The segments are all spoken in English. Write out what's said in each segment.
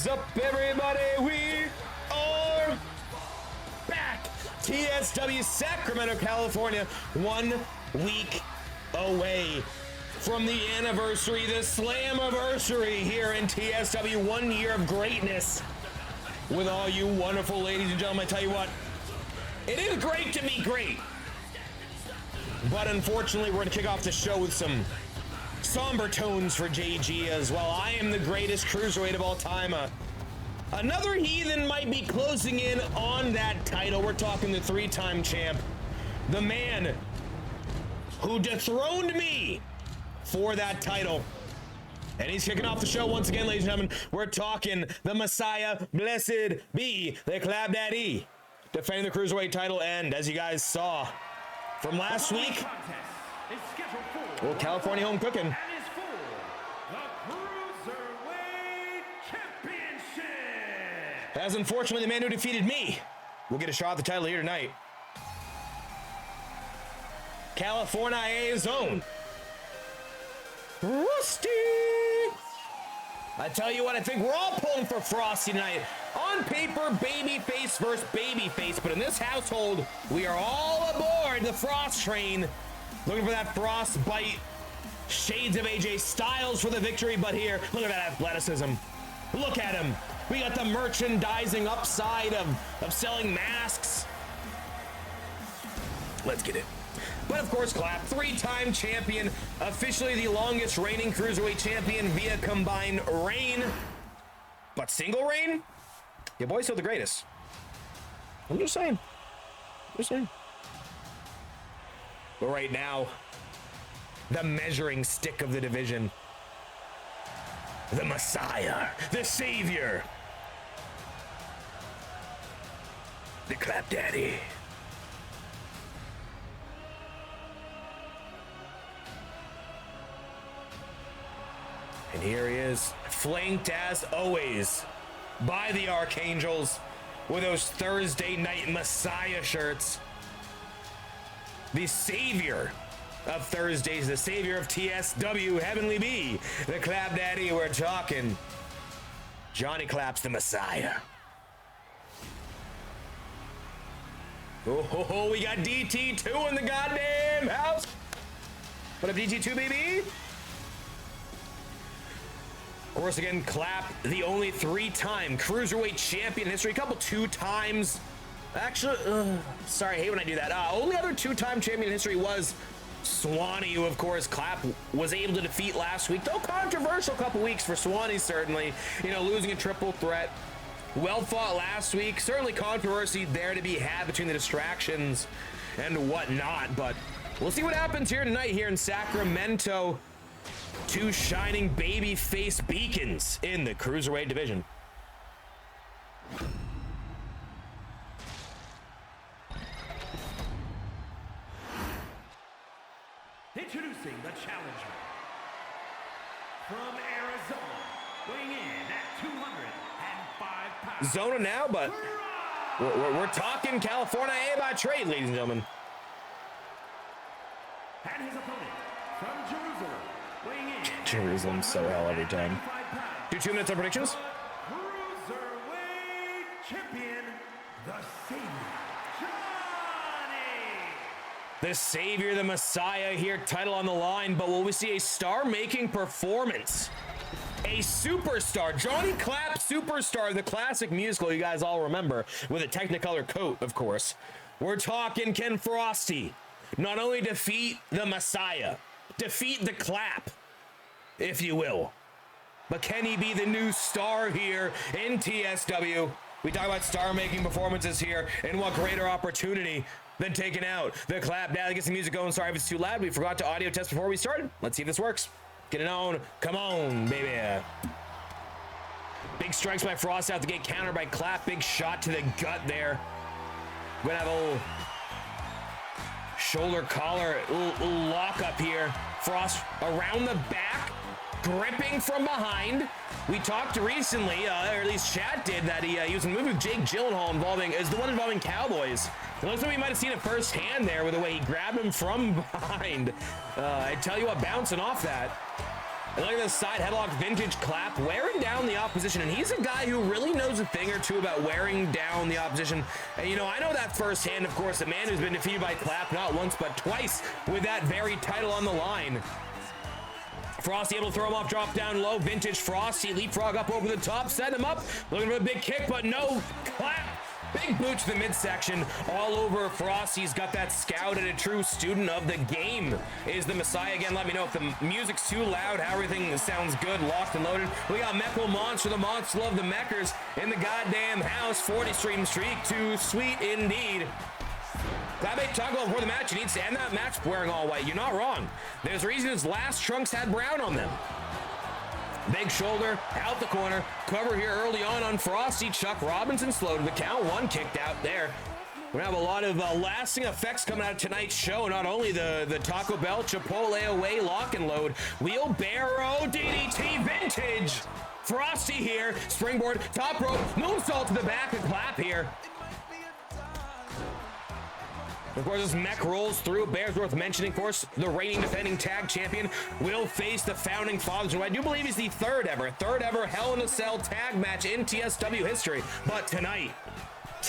What's up, everybody? We are back. TSW Sacramento, California, 1 week away from the anniversary, the Slammiversary here in TSW. 1 year of greatness with all you wonderful ladies and gentlemen. I tell you what, it is great to be great. But unfortunately, we're going to kick off the show with some somber tones for JG as well. I am the greatest cruiserweight of all time. Another heathen might be closing in on that title. We're talking the three-time champ, the man who dethroned me for that title. And he's kicking off the show once again, ladies and gentlemen. We're talking the Messiah, blessed be the Clap Daddy, defending the cruiserweight title. And as you guys saw from last week, well, California home cooking. And is for the Cruiserweight Championship. As unfortunately the man who defeated me will get a shot at the title here tonight. California's own Rusty. I tell you what, I think we're all pulling for Frosty tonight. On paper, babyface versus babyface, but in this household, we are all aboard the Frost train. Looking for that frostbite. Shades of AJ Styles for the victory, but here, look at that athleticism. Look at him. We got the merchandising upside of selling masks. Let's get it. But of course, Clap, three-time champion, officially the longest reigning cruiserweight champion via combined reign. But single reign? Your boy's still the greatest. I'm just saying. Just saying. But right now, the measuring stick of the division, the Messiah, the Savior, the Clap Daddy. And here he is, flanked as always by the Archangels with those Thursday Night Messiah shirts. The Savior of Thursdays, the Savior of TSW, Heavenly Be, the Clap Daddy. We're talking Johnny Claps, the Messiah. Oh, we got DT2 in the goddamn house. What up, DT2, baby? Of course, again, Clap, the only three-time cruiserweight champion in history. A couple two-times. Actually, sorry, I hate when I do that. Only other two-time champion in history was Swanee, who, of course, Clap was able to defeat last week. Though controversial couple weeks for Swanee, certainly. You know, losing a triple threat. Well fought last week. Certainly controversy there to be had between the distractions and whatnot. But we'll see what happens here tonight here in Sacramento. Two shining babyface beacons in the cruiserweight division. Introducing the challenger from Arizona, weighing in at 205 pounds. Zona now, but we're talking California by trade, ladies and gentlemen. And his opponent from Jerusalem, weighing in. Jerusalem so hell every time. Do 2 minutes of predictions. Cruiserweight champion, the Savior, Johnny. The Savior, the Messiah here, title on the line, but will we see a star-making performance? A superstar, Johnny Clap Superstar, the classic musical you guys all remember, with a Technicolor coat, of course. We're talking, can Frosty not only defeat the Messiah, defeat the Clap, if you will, but can he be the new star here in TSW? We talk about star-making performances here, and what greater opportunity than taking out the Clap Daddy. Get some music going. Sorry if it's too loud. We forgot to audio test before we started. Let's see if this works. Get it on. Come on, baby. Big strikes by Frost out the gate, countered by Clap. Big shot to the gut there. We're gonna have a little shoulder collar, little lock up here. Frost around the back, gripping from behind. We talked recently, or at least Chad did, that he was in a movie with Jake Gyllenhaal is the one involving cowboys. It looks like we might have seen it firsthand there with the way he grabbed him from behind. I tell you what, bouncing off that. And look at this side headlock vintage clap, wearing down the opposition. And he's a guy who really knows a thing or two about wearing down the opposition. And, you know, I know that firsthand, of course, a man who's been defeated by clap not once but twice with that very title on the line. Frosty able to throw him off, drop down low. Vintage Frosty, leapfrog up over the top, set him up. Looking for a big kick, but no clap. Big boot to the midsection, all over Frosty's got that scout and a true student of the game is the Messiah. Again, let me know if the music's too loud, how everything sounds good, locked and loaded. We got Mechel Monster, the monster of the Mechers in the goddamn house. 40 stream streak, too sweet indeed. Clap toggle before the match. You need to end that match wearing all white. You're not wrong. There's a reason his last trunks had brown on them. Big shoulder, out the corner. Cover here early on Frosty. Chuck Robinson slow to the count. One kicked out there. We have a lot of lasting effects coming out of tonight's show. Not only the Taco Bell Chipotle away lock and load. Wheelbarrow DDT vintage. Frosty here. Springboard, top rope, moonsault to the back and clap here. Of course, as Mech rolls through, bears worth mentioning, of course, the reigning defending tag champion will face the founding fathers, who I do believe is the third ever Hell in a Cell tag match in TSW history. But tonight,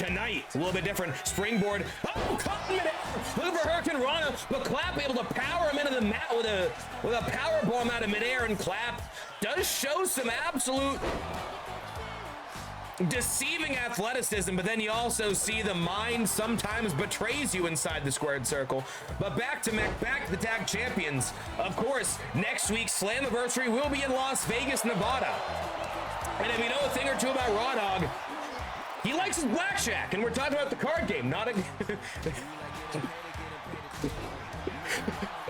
a little bit different. Springboard, oh, caught in midair. Looking for Hurricane Rana, but Clap able to power him into the mat with a power bomb out of midair, and Clap does show some absolute deceiving athleticism, but then you also see the mind sometimes betrays you inside the squared circle. But back to Mech, back to the tag champions. Of course, next week's Slammiversary will be in Las Vegas, Nevada. And if you know a thing or two about Raw Dog, he likes his blackjack, and we're talking about the card game, not a...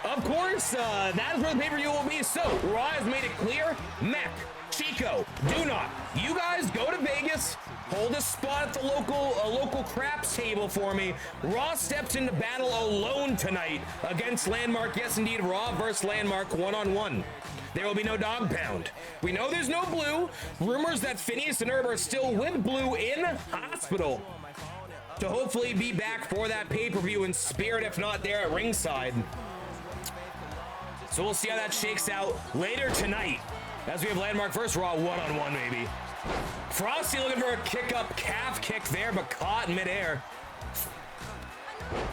Of course, that is where the pay-per-view will be. So, Raw has made it clear, Mech, Chico, do not. You guys go to Vegas, hold a spot at the local craps table for me. Raw steps into battle alone tonight against Landmark. Yes, indeed, Raw versus Landmark one-on-one. There will be no dog pound. We know there's no Blue. Rumors that Phineas and Herb are still with Blue in hospital to hopefully be back for that pay-per-view in spirit, if not there at ringside. So we'll see how that shakes out later tonight, as we have Landmark versus Raw one-on-one, maybe. Frosty looking for a kick-up calf kick there, but caught in midair.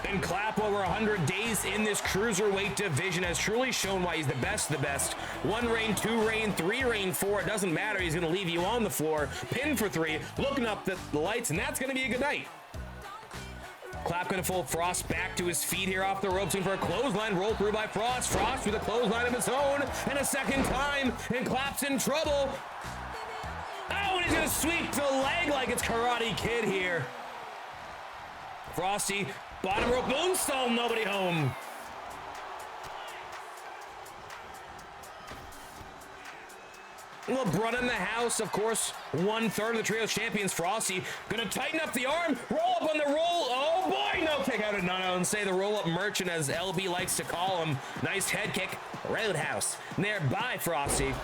And Clap, over 100 days in this cruiserweight division, has truly shown why he's the best of the best. 1 reign, 2 reign, 3 reign, 4. It doesn't matter. He's going to leave you on the floor. Pin for 3, looking up the lights, and that's going to be a good night. Clap going to fold Frost back to his feet here off the ropes, looking for a clothesline roll through by Frost. Frost with a clothesline of his own, and a second time, and Clap's in trouble. Oh, and he's going to sweep the leg like it's Karate Kid here. Frosty, bottom rope moonsault, nobody home. LeBron in the house, of course, 1/3 of the Trios champions. Frosty gonna tighten up the arm, roll up on the roll. Oh boy, no kick out of no, and say the roll up merchant, as LB likes to call him. Nice head kick, roundhouse there by Frosty.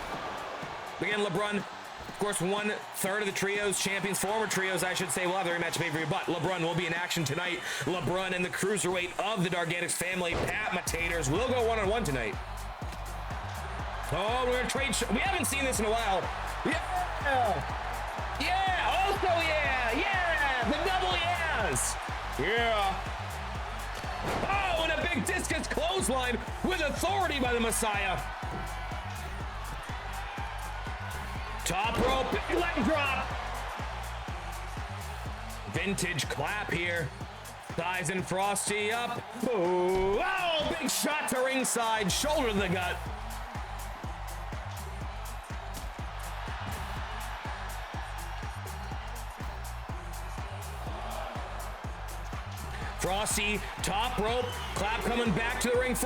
Again, LeBron, of course, 1/3 of the Trios champions, former Trios, I should say, will have their rematch pay-per-view, but LeBron will be in action tonight. LeBron and the cruiserweight of the Darganics family, Pat Matators, will go one-on-one tonight. Oh, we're gonna trade. We haven't seen this in a while. Yeah! Yeah! Also, yeah! Yeah! The double yes! Yeah! Oh, and a big discus clothesline with authority by the Messiah. Top rope, leg drop. Vintage Clap here. Sizing Frosty up. Oh, big shot to ringside, shoulder to the gut. Frosty, top rope, Clap coming back to the ring.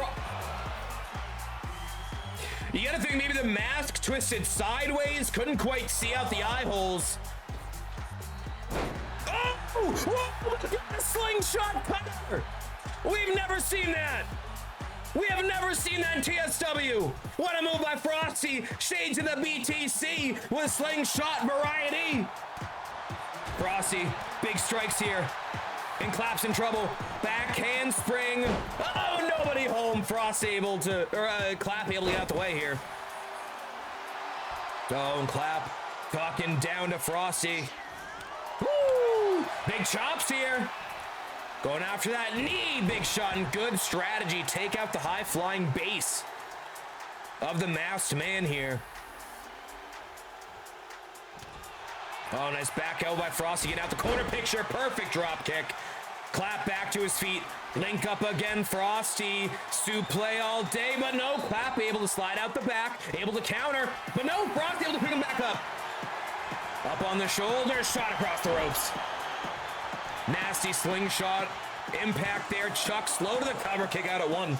You gotta think maybe the mask twisted sideways, couldn't quite see out the eye holes. Oh! Whoa! A slingshot cutter! We've never seen that! We have never seen that in TSW! What a move by Frosty! Shades of the BTC with slingshot variety! Frosty, big strikes here. And Clap's in trouble. Back handspring. Oh, nobody home. Frost able to, Clap able to get out the way here. Oh, and Clap talking down to Frosty. Woo! Big chops here. Going after that knee. Big shot and good strategy. Take out the high-flying base of the masked man here. Oh, nice back elbow by Frosty. Get out the corner picture. Perfect drop kick. Clap back to his feet. Link up again. Frosty. Suplex all day, but no. Clap able to slide out the back. Able to counter, but no. Frosty able to pick him back up. Up on the shoulders. Shot across the ropes. Nasty slingshot. Impact there. Chuck slow to the cover. Kick out at one.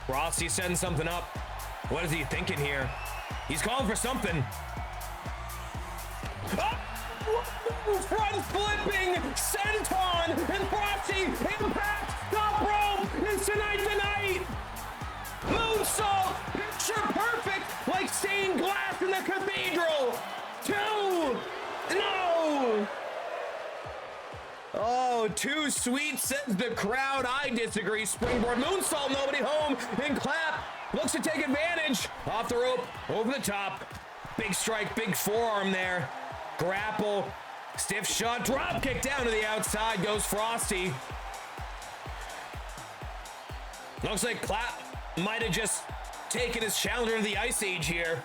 Frosty setting something up. What is he thinking here? He's calling for something. Oh! Front flipping senton and Frosty impact top rope. It's tonight. Moonsault, picture perfect, like stained glass in the cathedral. 2, no. Oh, too sweet, says the crowd. I disagree. Springboard moonsault, nobody home. And Clap looks to take advantage. Off the rope, over the top. Big strike, big forearm there. Grapple, stiff shot, drop kick down to the outside. Goes Frosty. Looks like Clap might have just taken his challenger to the Ice Age here.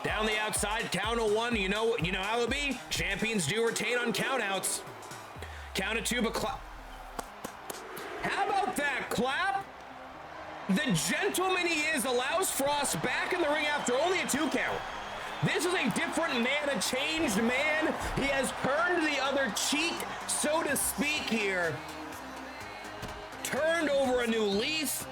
Down the outside, count of one. You know how it'll be. Champions do retain on countouts. Count of two, but Clap. How about that, Clap? The gentleman he is allows Frost back in the ring after only a 2 count. This is a different man, a changed man. He has turned the other cheek, so to speak here. Turned over a new leaf.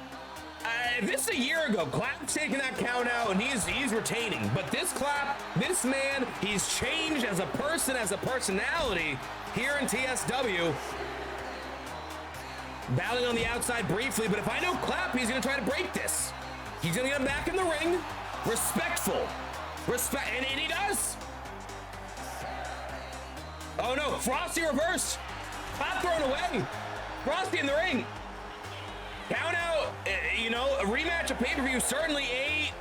This is a year ago. Clap's taking that count out, and he's retaining. But this Clap, this man, he's changed as a person, as a personality here in TSW. Battling on the outside briefly, but if I know Clap, he's going to try to break this. He's going to get him back in the ring. Respectful. And he does. Oh, no. Frosty reversed. Clap thrown away. Frosty in the ring. Count out, a rematch of pay-per-view, certainly 8.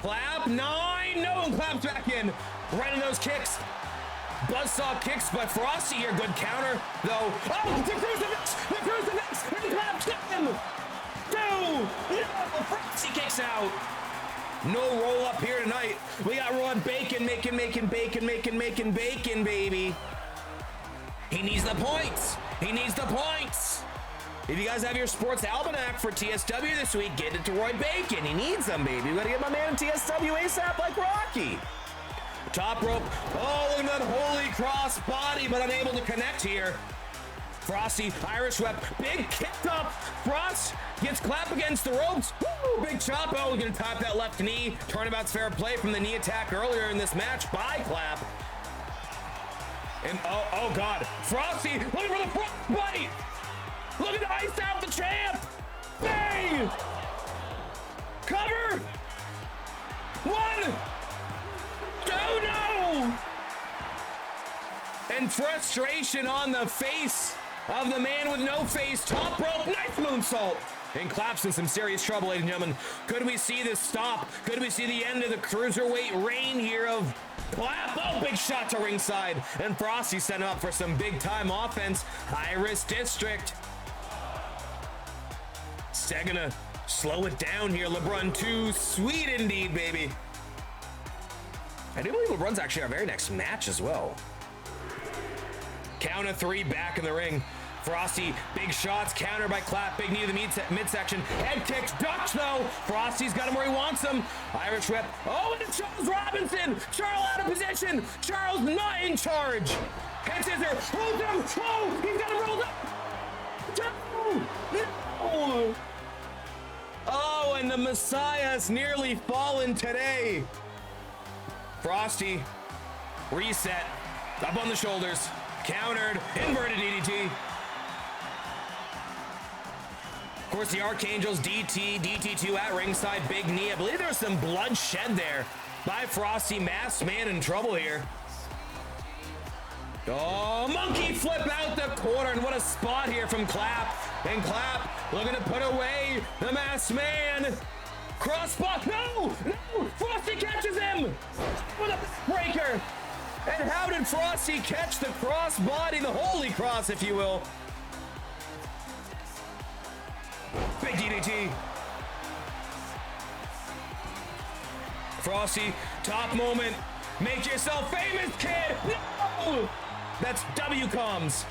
Clap, 9, no, and Clap's back in. Right in those kicks. Buzzsaw kicks by Frosty here, good counter, though. Oh, the crucifix, and Clap kicked him. 2, no, Frosty kicks out. No roll up here tonight. We got rolling bacon, making bacon, baby. He needs the points. If you guys have your sports almanac for TSW this week, get it to Roy Bacon. He needs them, baby. We gotta get my man in TSW ASAP like Rocky. Top rope. Oh, look at that holy cross body, but unable to connect here. Frosty, Irish whip, big kick up. Frost gets Clap against the ropes. Woo, big chop. Oh, we're gonna tap that left knee. Turnabout's fair play from the knee attack earlier in this match by Clap. And oh God, Frosty looking for the front bite. Looking to ice out the champ. Bang! Cover. 1, 2, no! And frustration on the face of the man with no face. Top rope, nice moonsault. And Clap's in some serious trouble, ladies and gentlemen. Could we see this stop? Could we see the end of the cruiserweight reign here of Clap? Oh, big shot to ringside. And Frosty set up for some big-time offense. High-risk district. They're gonna slow it down here. LeBron, too sweet indeed, baby. I do believe LeBron's actually our very next match as well. Count of 3, back in the ring. Frosty, big shots, counter by Clap, big knee to the midsection. Head kicks, ducks though. Frosty's got him where he wants him. Irish whip. Oh, and it's Charles Robinson. Charles out of position. Charles not in charge. Head scissor. Hold him. Oh, he's got him rolled up. No. Oh, and the Messiah's nearly fallen today. Frosty, reset, up on the shoulders, countered, inverted DDT. Of course, the Archangels, DT2 at ringside, big knee. I believe there was some blood shed there by Frosty. Masked man in trouble here. Oh, monkey flip out the corner, and what a spot here from Clap. And Clap looking to put away the Masked Man. Crossbody, no! Frosty catches him with a breaker. And how did Frosty catch the crossbody, the holy cross, if you will? Big DDT. Frosty, top moment. Make yourself famous, kid. No! That's W-coms.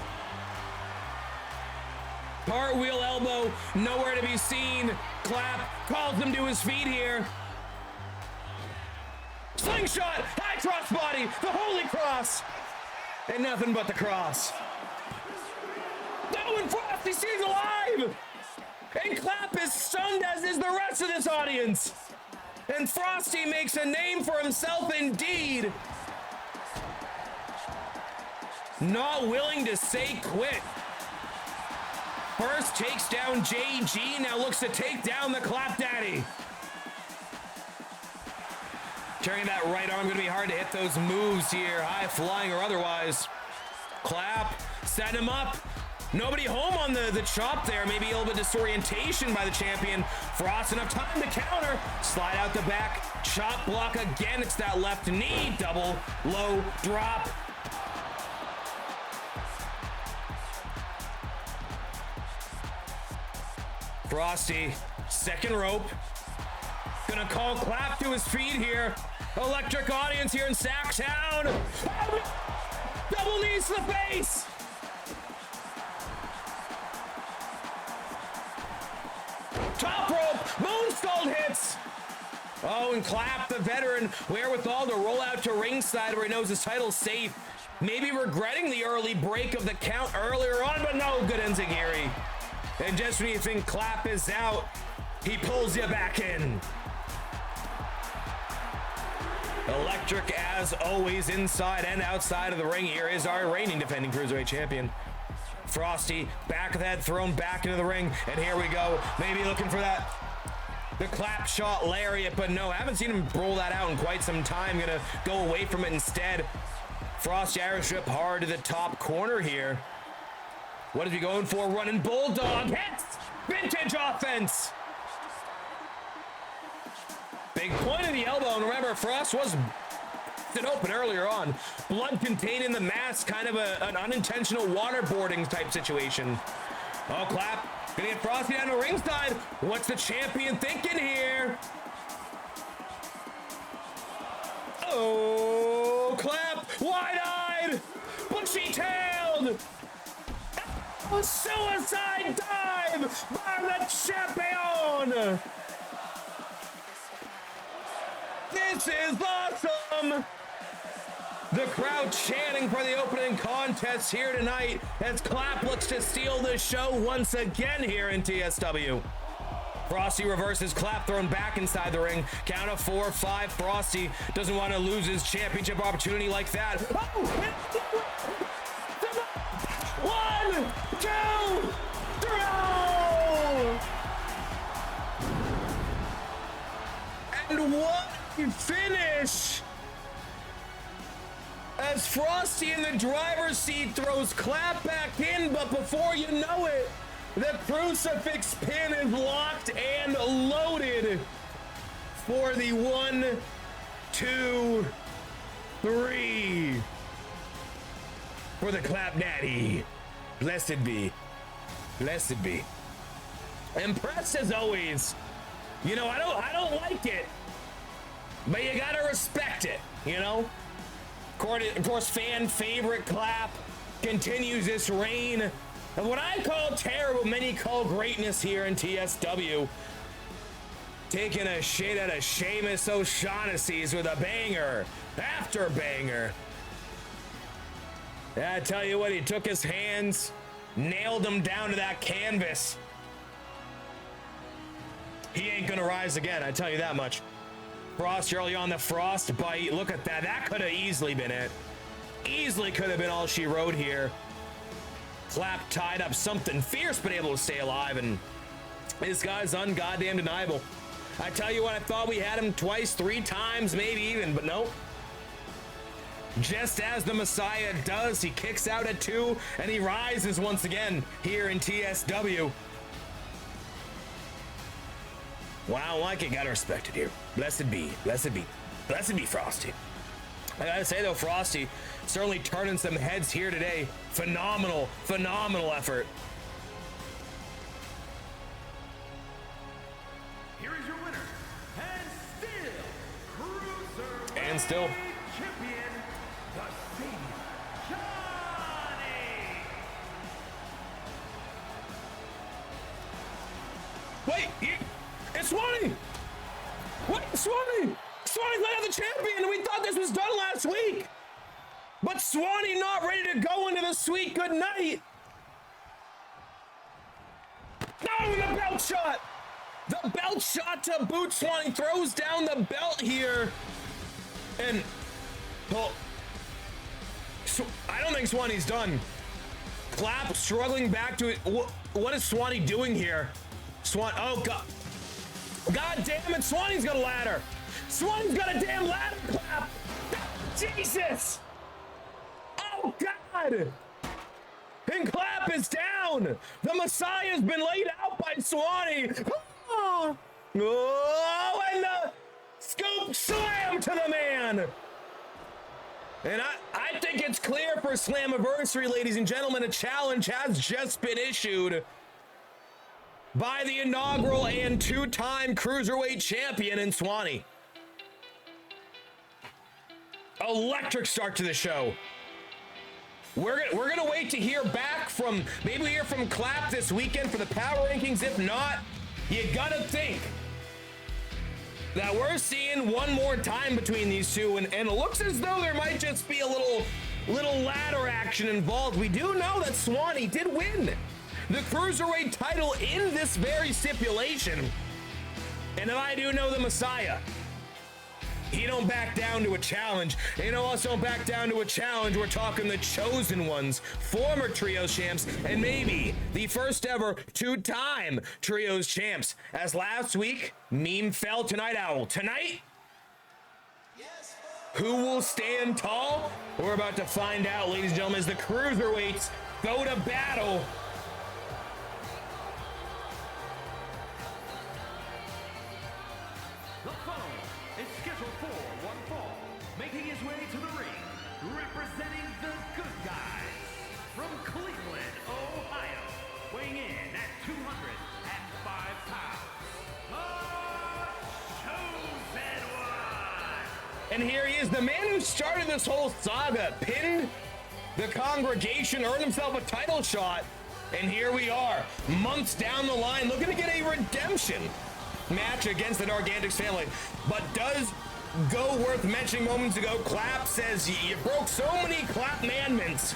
Cartwheel elbow, nowhere to be seen. Clap calls him to his feet here. Slingshot, high crossbody, the holy cross. And nothing but the cross. No, and Frosty stays alive. And Clap is stunned, as is the rest of this audience. And Frosty makes a name for himself indeed. Not willing to say quit. First takes down JG, now looks to take down the Clap Daddy. Carrying that right arm, gonna be hard to hit those moves here, high flying or otherwise. Clap, set him up. Nobody home on the chop there. Maybe a little bit of disorientation by the champion. Frost, enough time to counter. Slide out the back, chop block again. It's that left knee, double low drop. Frosty, second rope. Gonna call Clap to his feet here. Electric audience here in Sacktown. Double knees to the face. Top rope, moonsault hits. Oh, and Clap, the veteran, wherewithal to roll out to ringside where he knows his title's safe. Maybe regretting the early break of the count earlier on, but no, good enziguri. And just when you think Clap is out, he pulls you back in. Electric, as always, inside and outside of the ring. Here is our reigning defending Cruiserweight champion. Frosty, back of the head, thrown back into the ring. And here we go. Maybe looking for that, the Clap shot lariat, but no, haven't seen him roll that out in quite some time. Gonna go away from it instead. Frosty Irish whip hard to the top corner here. What is he going for? Running Bulldog hits! Vintage offense! Big point of the elbow, and remember, Frost was open earlier on. Blood contained in the mask, kind of an unintentional waterboarding type situation. Oh, Clap, gonna get Frosty down to ringside. What's the champion thinking here? Oh, Clap, wide-eyed, bushy-tailed. A suicide dive by the champion! This is awesome! The crowd chanting for the opening contest here tonight as Clap looks to steal the show once again here in TSW. Frosty reverses Clap, thrown back inside the ring. Count of 4, 5. Frosty doesn't want to lose his championship opportunity like that. Oh! 1, 2, 3! And what a finish! As Frosty in the driver's seat throws Clap back in, but before you know it, the crucifix pin is locked and loaded for the 1, 2, 3 for the Clap Daddy. Blessed be. Blessed be. Impressed as always. You know, I don't like it, but you gotta respect it, you know? Of course, fan favorite Clap continues this reign of what I call terrible, many call greatness here in TSW. Taking a shit out of Sheamus O'Shaughnessy's with a banger after banger. I tell you what, he took his hands, nailed them down to that canvas. He ain't gonna rise again, I tell you that much. Frost early on, the Frost bite. Look at that. That could have easily been it. Easily could have been all she wrote here. Clap tied up something fierce, but able to stay alive. And this guy's ungoddamn deniable. I tell you what, I thought we had him twice, 3 times, maybe even, but nope. Just as the Messiah does, he kicks out at 2, and he rises once again here in TSW. Wow, like it, gotta respect it here. Blessed be, blessed be, blessed be Frosty. I gotta say though, Frosty certainly turning some heads here today. Phenomenal, phenomenal effort. Here is your winner, And still. Champion, the Savior, Johnny. Wait, it's Swanee! What? Swanee! Swanee's not the champion, and we thought this was done last week! But Swanee not ready to go into the sweet good night! No, the belt shot! The belt shot to boot. Swanee throws down the belt here. And, well, I don't think Swanee's done. Clap struggling back to it. What is Swanee doing here? Oh, God. God damn it, Swanee's got a ladder. Swanee's got a damn ladder, Clap. Jesus. Oh, God. And Clap is down. The Messiah's been laid out by Swanee. Oh, and the scoop slam to the man. And I think it's clear for Slammiversary, ladies and gentlemen. A challenge has just been issued by the inaugural and 2-time Cruiserweight champion in Swanee. Electric start to the show. We're gonna wait to hear back from, maybe we hear from Clap this weekend for the power rankings. If not, you gotta think that we're seeing one more time between these two, and it looks as though there might just be a little ladder action involved. We do know that Swanee did win the Cruiserweight title in this very stipulation. And I do know the Messiah, he don't back down to a challenge. You know, also don't back down to a challenge. We're talking the Chosen Ones, former Trios champs, and maybe the first ever 2-time Trios champs. As last week, meme fell to Night Owl. Tonight, who will stand tall? We're about to find out, ladies and gentlemen, as the Cruiserweights go to battle. The foe is scheduled for one fall, making his way to the ring, representing the good guys from Cleveland, Ohio, weighing in at 205 pounds, the Chosen One. And here he is, the man who started this whole saga, pinned the congregation, earned himself a title shot, and here we are, months down the line, looking to get a redemption match against the Dargantics family. But does go worth mentioning moments ago, Clap says you broke so many Clap commandments,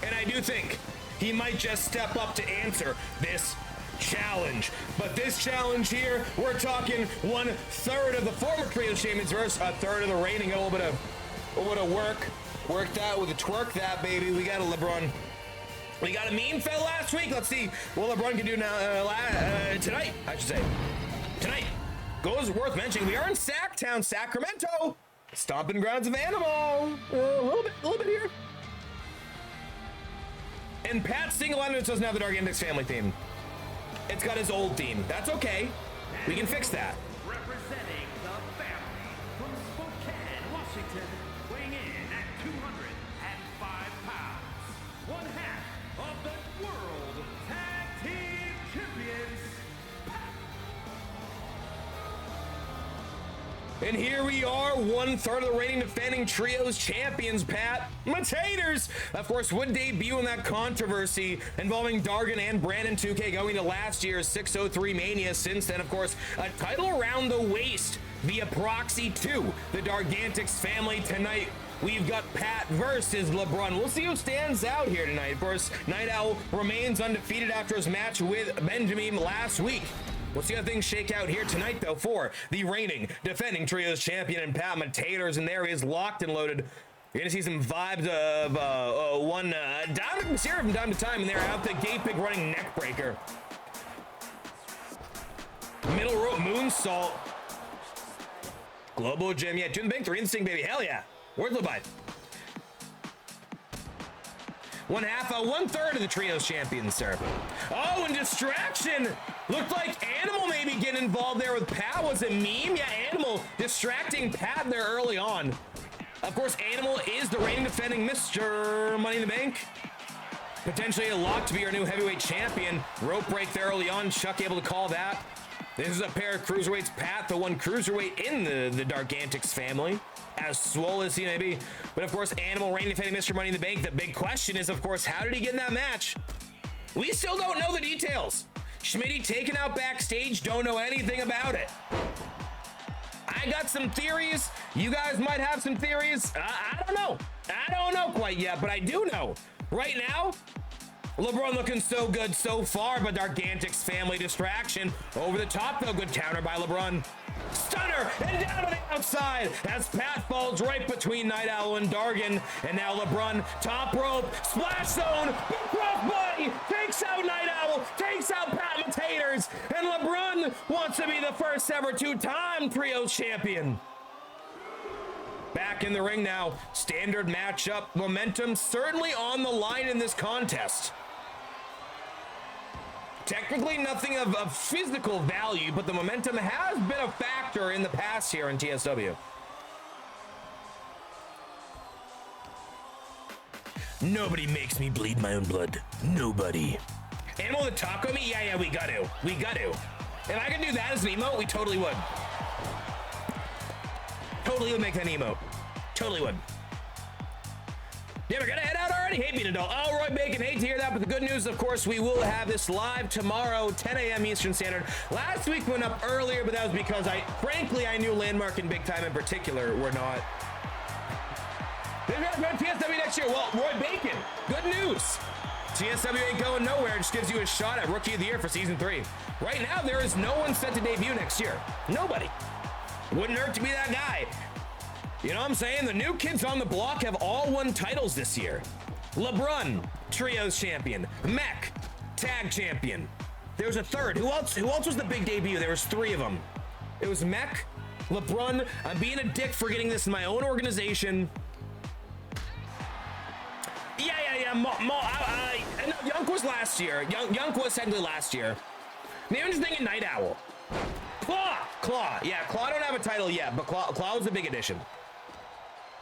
and I do think he might just step up to answer this challenge. But this challenge here, we're talking 1/3 of the former Trio champions versus 1/3 of the reigning. A little bit of work that with a twerk that, baby. We got a LeBron. We got a meme fell last week. Let's see what LeBron can do now tonight, I should say. Tonight goes worth mentioning. We are in Sacktown, Sacramento, stomping grounds of Animal. A little bit here. And Pat single-handedly doesn't have the Dargantics family theme. It's got his old theme. That's okay. We can fix that. Representing the family from Spokane, Washington, weighing in at 205 pounds, one half of the World Tag Team Champions. And here we are, 1/3 of the reigning defending Trios champions, Pat. Matators, of course, would debut in that controversy involving Dargan and Brandon 2K going to last year's 603 Mania. Since then, of course, a title around the waist via proxy to the Dargantics family. Tonight, we've got Pat versus LeBron. We'll see who stands out here tonight. Of course, Night Owl remains undefeated after his match with Benjamin last week. We'll see how things shake out here tonight, though, for the reigning, defending Trios champion and Pat Matators. And there he is, locked and loaded. You're going to see some vibes of one Diamond Mysterio from time to time, and they're out the gate pick running neck breaker. Middle rope moonsault. Global Gym, yeah, doing the big 3 instinct, baby. Hell yeah. Where's Levi? 1/3 of the Trios champions, sir. Oh, and distraction. Looked like Animal maybe getting involved there with Pat. Was it Meme? Yeah, Animal distracting Pat there early on. Of course, Animal is the reigning defending Mr. Money in the Bank. Potentially a lock to be our new heavyweight champion. Rope break there early on. Chuck able to call that. This is a pair of cruiserweights. Pat, the one cruiserweight in the Dargantics family, as swole as he may be. But of course, Animal reigning defending Mr. Money in the Bank. The big question is, of course, how did he get in that match? We still don't know the details. Schmitty taken out backstage, don't know anything about it. I got some theories. You guys might have some theories. I don't know. I don't know quite yet, but I do know. Right now, LeBron looking so good so far, but Dargantics family distraction. Over the top, though. Good counter by LeBron. Stunner, and down to the outside as Pat falls right between Night Owl and Dargan. And now LeBron, top rope, splash zone, big crossbody, takes out Night Owl, takes out Pat Taters, and LeBron wants to be the first ever 2-time Trios champion. Back in the ring now, standard matchup, momentum certainly on the line in this contest. Technically nothing of physical value, but the momentum has been a factor in the past here in TSW. Nobody makes me bleed my own blood. Nobody. Animal the taco meat? Yeah, we got to. We got to. If I could do that as an emote, we totally would. Totally would make that emote. Totally would. Yeah, we're gonna head out already. Hate being adult. Oh, Roy Bacon, hate to hear that, but the good news, of course, we will have this live tomorrow, 10 a.m. Eastern Standard. Last week went up earlier, but that was because frankly, I knew Landmark and Big Time in particular were not. They're gonna go to TSW next year. Well, Roy Bacon, good news. TSW ain't going nowhere. It just gives you a shot at Rookie of the Year for Season 3. Right now, there is no one set to debut next year. Nobody. Wouldn't hurt to be that guy. You know what I'm saying? The new kids on the block have all won titles this year. LeBron, Trios champion. Mech, tag champion. There was a third. Who else was the big debut? There was 3 of them. It was Mech, LeBron. I'm being a dick for getting this in my own organization. Yeah. Yunk was last year. Yunk was technically last year. Maybe I'm just thinking Night Owl. Claw. Yeah, Claw don't have a title yet, but Claw was a big addition.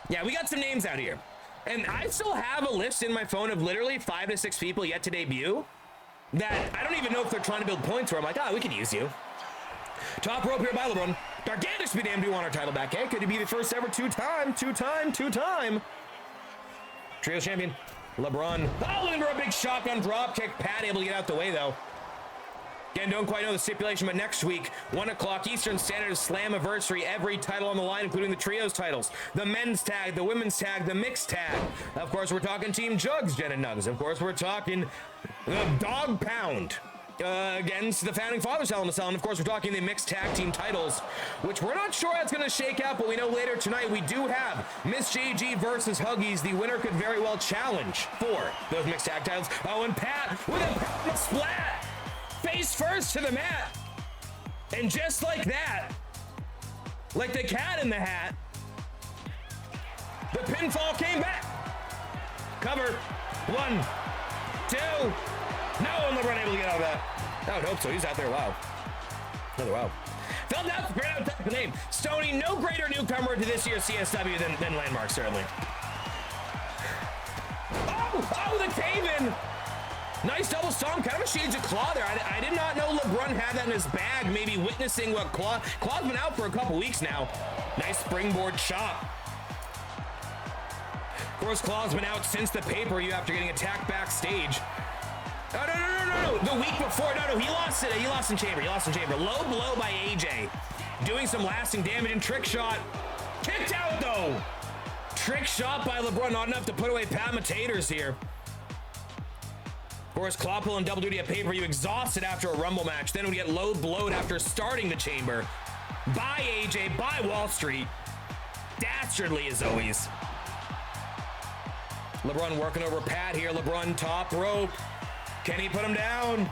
Yeah, we got some names out here. And I still have a list in my phone of literally 5 to 6 people yet to debut that I don't even know if they're trying to build points where I'm like, we could use you. Top rope here by LeBron. Dargantics be damned, do want our title back. Hey, could he be the first ever two-time Trios champion? LeBron. Oh, looking for a big shotgun drop kick. Pat able to get out the way, though. Again, don't quite know the stipulation, but next week, 1 o'clock Eastern Standard, Slammiversary, every title on the line, including the Trios titles, the men's tag, the women's tag, the mixed tag. Of course, we're talking Team Jugs, Jen and Nugs. Of course, we're talking the Dog Pound against the Founding Fathers Hell in a Cell. And of course, we're talking the mixed tag team titles, which we're not sure how it's going to shake out, but we know later tonight we do have Miss JG versus Huggies. The winner could very well challenge for those mixed tag titles. Oh, and Pat with a splat. Face first to the mat. And just like that, like the cat in the hat, the pinfall came back. Cover. 1, 2. No, and LeBron able to get out of that. I would hope so. He's out there. Wow. Another wow. Filled out the great type of name. Stoney, no greater newcomer to this year's CSW than Landmark, certainly. Oh, the cave-in. Nice double stomp, kind of a shades of Claw there. I did not know LeBron had that in his bag, maybe witnessing what Claw's been out for a couple weeks now. Nice springboard chop. Of course, Claw's been out since the pay-per-view after getting attacked backstage. No. The week before, he lost it. He lost in chamber. Low blow by AJ. Doing some lasting damage and trick shot. Kicked out, though. Trick shot by LeBron, not enough to put away Pat Taters here. Of course, Claw pulling double duty at pay-per-view, exhausted after a Rumble match. Then we get low blowed after starting the chamber. By AJ, by Wall Street. Dastardly as always. LeBron working over Pat here. LeBron top rope. Can he put him down?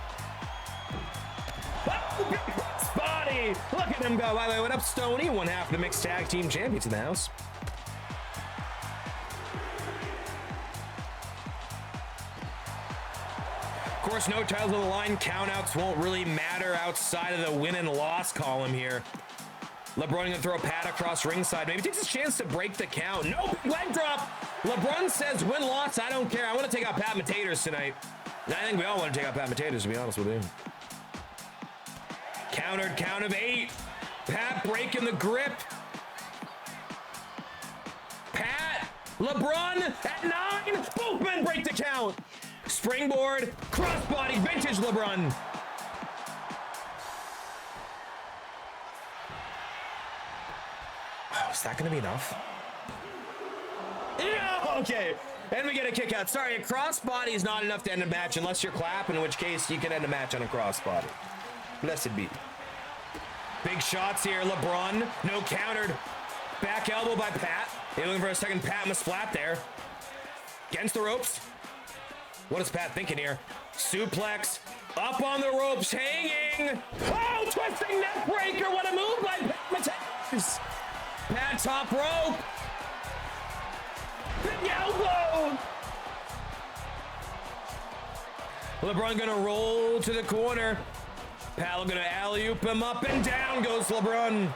Oh, big spotty. Boxie. Look at him go. By the way, what up, Stoney? One half of the mixed tag team champions in the house. Of course, no titles on the line. Countouts won't really matter outside of the win and loss column here. LeBron gonna throw Pat across ringside. Maybe takes his chance to break the count. No, big leg drop. LeBron says win-loss, I don't care. I want to take out Pat Mattators tonight. I think we all want to take out Pat Mattators, to be honest with you. Countered, count of 8. Pat breaking the grip. Pat, LeBron at 9. Both men break the count. Springboard, crossbody, vintage LeBron. Wow, is that going to be enough? Yeah, okay. And we get a kick out. Sorry, a crossbody is not enough to end a match unless you're clapping, in which case you can end a match on a crossbody. Blessed be. Big shots here, LeBron. No countered. Back elbow by Pat. They're looking for a second Pat Splat there. Against the ropes. What is Pat thinking here? Suplex. Up on the ropes, hanging. Oh, twisting neck breaker. What a move by Pat Mattators. Pat top rope. Big elbow. LeBron gonna roll to the corner. Pat gonna alley-oop him up and down goes LeBron.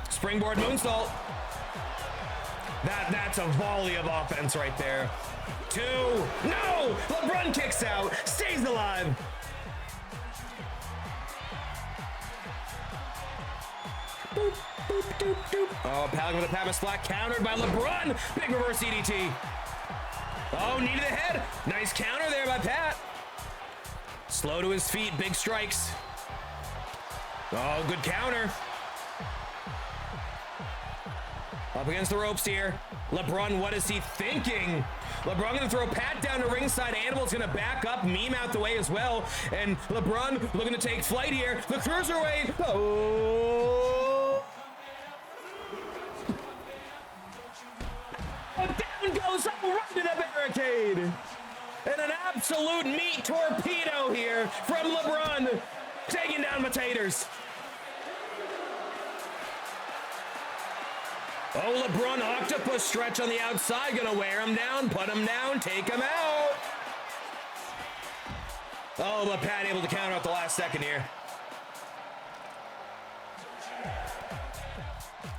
Springboard moonsault. That's a volley of offense right there. 2. No! LeBron kicks out. Stays alive. Boop, boop, doop, doop. Oh, Pat with a Pat Splat countered by LeBron. Big reverse EDT. Oh, knee to the head. Nice counter there by Pat. Slow to his feet. Big strikes. Oh, good counter. Up against the ropes here. LeBron, what is he thinking? LeBron gonna throw Pat down to ringside. Animal's gonna back up, meme out the way as well. And LeBron looking to take flight here. The cruiserweight. Oh. Down goes up right to the barricade. And an absolute meat torpedo here from LeBron. Taking down Mattators. Oh, LeBron, octopus stretch on the outside. Gonna wear him down, put him down, take him out. Oh, but Pat able to counter out the last second here.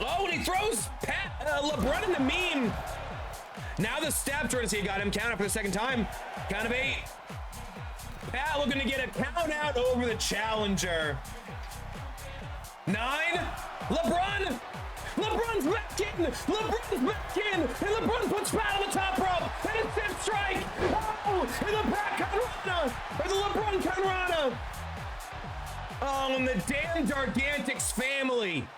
Oh, and he throws LeBron in the meme. Now the step, trying to see he got him counter for the second time. Count of 8. Pat looking to get a count out over the challenger. 9. LeBron. LeBron's back in! LeBron's back in! And LeBron puts Pat on the top rope! And it's hip strike! Oh! And the Pat Conrana! Or the LeBron Conrana! Oh, and the damn Gargantics family!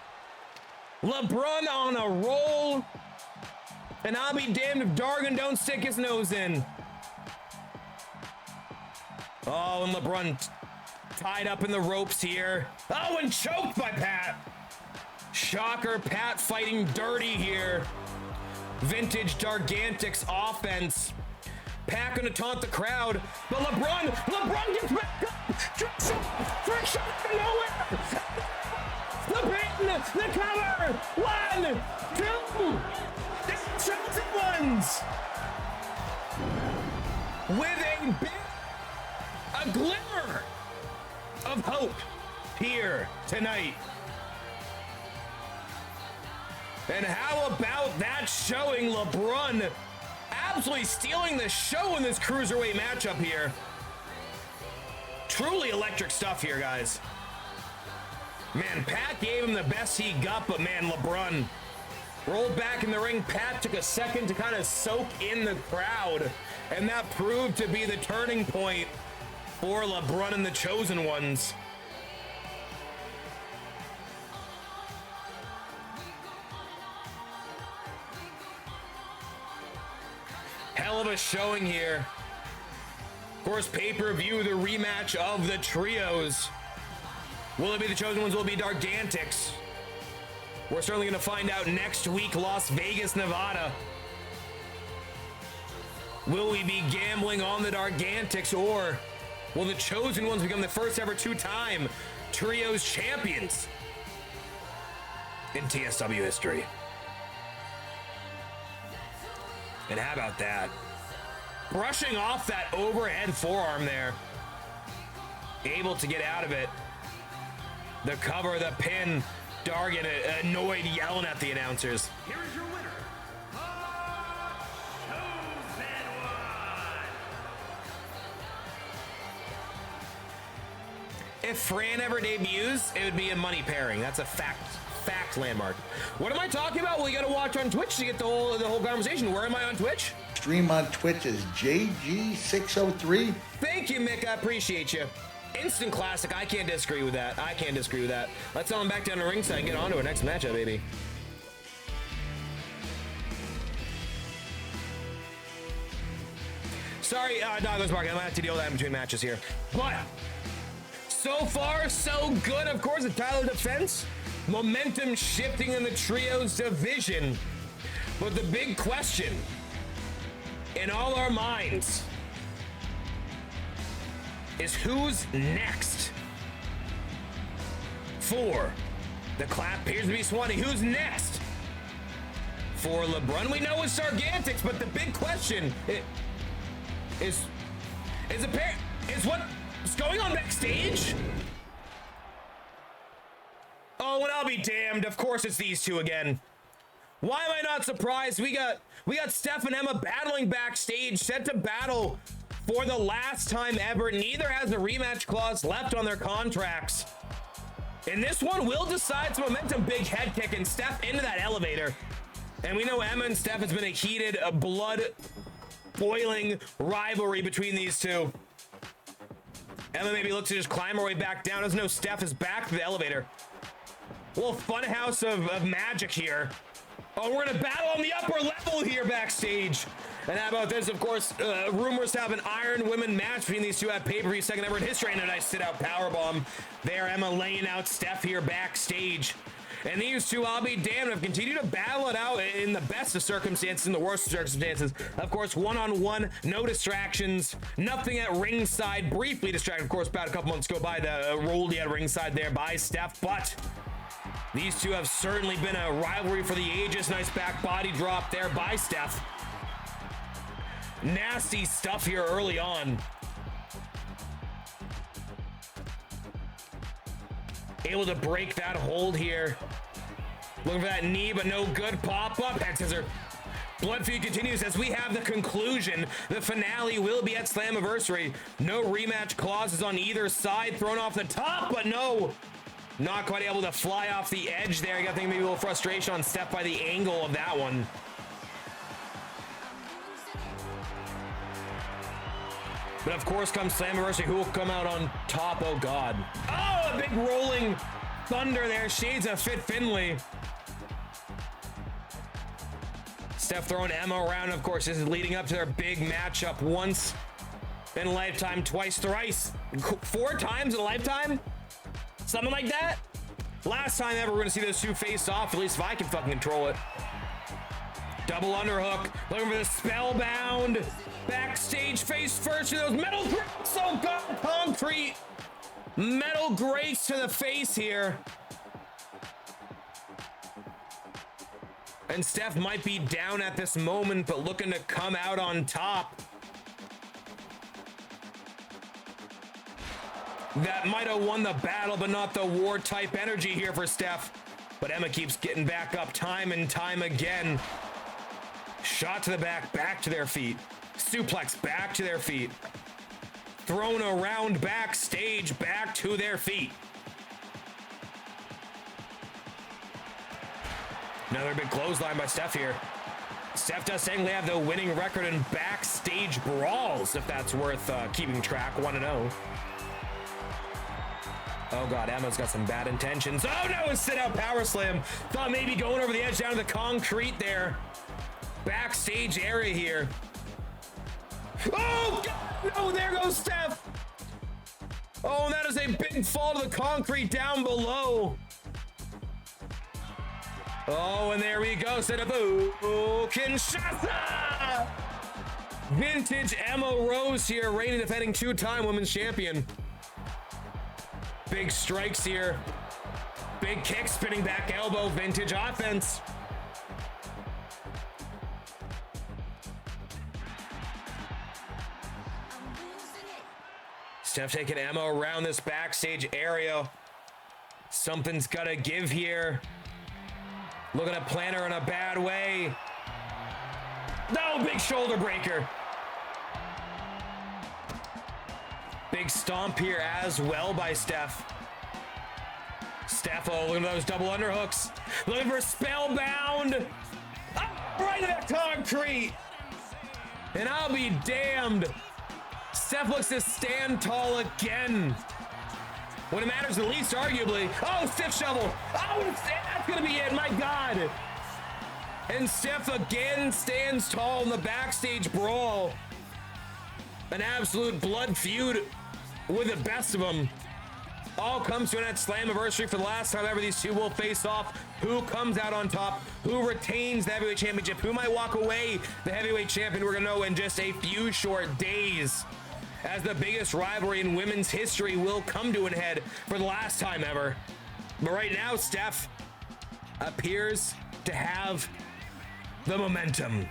LeBron on a roll! And I'll be damned if Dargon don't stick his nose in. Oh, and LeBron tied up in the ropes here. Oh, and choked by Pat! Shocker, Pat fighting dirty here. Vintage Gargantics offense. Pat gonna taunt the crowd, but LeBron gets back up. Trick shot from nowhere. The pin, the cover. 1, 2. The chosen ones. With a glimmer of hope here tonight. And how about that showing? LeBron absolutely stealing the show in this cruiserweight matchup here. Truly electric stuff here, guys. Man, Pat gave him the best he got, but man, LeBron rolled back in the ring. Pat took a second to kind of soak in the crowd, and that proved to be the turning point for LeBron and the Chosen Ones. Hell of a showing here. Of course, pay-per-view, the rematch of the trios. Will it be the Chosen Ones? Will it be Gargantics? We're certainly going to find out next week, Las Vegas, Nevada. Will we be gambling on the Gargantics, or Will the Chosen Ones become the first ever two-time Trios champions in TSW history? And how about that? Brushing off that overhead forearm there. Able to get out of it. The cover, the pin. Dargan annoyed, yelling at the announcers. Here is your winner, the Chosen One. If Fran ever debuts, it would be a money pairing. That's a fact landmark. What am I talking about? Well, you gotta watch on Twitch to get the whole conversation. Where am I on Twitch? Stream on Twitch is JG603. Thank you, Mick. I appreciate you. Instant classic. I can't disagree with that. I can't disagree with that. Let's tell him back down to ringside and get on to our next matchup, baby. Sorry, Douglas Market. I'm gonna have to deal with that in between matches here. But so far, so good. Of course, the title defense. Momentum shifting in the Trios division. But the big question in all our minds is who's next for the clap appears to be Swanee. Who's next for LeBron? We know it's Sargantics, but the big question is what's going on backstage? Oh, and I'll be damned. Of course it's these two again. Why am I not surprised? We got Steph and Emma battling backstage, set to battle for the last time ever. Neither has a rematch clause left on their contracts. And this one will decide some momentum. Big head kick and Steph into that elevator. And we know Emma and Steph has been a heated, blood-boiling rivalry between these two. Emma maybe looks to just climb her way back down. Doesn't know Steph is back to the elevator. A little fun house of magic here. Oh, we're gonna battle on the upper level here backstage. And how about this? Of course, rumors have an Iron Women match between these two at pay-per-view, second ever in history. And a nice sit-out powerbomb there. Emma laying out Steph here backstage. And these two, I'll be damned, have continued to battle it out in the best of circumstances, in the worst of circumstances. Of course, one-on-one, no distractions, nothing at ringside. Briefly distracted, of course, about a couple months go by, the Roldy at ringside there by Steph. But these two have certainly been a rivalry for the ages. Nice back body drop there by Steph. Nasty stuff here early on. Able to break that hold here. Looking for that knee, but no good. Pop up. Head scissor. Blood feud continues as we have the conclusion. The finale will be at Slammiversary. No rematch clauses on either side. Thrown off the top, but no. Not quite able to fly off the edge there. I got to think maybe a little frustration on Steph by the angle of that one. But of course comes Slammiversary, who will come out on top. Oh God. Oh, a big rolling thunder there. Shades of Fit Finlay. Steph throwing Emma around. Of course, this is leading up to their big matchup once in a lifetime, twice, thrice, 4 times in a lifetime. Something like that. Last time ever we're gonna see those two face off, at least if I can fucking control it. Double underhook, looking for the spellbound. Backstage face first to those metal grates. Oh God, concrete. Metal grates to the face here. And Steph might be down at this moment, but looking to come out on top. That might have won the battle, but not the war type energy here for Steph. But Emma keeps getting back up time and time again. Shot to the back, back to their feet. Suplex back to their feet. Thrown around backstage, back to their feet. Another big clothesline by Steph here. Steph does technically have the winning record in backstage brawls, if that's worth keeping track, 1-0. Oh God, Emma's got some bad intentions. Oh no, a sit-out power slam. Thought maybe going over the edge down to the concrete there. Backstage area here. Oh God, no, there goes Steph. Oh, and that is a big fall to the concrete down below. Oh, and there we go. Set up. Oh, Kinshasa. Vintage Emma Rose here, reigning defending two-time women's champion. Big strikes here. Big kick, spinning back elbow, vintage offense. Steph taking Emma around this backstage area. Something's gotta give here. Looking to plant her in a bad way. No, big shoulder breaker. Big stomp here as well by Steph. Steph, oh, look at those double underhooks. Looking for spellbound. Oh, right to that concrete. And I'll be damned. Steph looks to stand tall again. When it matters the least, arguably. Oh, stiff shovel. Oh, that's gonna be it, my God. And Steph again stands tall in the backstage brawl. An absolute blood feud with the best of them. All comes to an end at Slammiversary for the last time ever. These two will face off. Who comes out on top? Who retains the heavyweight championship? Who might walk away the heavyweight champion? We're gonna know in just a few short days, as the biggest rivalry in women's history will come to an head for the last time ever. But right now, Steph appears to have the momentum.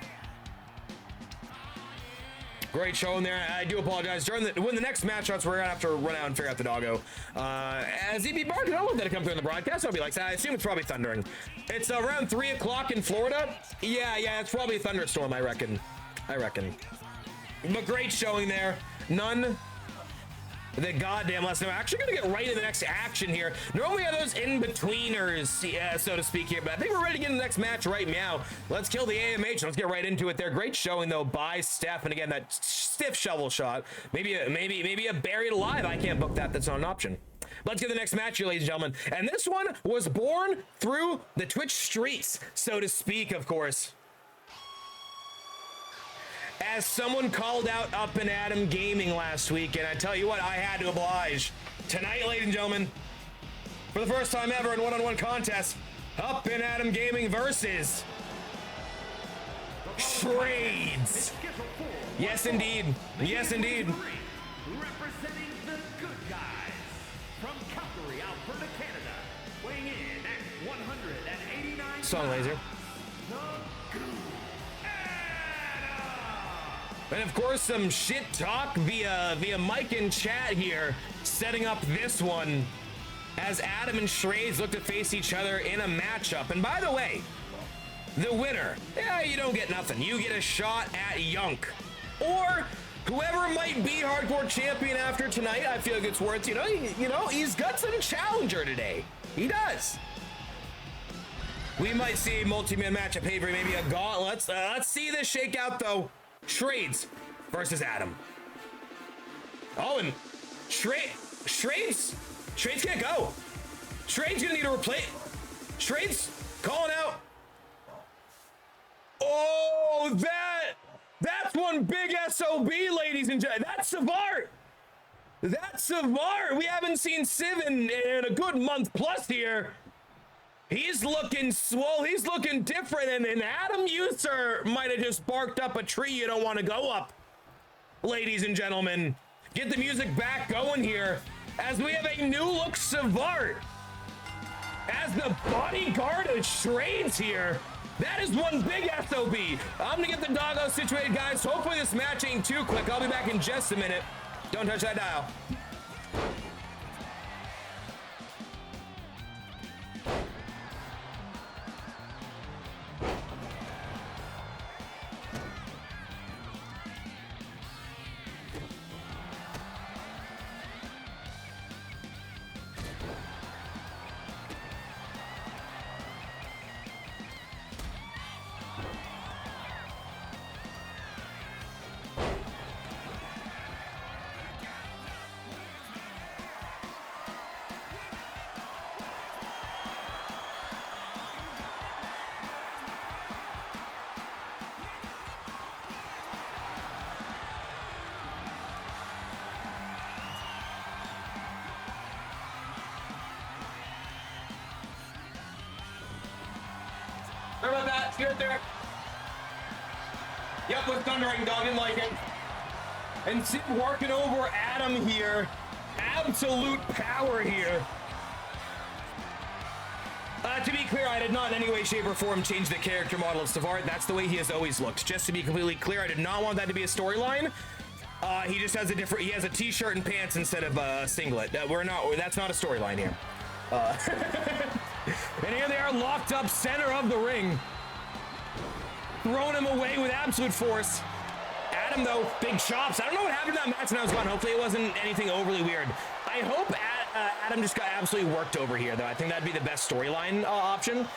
Great show in there. I do apologize. When the next match starts, we're gonna have to run out and figure out the doggo. As he be barking, I don't want that to come through in the broadcast. I'll be like, I assume it's probably thundering. It's around 3 o'clock in Florida. Yeah, it's probably a thunderstorm, I reckon. But great showing there. None the goddamn less. I'm actually gonna get right into the next action here. Normally we have those in-betweeners, so to speak here, but I think we're ready to get in the next match right now. Let's kill the AMH. Let's get right into it there. Great showing though by Steph, and again that stiff shovel shot. Maybe a buried alive. I can't book that. That's not an option. Let's get the next match here, ladies and gentlemen. And this one was born through the Twitch streets, so to speak, of course. As someone called out Up and Adam Gaming last week, and I tell you what, I had to oblige. Tonight, ladies and gentlemen, for the first time ever in one-on-one contest, Up and Adam Gaming versus Trades. Yes, indeed. Yes, indeed. Representing the good guys from Calgary, Alberta, Canada, weighing in at 189 Song laser. The Good And of course, some shit talk via mic and chat here, setting up this one as Adam and Shrades look to face each other in a matchup. And by the way, the winner, you don't get nothing. You get a shot at Yunk. Or whoever might be hardcore champion after tonight. I feel like it's worth, he's got some challenger today. He does. We might see a multi-man match at pay-per-view, maybe a gauntlet. Let's see this shake out though. Trades versus Adam. Oh, and Trades can't go. Trades gonna need to replace. Trades calling out. Oh, that's one big SOB, ladies and gentlemen. That's Savart. That's Savart. We haven't seen Civ in a good month plus here. He's looking swole. He's looking different. And Adam User might have just barked up a tree you don't want to go up. Ladies and gentlemen, get the music back going here as we have a new look Savart as the bodyguard of Trades here. That is one big SOB. I'm gonna get the doggo situated, guys. Hopefully this match ain't too quick. I'll be back in just a minute. Don't touch that dial. Sorry about that. See you right there. Yep, with Thundering Dog, didn't like it. And Sid working over Adam here. Absolute power here. To be clear, I did not in any way, shape, or form change the character model of Savard. That's the way he has always looked. Just to be completely clear, I did not want that to be a storyline. He just has a different, he has a t-shirt and pants instead of a singlet. That's not a storyline here. And here they are locked up center of the ring. Throwing him away with absolute force. Adam, though, big chops. I don't know what happened to that match when I was gone. Hopefully it wasn't anything overly weird. I hope Adam just got absolutely worked over here, though. I think that'd be the best storyline option.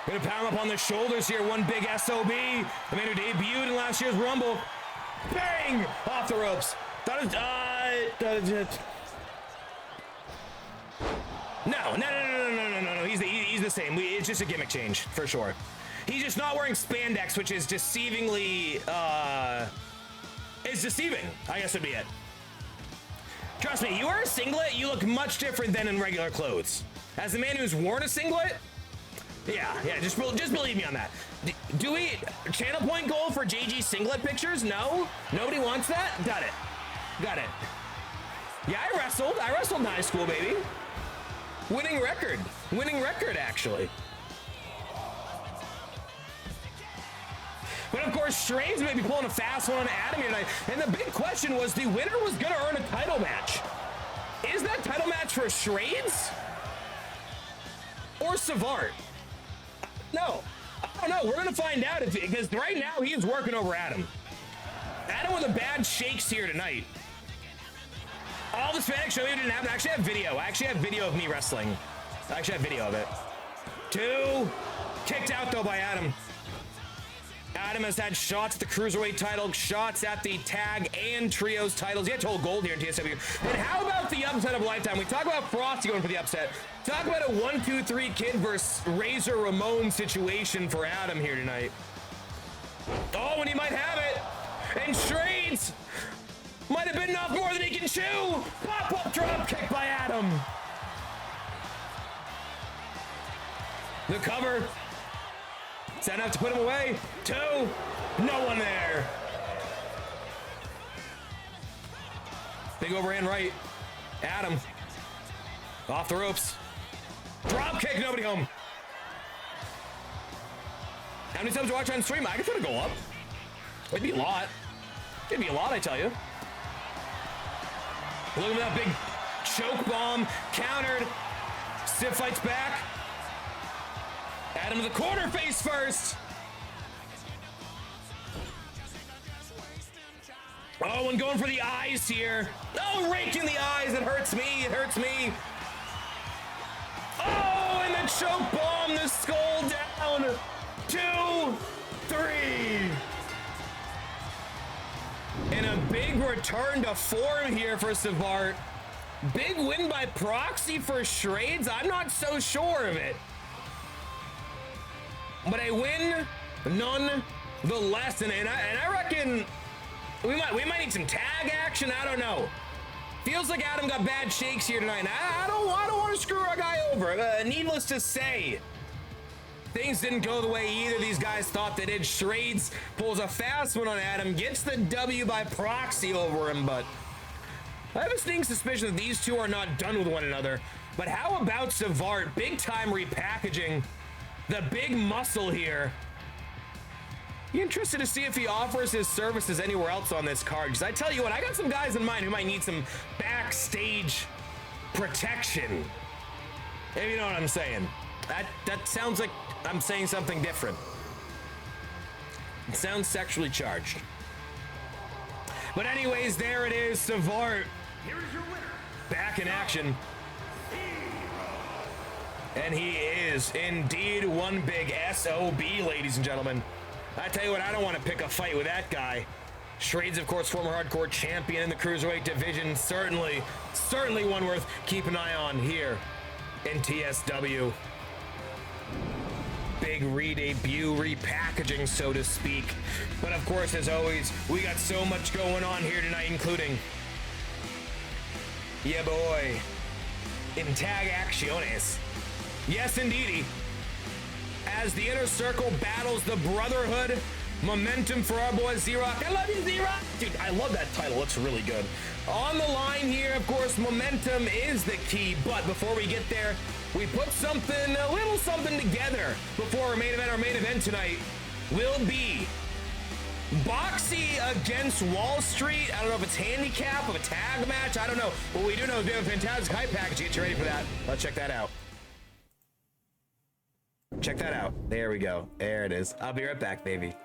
Gonna pound him up on the shoulders here. One big SOB. The man who debuted in last year's Rumble. Bang! Off the ropes. No. He's the same. It's just a gimmick change, for sure. He's just not wearing spandex, which is deceivingly, it's deceiving, I guess would be it. Trust me, you wear a singlet, you look much different than in regular clothes. As a man who's worn a singlet, yeah, just believe me on that. Do we, channel point goal for JG singlet pictures? No? Nobody wants that? Got it. Yeah, I wrestled in high school, baby. Winning record, actually. But of course, Strains may be pulling a fast one on Adam here tonight. And the big question was, the winner was gonna earn a title match. Is that title match for Strains? Or Savard? No, I don't know. We're gonna find out because right now he is working over Adam. Adam with the bad shakes here tonight. All the Hispanic show didn't happen. I actually have video of me wrestling. I actually have video of it. 2, kicked out though by Adam. Adam has had shots at the Cruiserweight title, shots at the tag and trios titles. He had total gold here in TSW. And how about the upset of a lifetime? We talk about Frosty going for the upset. Talk about a 1-2-3 Kid versus Razor Ramon situation for Adam here tonight. Oh, and he might have it. And Strains might have bitten off more than he can chew. Pop-up drop kick by Adam. The cover. Is that enough to put him away? 2. No one there. Big overhand right. Adam. Off the ropes. Drop kick, nobody home. How many times do I watch on stream? I could put a go up. It'd be a lot. It'd be a lot, I tell you. Look at that big choke bomb. Countered. Sid fights back. Adam to the corner face first. Oh, and going for the eyes here. Oh, raking the eyes. It hurts me. Oh, and the choke bomb. The skull down. 2, 3. And a big return to form here for Savard. Big win by proxy for Shrades. I'm not so sure of it. But a win nonetheless, and I reckon we might need some tag action. I don't know. Feels like Adam got bad shakes here tonight. I don't want to screw our guy over. Needless to say, things didn't go the way either of these guys thought they did. Shrades pulls a fast one on Adam, gets the W by proxy over him, but I have a sneaking suspicion that these two are not done with one another. But how about Savard? Big time repackaging. The big muscle here. You interested to see if he offers his services anywhere else on this card? Because I tell you what, I got some guys in mind who might need some backstage protection. If you know what I'm saying. That sounds like I'm saying something different. It sounds sexually charged. But anyways, there it is, Savard. Here is your winner. Back in action. And he is indeed one big SOB, ladies and gentlemen. I tell you what, I don't want to pick a fight with that guy. Shrades, of course, former hardcore champion in the Cruiserweight division. Certainly one worth keeping an eye on here in TSW. Big re-debut, repackaging, so to speak. But of course, as always, we got so much going on here tonight, including, yeah boy, in Tag Acciones. Yes, indeedy. As the Inner Circle battles the Brotherhood Momentum for our boy Z-Rock. I love you, Z-Rock. Dude, I love that title. Looks really good. On the line here, of course, momentum is the key. But before we get there, we put something, a little something together before our main event. Our main event tonight will be Boxie against Wall Street. I don't know if it's handicap of a tag match. I don't know. What we do know is we have a fantastic hype package to get you ready for that. Let's check that out. Check that out. There we go. There it is. I'll be right back, baby.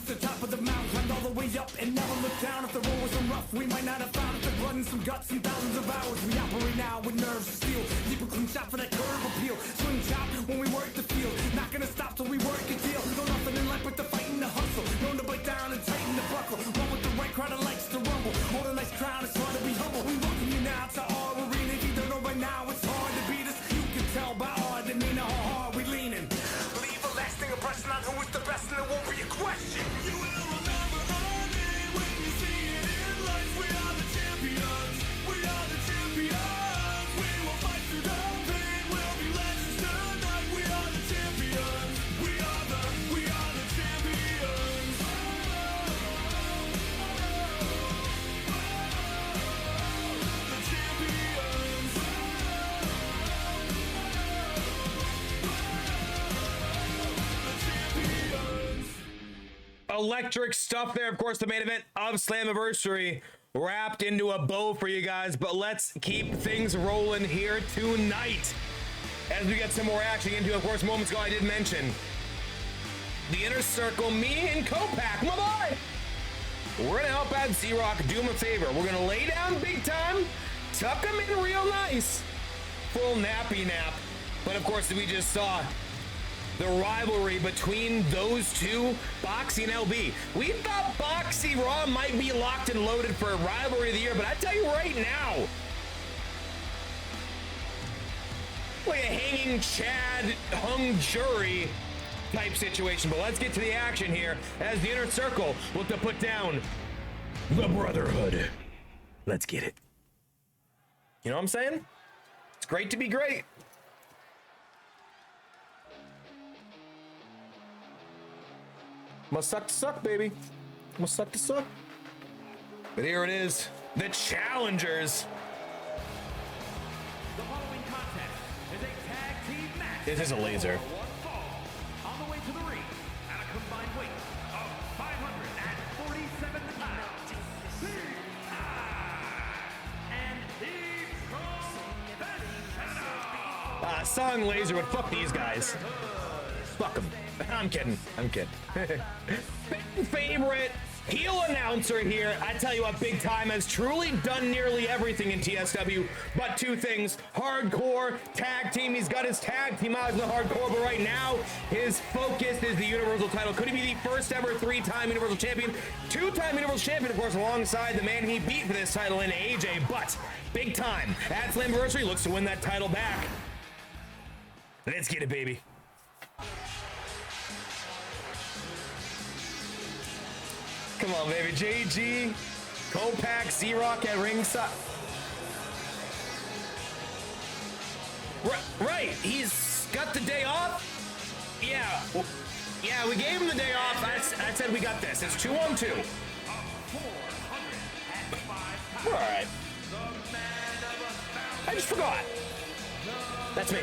The top of the mountain, climbed all the way up and never looked down. If the road was rough, we might not have found it. The blood and some guts and thousands of hours. We operate now with nerves of steel. Deep a clean shot for that curve appeal. Swing chop when we work the field. Not gonna stop till we work a deal. No nothing in life but the fight and the hustle. Known to bite down and tighten the buckle. One with the right crowd that likes to rumble. Hold a nice crown, it's hard to be humble. We welcome you now to our arena. If you don't know right now, it's hard to beat us. You can tell by our demeanor how hard we leaning. Leave a lasting impression on who is the best, and it won't be a question. You will remember our name when you see it in life. We are the champions. We are the champions. We will fight through the pain. We'll be legends tonight. We are the champions. We are the champions. The champions. Electric stuff there. Of course, the main event of Slammiversary wrapped into a bow for you guys, but let's keep things rolling here tonight as we get some more action into, of course, moments ago I did mention the Inner Circle, me and Kopak, my boy. We're gonna help out Z-Rock, do him a favor. We're gonna lay down big time, tuck him in real nice, full nappy nap. But of course, we just saw the rivalry between those two, Boxie and LB. We thought Boxie Raw might be locked and loaded for rivalry of the year, but I tell you right now, like a hanging Chad hung jury type situation. But let's get to the action here as the Inner Circle look to put down the Brotherhood. Let's get it. You know what I'm saying? It's great to be great. Must suck to suck, baby. Must suck to suck. But here it is, the challengers. The following contest is a tag team match. This is a laser. One fall. On the way to the ring at a combined weight of 547 pounds. And the professional. Song laser, but fuck these guys. Fuck them. I'm kidding. I'm kidding. Favorite heel announcer here. I tell you what, Big Time has truly done nearly everything in TSW, but two things: hardcore, tag team. He's got his tag team out in the hardcore, but right now his focus is the Universal title. Could he be the first ever three-time Universal Champion? Two-time Universal Champion, of course, alongside the man he beat for this title in AJ, but Big Time at Slammiversary looks to win that title back. Let's get it, baby. Come on, baby. JG, Kopak, Z-Rock at ringside. Right, he's got the day off. Yeah, yeah, we gave him the day off. I said we got this. It's 2-on-2. We're all right. I just forgot. That's me.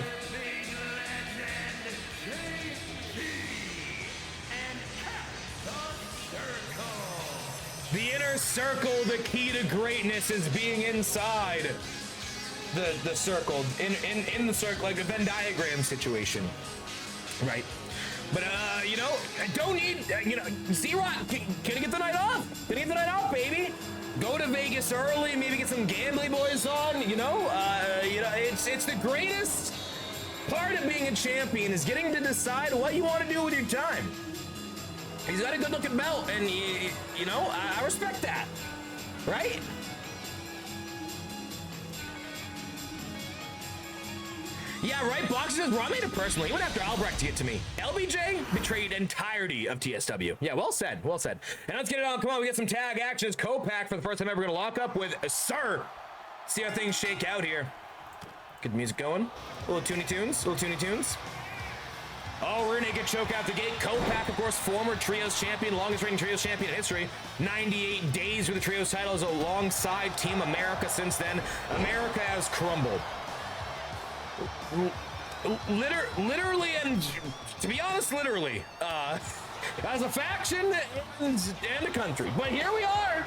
The Inner Circle, the key to greatness is being inside the circle, in the circle, like a Venn diagram situation, right? But you know, I don't need, you know, Z-Rock, can I get the night off? Can I get the night off, baby? Go to Vegas early, maybe get some gambling boys on, you know, it's the greatest part of being a champion is getting to decide what you want to do with your time. He's got a good looking belt, and you know, I respect that, right? Yeah, right. Boxie says, well, I made it personally. He went after Albrecht to get to me. LBJ betrayed entirety of TSW. Yeah, well said. Well said. And let's get it on. Come on, we get some tag actions. Copac for the first time ever going to lock up with Sir. See how things shake out here. Good music going. A little Toonie Tunes. A little Toonie Tunes. Oh, rear naked choke out the gate. Copac, of course, former Trios champion, longest reigning Trios champion in history. 98 days with the Trios titles alongside Team America since then. America has crumbled. Literally, and to be honest, literally, as a faction and a country. But here we are,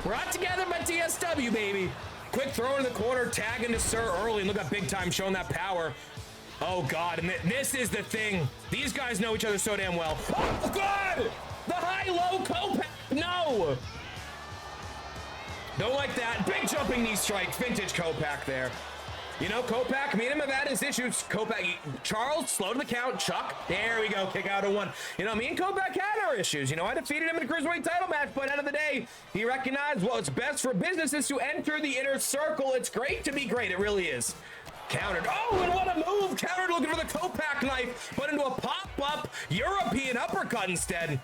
brought together by TSW, baby. Quick throw in the corner, tag into Sir early, and look at Big Time showing that power. Oh God, and this is the thing. These guys know each other so damn well. Oh God, the high-low Copac, no. Don't like that. Big jumping knee strike, vintage Copac there. You know, Copac, me and him have had his issues. Copac, Charles, slow to the count. Chuck, there we go, kick out of one. You know, me and Copac had our issues. You know, I defeated him in a Cruiserweight title match, but at the end of the day, he recognized, well, it's best for business is to enter the inner circle. It's great to be great, it really is. Countered, oh, and what a move. Countered looking for the Copac knife, but into a pop-up European uppercut instead.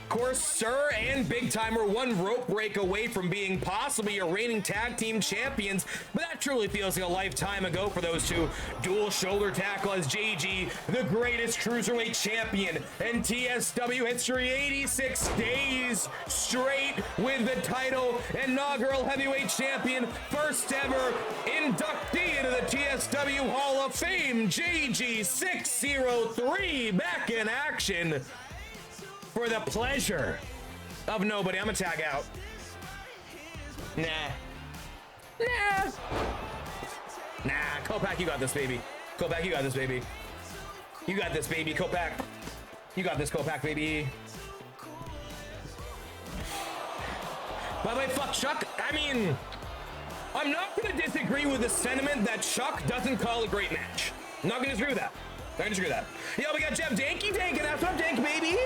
Of course, Sir and Big Time are one rope break away from being possibly your reigning tag team champions, but that truly feels like a lifetime ago for those two. Dual shoulder tackle as JG, the greatest cruiserweight champion in TSW history, 86 days straight with the title, inaugural heavyweight champion, first ever inductee into the TSW Hall of Fame, JG 603 back in action. For the pleasure of nobody. I'm gonna tag out. Nah. Copac, you got this, baby. Copac, you got this, baby. You got this, baby. Copac. You got this, Copac, baby. By the way, fuck Chuck. I mean, I'm not gonna disagree with the sentiment that Chuck doesn't call a great match. I'm not gonna disagree with that. Not gonna disagree with that. Yo, we got Jeff Danky Dank, and that's what Dank, baby.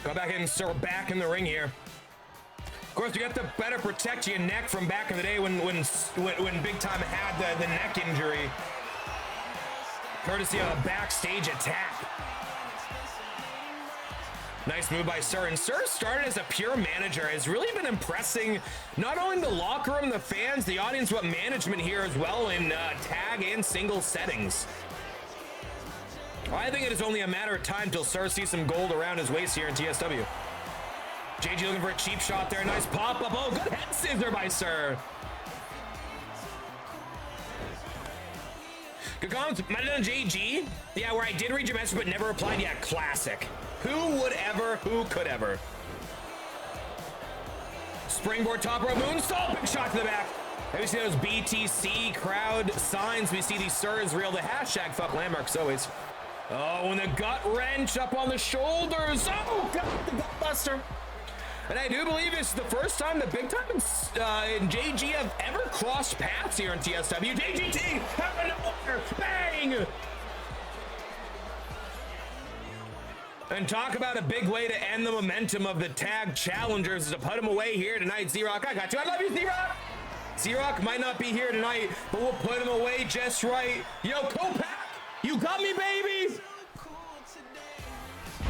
Go back in, so we're back in the ring here. Of course, you got to better protect your neck from back in the day when Big Time had the neck injury. Courtesy of a backstage attack. Nice move by Sir. And Sir started as a pure manager, has really been impressing not only the locker room, the fans, the audience, but management here as well in tag and single settings. I think it is only a matter of time till Sir sees some gold around his waist here in TSW. JG looking for a cheap shot there. Nice pop-up. Oh, good head scissor by Sir. Good comments. Might have done JG. Yeah, where I did read your message but never replied. Yeah, classic. Who would ever? Who could ever? Springboard top rope moonsault. Big shot to the back. Have you seen those BTC crowd signs? We see these Sir is real. The hashtag fuck landmarks always. Oh, and the gut wrench up on the shoulders. Oh, God, the gut buster. And I do believe it's the first time that Big Time and JG have ever crossed paths here in TSW. JGT, out of nowhere, bang! And talk about a big way to end the momentum of the tag challengers is to put them away here tonight. Z-Rock, I got you. I love you, Z-Rock. Z-Rock might not be here tonight, but we'll put him away just right. Yo, Copac, you got me, baby.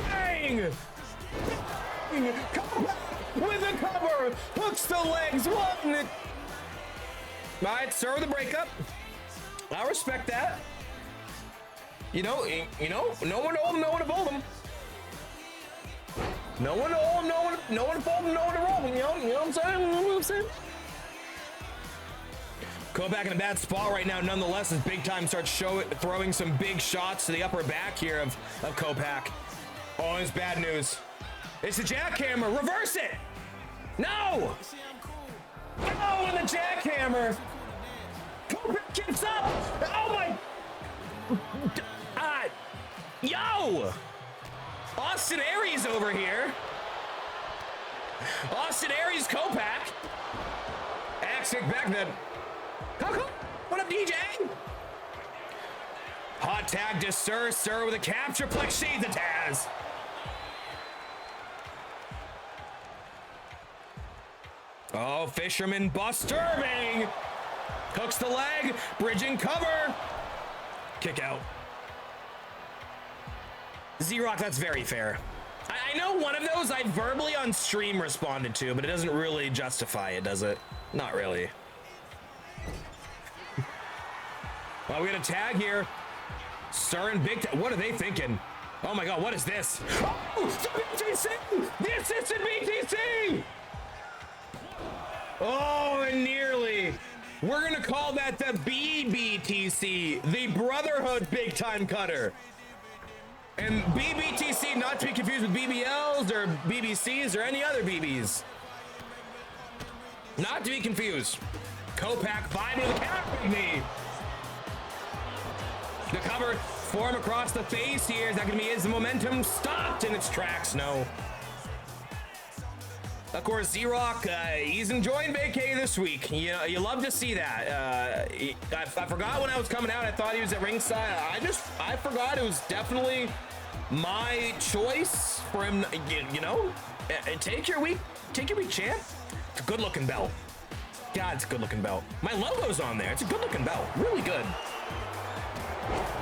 Bang! Copac with the cover, hooks the legs, one. All right, Sir with the breakup. I respect that. You know, no one to hold him, no one to fold him. No one to hold him, no one to fold him, no one to roll him. You know what I'm saying? You know what I'm saying? Copac in a bad spot right now, nonetheless, as Big Time starts throwing some big shots to the upper back here of Copac. Oh, it's bad news. It's the jackhammer. Reverse it. No. Oh, and the jackhammer. Copac gets up. Oh my. Yo. Austin Aries over here. Austin Aries, Copac. Axe kick back then. What up, DJ? Hot tag to Sir with a capture plex, shades of Taz. Oh, Fisherman Buster Bang. Hooks the leg, bridging cover. Kick out. Z-Rock, that's very fair. I know one of those I verbally on stream responded to, but it doesn't really justify it, does it? Not really. Well, we got a tag here. Sir and Big What are they thinking? Oh my God, what is this? Oh, it's the BTC! The assistant BTC! Oh, and nearly. We're gonna call that the BBTC, the Brotherhood Big Time Cutter. And BBTC, not to be confused with BBLs or BBCs or any other BBs. Not to be confused. Kopak vibing with the counter knee. The cover, form across the face here. Is that gonna be his momentum stopped in its tracks? No. Of course, Z-Rock, he's enjoying vacay this week. You love to see that. I forgot when I was coming out, I thought he was at ringside. I forgot it was definitely my choice for him, you know? Take your week, champ. It's a good looking belt. God, it's a good looking belt. My logo's on there. It's a good looking belt. Really good.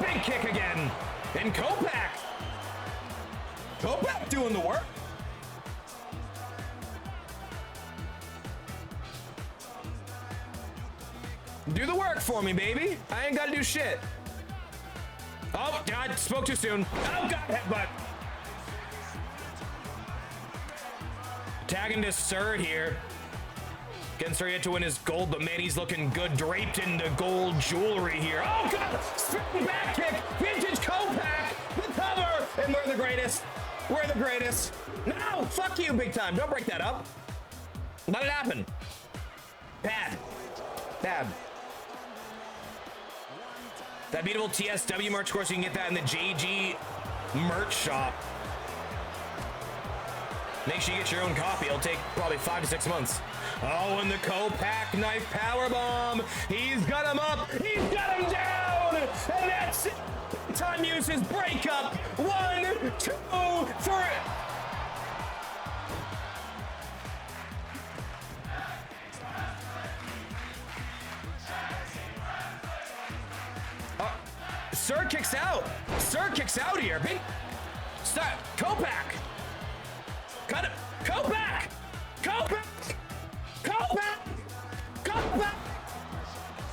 Big kick again. And Kopak. Kopak doing the work. Do the work for me, baby. I ain't got to do shit. Oh, God, spoke too soon. Oh, God, headbutt. Tagging to Sir here. Getting Sir yet to win his gold, but man, he's looking good, draped in the gold jewelry here. Oh, God, spinning back kick. Vintage Kopak, the cover, and we're the greatest. We're the greatest. No, fuck you, big time. Don't break that up. Let it happen. Bad. Bad. That beautiful TSW merch, of course, you can get that in the JG merch shop. Make sure you get your own copy. It'll take probably 5 to 6 months. Oh, and the Kopak knife powerbomb. He's got him up. He's got him down. And that's it. Time uses breakup. 1, 2, 3. Sir kicks out. Sir kicks out here. Big stop. Kopak. Cut it. Kopak. Kopak. Kopak. Kopak.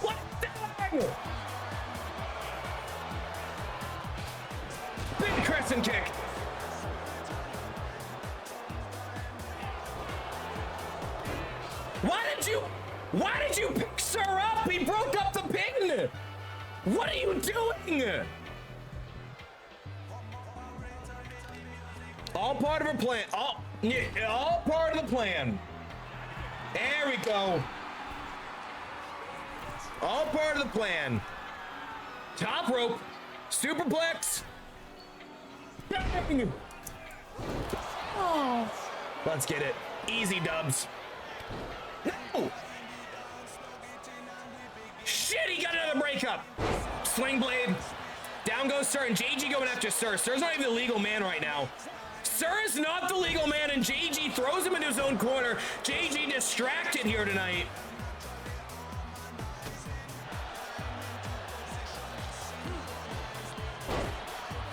What the heck? Big crescent kick. Why did you pick Sir up? He broke up the pin. What are you doing? All part of a plan. All part of the plan. There we go. All part of the plan. Top rope. Superplex. Bang. Oh. Let's get it. Easy dubs. No. Shit, he got another breakup. Sling blade. Down goes Sir, and JG going after Sir. Sir's not even the legal man right now. Sir is not the legal man, and JG throws him into his own corner. JG distracted here tonight.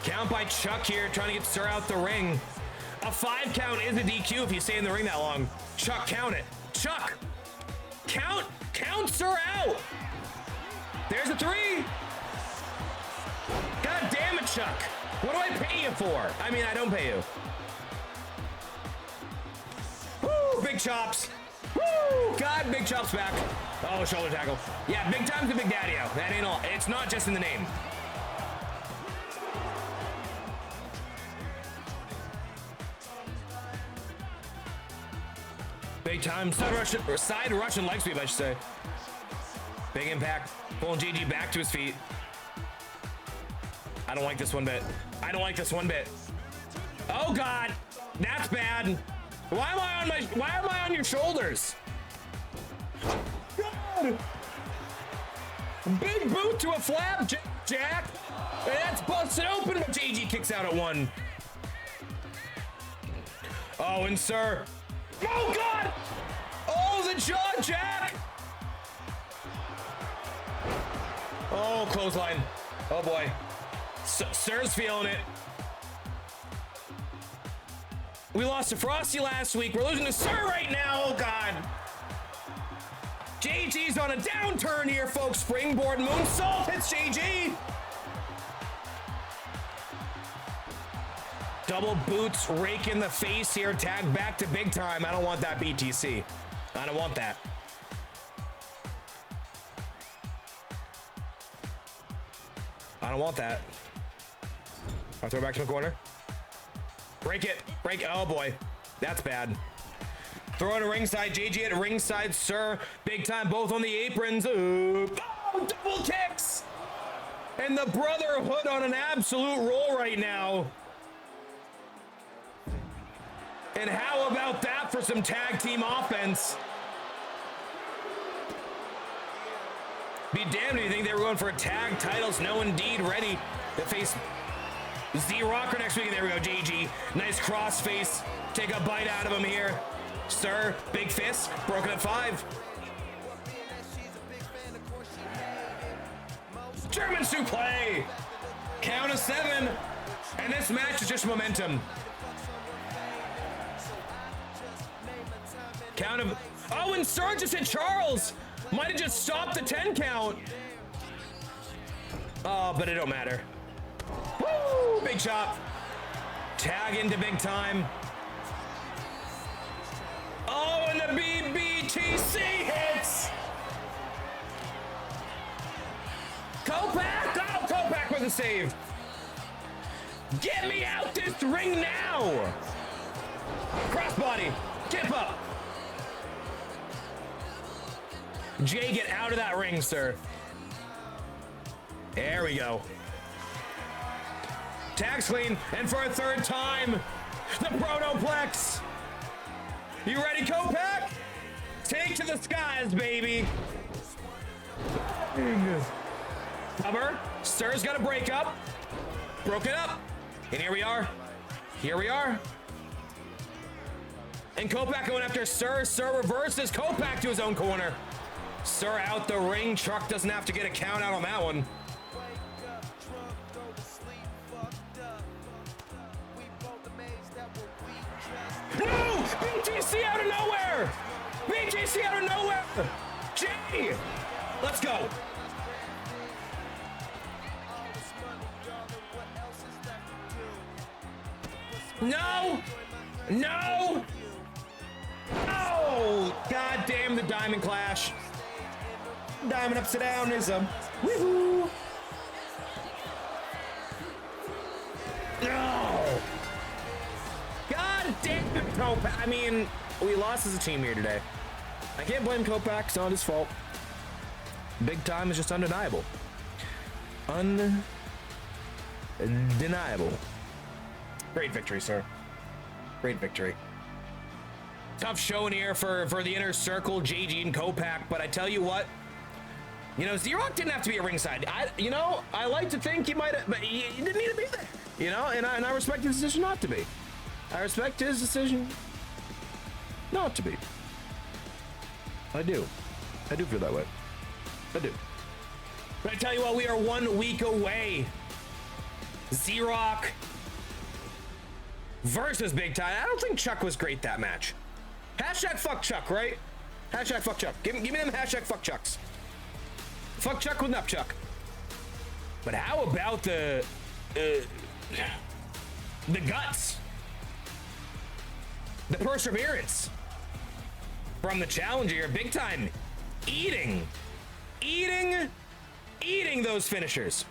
Count by Chuck here, trying to get Sir out the ring. A 5 count is a DQ if you stay in the ring that long. Chuck, count it. Chuck, count Sir out. There's a 3. God damn it, Chuck. What do I pay you for? I mean, I don't pay you. Woo, big chops. Woo, God, big chops back. Oh, shoulder tackle. Yeah, big time's the big daddy-o. That ain't all. It's not just in the name. Big time, side Russian leg sweep, I should say. Big impact, pulling JG back to his feet. I don't like this one bit. I don't like this one bit. Oh God, that's bad. Why am I on your shoulders? God. Big boot to a flap, Jack. And that's busted open, but JG kicks out at 1. Oh, and Sir. Oh God! Oh, the jaw jack. Oh, clothesline. Oh boy. Sir's feeling it. We lost to Frosty last week. We're losing to Sir right now. Oh God. JG's on a downturn here, folks. Springboard moonsault hits JG. Double boots, rake in the face here. Tag back to big time. I don't want that BTC. I don't want that. I don't want that. I'll throw it back to the corner. Break it. Break it. Oh boy. That's bad. Throw it to ringside. JG at ringside. Sir. Big time. Both on the aprons. Oh, double kicks. And the Brotherhood on an absolute roll right now. And how about that for some tag team offense? Be damned if you think they were going for a tag titles. No, indeed. Ready to face Z-Rocker next week. And there we go, JG. Nice cross face. Take a bite out of him here. Sir, big fist. Broken at 5. German suplex. Count of 7. And this match is just momentum. Count of... Oh, and Sir just hit Charles. Might have just stopped the 10 count. Oh, but it don't matter. Woo! Big chop. Tag into big time. Oh, and the BBTC hits. Kopak. Oh, Kopak with a save. Get me out this ring now. Crossbody. Kip up. Jay, get out of that ring, sir. There we go. Tags clean, and for a 3rd time, the Protoplex. You ready, Kopak? Take to the skies, baby. Cover. Sir's got to break up. Broke it up. And here we are. Here we are. And Kopak going after Sir. Sir reverses Kopak to his own corner. Sir out the ring. Truck doesn't have to get a count out on that one. No! BTC out of nowhere! BTC out of nowhere! Jay! Let's go! No! No! Oh! God damn the Diamond Clash. Diamond upside downism. Woohoo! No! God damn it, Kopak. I mean, we lost as a team here today. I can't blame Kopak. It's not his fault. Big time is just undeniable. Undeniable. Great victory, sir. Great victory. Tough showing here for the inner circle, JG and Kopak, but I tell you what, you know, Z-Rock didn't have to be at ringside. I like to think he might have, but he didn't need to be there. You know, and I respect his decision not to be. I respect his decision not to be. I do. I do feel that way. I do. But I tell you what, we are 1 week away. Z-Rock versus Big Time. I don't think Chuck was great that match. Hashtag fuck Chuck, right? Hashtag fuck Chuck. Give me them hashtag fuck Chucks. Fuck Chuck with Nupchuck. But how about the guts? The perseverance from the challenger here. Big Time eating those finishers.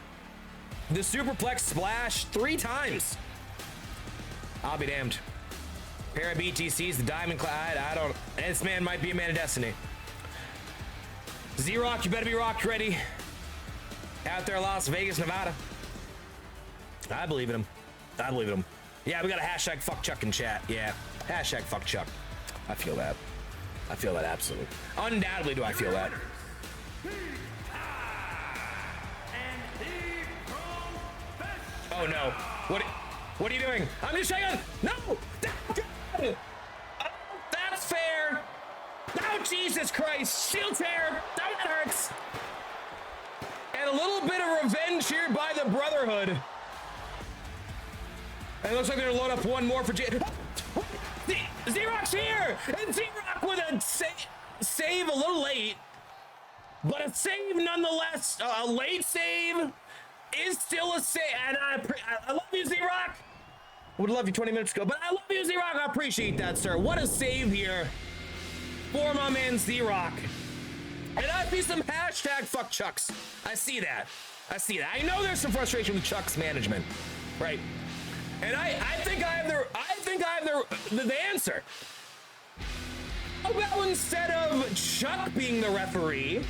The superplex splash 3 times. I'll be damned. Pair of BTCs, the Diamond Clyde. I don't. This man might be a man of destiny. Z-Rock, you better be rock ready. Out there, Las Vegas, Nevada. I believe in him. I believe in him. Yeah, we got a hashtag fuck Chuck in chat. Yeah, hashtag fuck Chuck. I feel that. I feel that absolutely. Undoubtedly, do I feel that. Oh no! What are you doing? I'm just saying. No! Oh, that's fair. No, Jesus Christ. Steel chair. That hurts. And a little bit of revenge here by the Brotherhood. And it looks like they're gonna load up one more for Z-Rock's here! And Z-Rock with a save a little late. But a save nonetheless. A late save is still a save. And I love you, Z-Rock. Would love you 20 minutes ago, but I love you, Z-Rock. I appreciate that, sir. What a save here for my man Z-Rock. And I see some hashtag fuck Chucks. I see that. I see that. I know there's some frustration with Chuck's management, right? And I think I have the answer. How about instead of Chuck being the referee,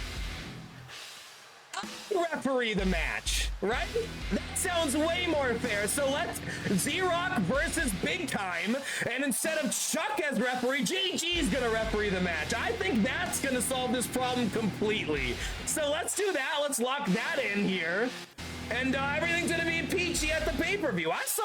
I referee the match, right? That sounds way more fair. So let's Z-Rock versus Big Time, and instead of Chuck as referee, JG's gonna referee the match. I think that's gonna solve this problem completely. So let's do that. Let's lock that in here. And everything's gonna be peachy at the pay-per-view. I saw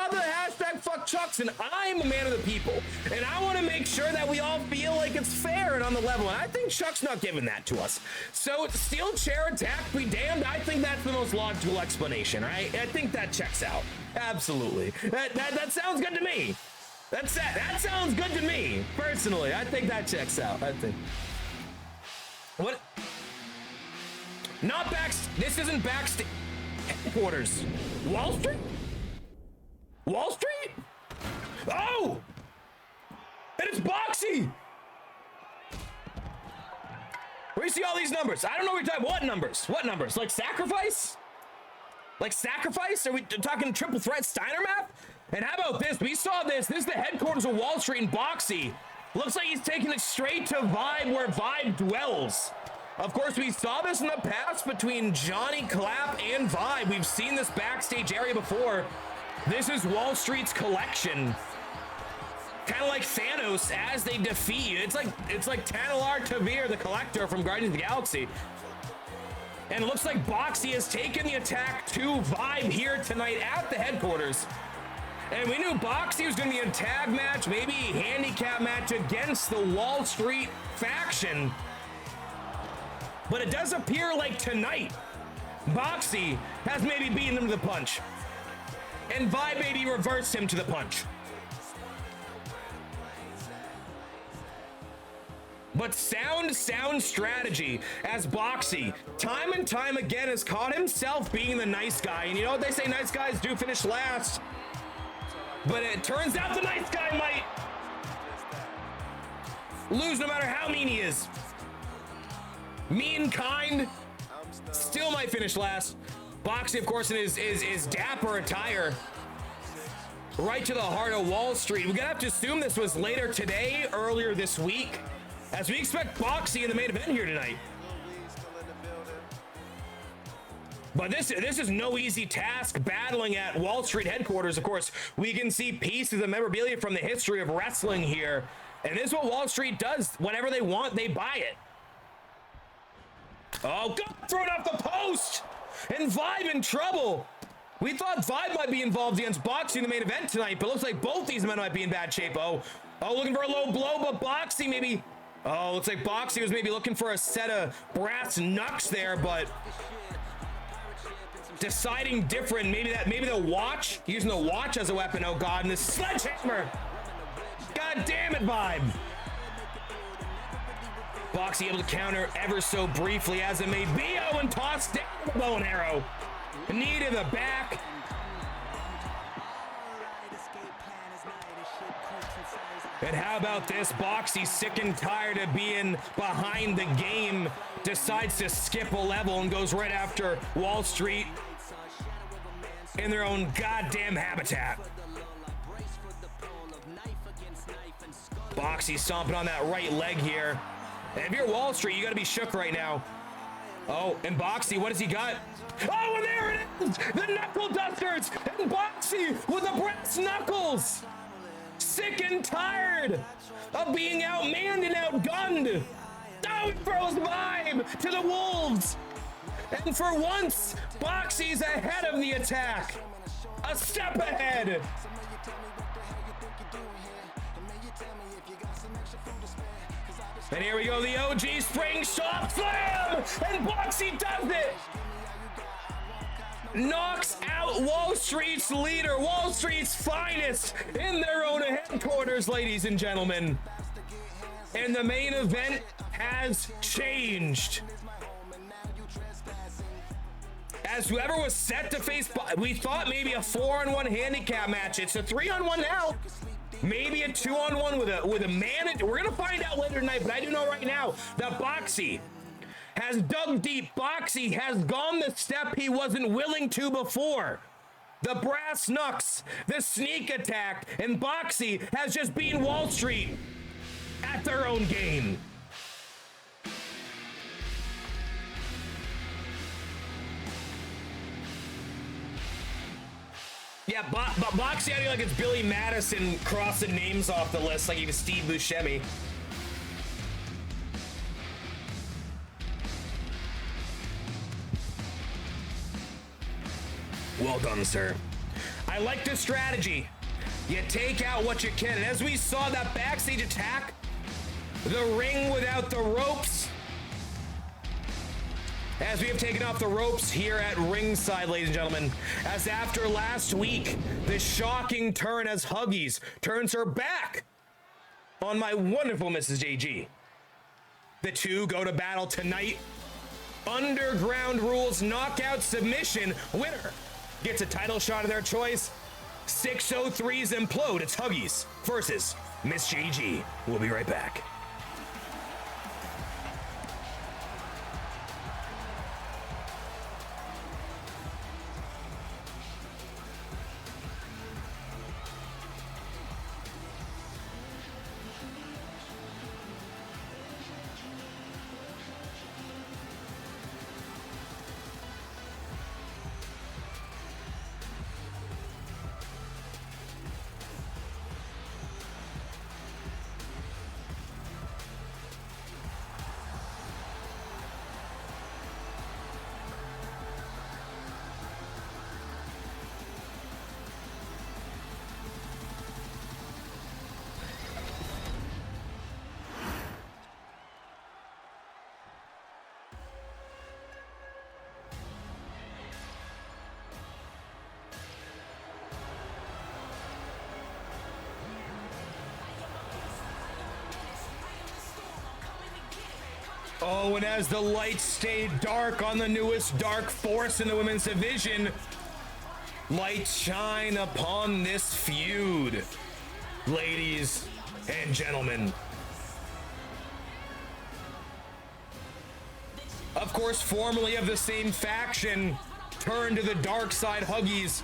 the hashtag fuck Chucks, and I'm a man of the people. And I want to make sure that we all feel like it's fair and on the level. And I think Chuck's not giving that to us. So steel chair attack, be damned. I think that's the most logical explanation, right? I think that checks out. Absolutely. That sounds good to me. That sounds good to me, personally. I think that checks out. I think. What? Not this isn't backstage. Headquarters. Wall Street? Wall Street? Oh! And it's Boxie! Where do you see all these numbers? I don't know what you're talking. What numbers? What numbers? Like sacrifice? Like sacrifice? Are we talking triple threat Steiner map? And how about this? We saw this. This is the headquarters of Wall Street and Boxie. Looks like he's taking it straight to Vibe, where Vibe dwells. Of course, we saw this in the past between Johnny Clapp and Vibe. We've seen this backstage area before. This is Wall Street's collection. Kind of like Thanos as they defeat you. It's like Tanalar Tavir, the Collector from Guardians of the Galaxy. And it looks like Boxie has taken the attack to Vibe here tonight at the headquarters. And we knew Boxie was going to be in a tag match, maybe a handicap match against the Wall Street faction. But it does appear like tonight, Boxie has maybe beaten him to the punch. And Vibe maybe reversed him to the punch. But sound strategy as Boxie, time and time again, has caught himself being the nice guy. And you know what they say, nice guys do finish last. But it turns out the nice guy might lose no matter how mean he is. Mean, kind, still might finish last. Boxie, of course, in his dapper attire, right to the heart of Wall Street. We're gonna have to assume this was later today, earlier this week, as we expect Boxie in the main event here tonight. But this is no easy task, battling at Wall Street headquarters. Of course, we can see pieces of memorabilia from the history of wrestling here. And this is what Wall Street does. Whatever they want, they buy it. Oh, God, thrown off the post! And Vibe in trouble. We thought Vibe might be involved against Boxie in the main event tonight, but looks like both these men might be in bad shape. Oh, looking for a low blow, but Boxie maybe... Oh, looks like Boxie was maybe looking for a set of brass knucks there, but... deciding different. Maybe the watch, using the watch as a weapon. Oh, God, and this sledgehammer. God damn it, Vibe. Boxie able to counter ever so briefly as it may be. Oh, and tossed down the bow and arrow. Knee to the back. And how about this? Boxie, sick and tired of being behind the game, decides to skip a level and goes right after Wall Street in their own goddamn habitat. Boxie stomping on that right leg here. And if you're Wall Street, you gotta be shook right now. Oh, and Boxie, what has he got? Oh, and there it is! The knuckle dusters! And Boxie with the brass knuckles! Sick and tired of being outmanned and outgunned. Oh, he throws Vibe to the wolves. And for once, Boxie's ahead of the attack. A step ahead. And here we go, the OG spring shot slam, and Boxie does it. Knocks out Wall Street's leader, Wall Street's finest, in their own headquarters, ladies and gentlemen. And the main event has changed. As whoever was set to face, we thought maybe a 4-on-1 handicap match. It's a 3-on-1 now. Maybe a 2-on-1 with a man. We're gonna find out later tonight, but I do know right now that Boxie has dug deep. Boxie has gone the step he wasn't willing to before. The brass knucks, the sneak attack, and Boxie has just beaten Wall Street at their own game. Yeah, Boxie acting like it's Billy Madison crossing names off the list like he was Steve Buscemi. Well done, sir. I like this strategy. You take out what you can. And as we saw that backstage attack, the ring without the ropes, as we have taken off the ropes here at ringside, ladies and gentlemen, as after last week, the shocking turn as Huggies turns her back on my wonderful Mrs. JG. The two go to battle tonight. Underground Rules knockout submission. Winner gets a title shot of their choice. 603's implode. It's Huggies versus Miss JG. We'll be right back. Oh, and as the lights stay dark on the newest dark force in the women's division, lights shine upon this feud, ladies and gentlemen. Of course, formerly of the same faction, turned to the dark side Huggies.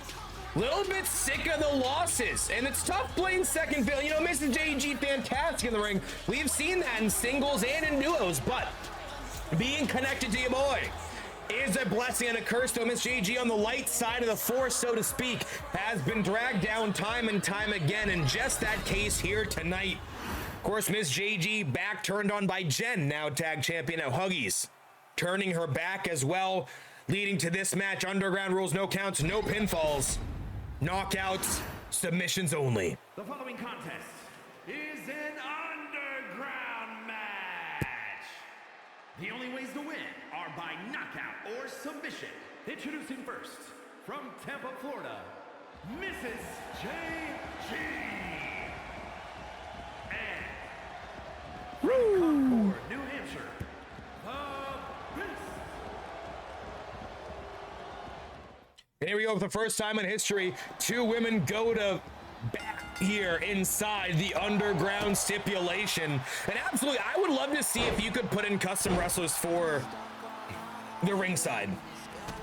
Little bit sick of the losses, and it's tough playing second fiddle. You know, Mrs. JG, fantastic in the ring. We've seen that in singles and in duos, but being connected to your boy is a blessing and a curse. So Miss JG on the light side of the force, so to speak, has been dragged down time and time again, and just that case here tonight. Of course, Miss JG back turned on by Jen, now tag champion of Huggies, turning her back as well, leading to this match. Underground Rules, no counts, no pinfalls, knockouts, submissions only. The following contest is an underground match. The only ways to win are by knockout or submission. Introducing first, from Tampa, Florida, Mrs. JG. And from Concord, New Hampshire, the Beast. And here we go for the first time in history. Two women go to back here inside the underground stipulation. And absolutely, I would love to see if you could put in custom wrestlers for the ringside.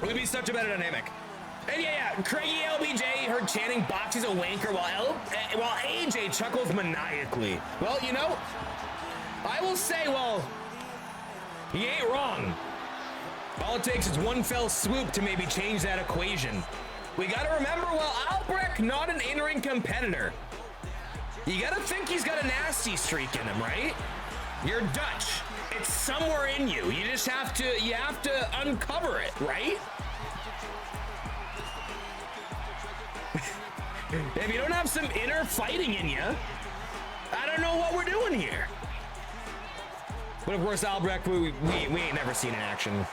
It would be such a better dynamic. And yeah, Craigie LBJ heard chanting Boxie's a wanker while AJ chuckles maniacally. Well, you know, I will say, well, he ain't wrong. All it takes is one fell swoop to maybe change that equation. We gotta remember, well, Albrecht, not an in-ring competitor. You gotta think he's got a nasty streak in him, right? You're Dutch. It's somewhere in you. You just have to uncover it, right? If you don't have some inner fighting in you, I don't know what we're doing here. But of course, Albrecht, we ain't never seen in action.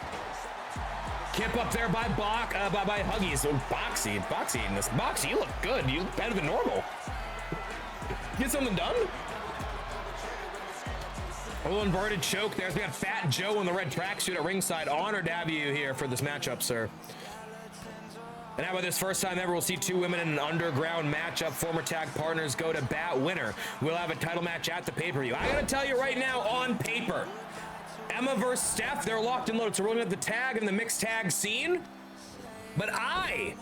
Kip up there by Huggies. So Boxie in this. Boxie, you look good. You look better than normal. Get something done? A little inverted choke there. We got Fat Joe in the red tracksuit at ringside. Honored to have you here for this matchup, sir. And how about this first time ever, we'll see two women in an underground matchup. Former tag partners go to bat. Winner will have a title match at the pay-per-view. I gotta tell you right now, on paper, Emma versus Steph, they're locked and loaded. So we're looking at the tag and the mixed tag scene. But I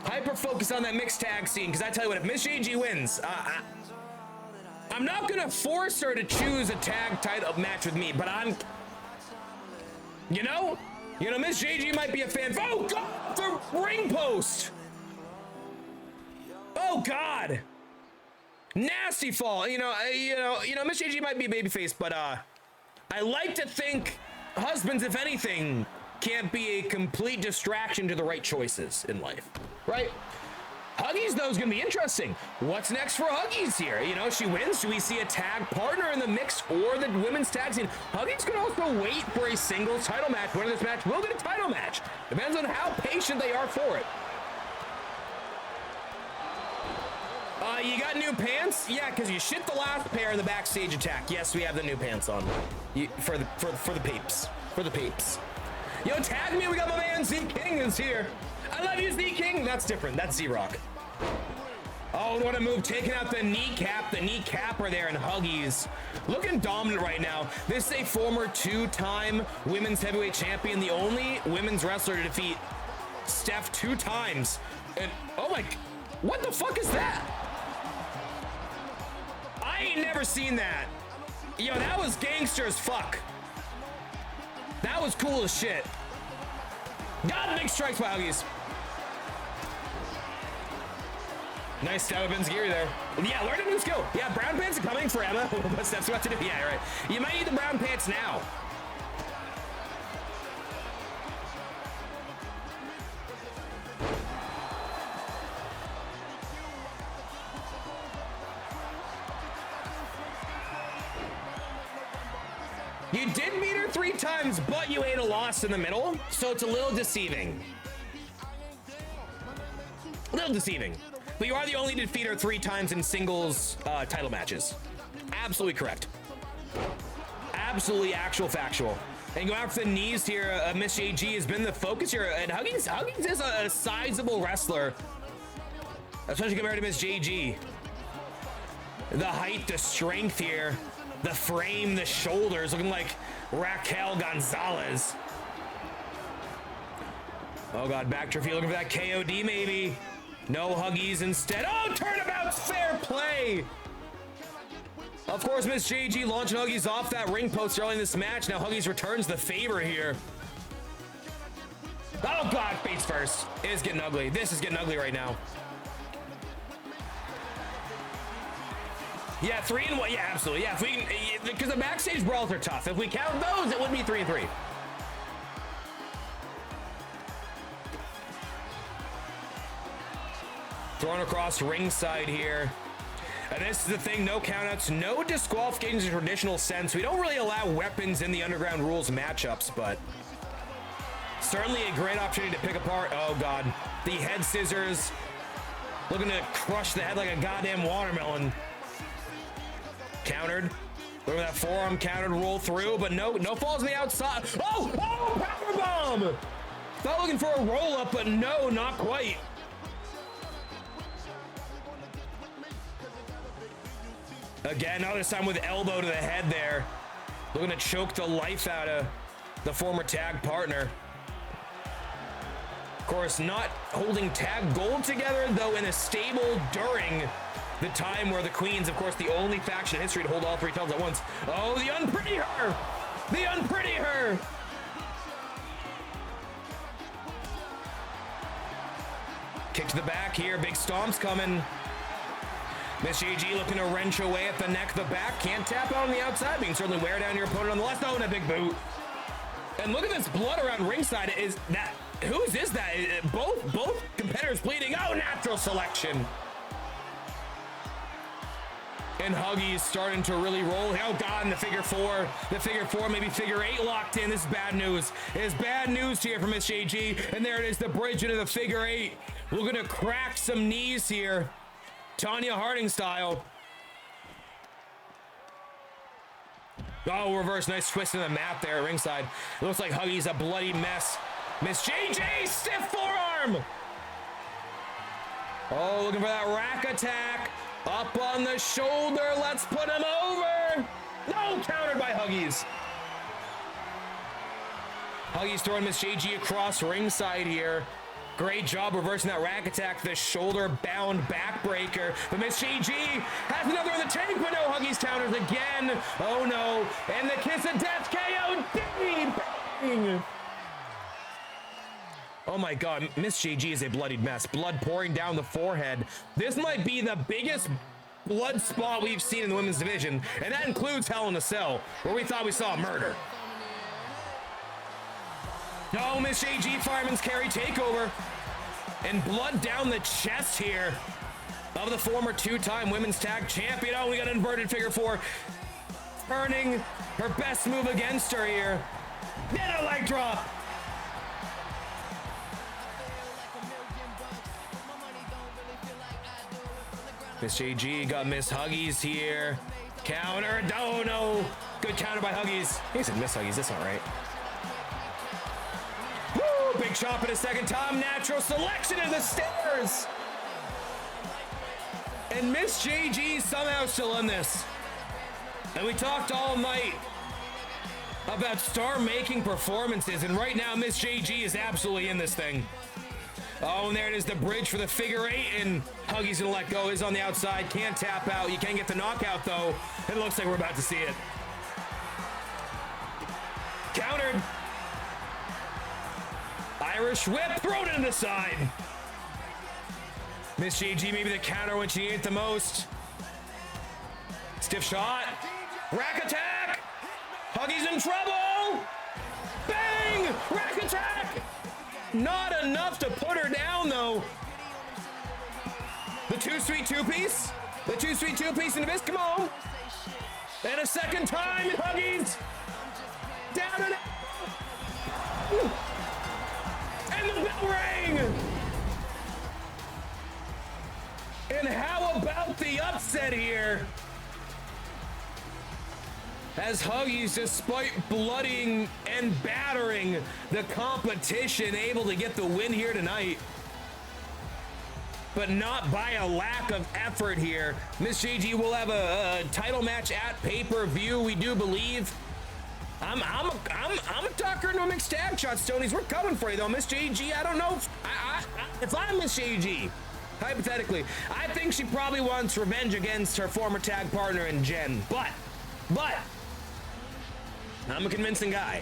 hyper focus on that mixed tag scene, because I tell you what, if Miss JG wins, I'm not gonna force her to choose a tag title match with me, but I'm, you know, Miss JG might be a fan. Oh God, the ring post. Oh God, nasty fall. You know, Miss JG might be a babyface, but I like to think husbands, if anything, can't be a complete distraction to the right choices in life, right? Huggies, though, is going to be interesting. What's next for Huggies here? You know, she wins. Do we see a tag partner in the mix or the women's tag scene? Huggies could also wait for a singles title match. Winner of this match will get a title match. Depends on how patient they are for it. You got new pants? Yeah, because you shit the last pair in the backstage attack. Yes, we have the new pants on. For the peeps. For the peeps. Yo, tag me. We got my man Z King is here. I love you, Z King. That's different. That's Z-Rock. Oh, what a move. Taking out the kneecap. The kneecapper there in Huggies. Looking dominant right now. This is a former two-time women's heavyweight champion. The only women's wrestler to defeat Steph 2 times. And, oh my, what the fuck is that? I ain't never seen that. Yo, that was gangster as fuck. That was cool as shit. God, big strikes by Huggies. Nice stab of Enziguri there. Yeah, learn a new skill. Yeah, brown pants are coming for Emma. What steps about to do? Yeah, right. You might need the brown pants now. You did meet her 3 times, but you ate a loss in the middle, so it's a little deceiving. A little deceiving. But you are the only defeater 3 times in singles title matches. Absolutely correct. Absolutely actual factual. And going after the knees here, Miss JG has been the focus here. And Huggies is a sizable wrestler, especially compared to Miss JG. The height, the strength here, the frame, the shoulders, looking like Raquel Gonzalez. Oh God, backtrip, looking for that KOD maybe. No Huggies instead. Oh, turnabout's fair play. Of course, Miss JG launching Huggies off that ring post early in this match. Now Huggies returns the favor here. Oh God, face first. It is getting ugly. This is getting ugly right now. Yeah, 3 and 1. Yeah, absolutely. Yeah, if we can, because the backstage brawls are tough. If we count those, it would be 3 and 3. Thrown across ringside here. And this is the thing, no countouts, no disqualifications in traditional sense. We don't really allow weapons in the Underground Rules matchups, but certainly a great opportunity to pick apart. Oh God, the head scissors. Looking to crush the head like a goddamn watermelon. Countered. Look at that forearm countered, roll through, but no falls on the outside. Oh, powerbomb! Thought looking for a roll up, but no, not quite. Again, now this time with elbow to the head there. Looking to choke the life out of the former tag partner. Of course, not holding tag gold together, though in a stable during the time where the Queens, of course, the only faction in history to hold all 3 titles at once. Oh, the unpretty her! The unpretty her! Kick to the back here, big stomps coming. Miss JG looking to wrench away at the neck, the back. Can't tap out on the outside, but you can certainly wear down your opponent on the left. Oh, and a big boot. And look at this blood around ringside. Is that, whose is that? Both competitors bleeding. Oh, natural selection. And Huggy is starting to really roll. Oh, God, in the figure four. The figure four, maybe figure eight locked in. This is bad news. It's bad news here for Miss JG. And there it is, the bridge into the figure eight. We're going to crack some knees here. Tanya Harding style. Oh, reverse. Nice twist in the mat there at ringside. It looks like Huggy's a bloody mess. Miss JJ, stiff forearm. Oh, looking for that rack attack. Up on the shoulder. Let's put him over. No, countered by Huggies. Huggies throwing Miss JG across ringside here. Great job reversing that rack attack. The shoulder bound backbreaker. But Miss JG has another in the tank, but no, Huggies counters again. Oh no. And the kiss of death KO. Bang. Oh my God, Miss JG is a bloodied mess. Blood pouring down the forehead. This might be the biggest blood spot we've seen in the women's division, and that includes Hell in a Cell, where we thought we saw a murder. Oh, Miss JG fireman's carry takeover. And blood down the chest here of the former two-time women's tag champion. Oh, we got an inverted figure four. Turning her best move against her here. Then a leg drop. Miss JG got Miss Huggies here. Counter. Oh no. Good counter by Huggies. He said Miss Huggies. That's not right. Woo! Big chop in a second time. Natural selection in the stairs. And Miss JG somehow still in this. And we talked all night about star-making performances. And right now, Miss JG is absolutely in this thing. Oh, and there it is, the bridge for the figure eight, and Huggy's gonna let go. Is on the outside, can't tap out. You can get the knockout though. It looks like we're about to see it. Countered. Irish whip, thrown into the side. Miss JG maybe the counter when she needed it the most. Stiff shot. Rack attack. Huggy's in trouble. Bang! Rack attack. Not enough to put her down, though. The two-sweet two-piece. The two-sweet two-piece into this. Come on. And a second time, Huggies. Down and out. And the bell rang. And how about the upset here? As Huggies, despite bloodying and battering the competition, able to get the win here tonight. But not by a lack of effort here. Miss JG will have a title match at pay-per-view, we do believe. I'm a talker into a mixed tag shot, Stonies. We're coming for you, though. Miss JG, I don't know if I'm Miss JG, hypothetically. I think she probably wants revenge against her former tag partner in Jen. But, I'm a convincing guy.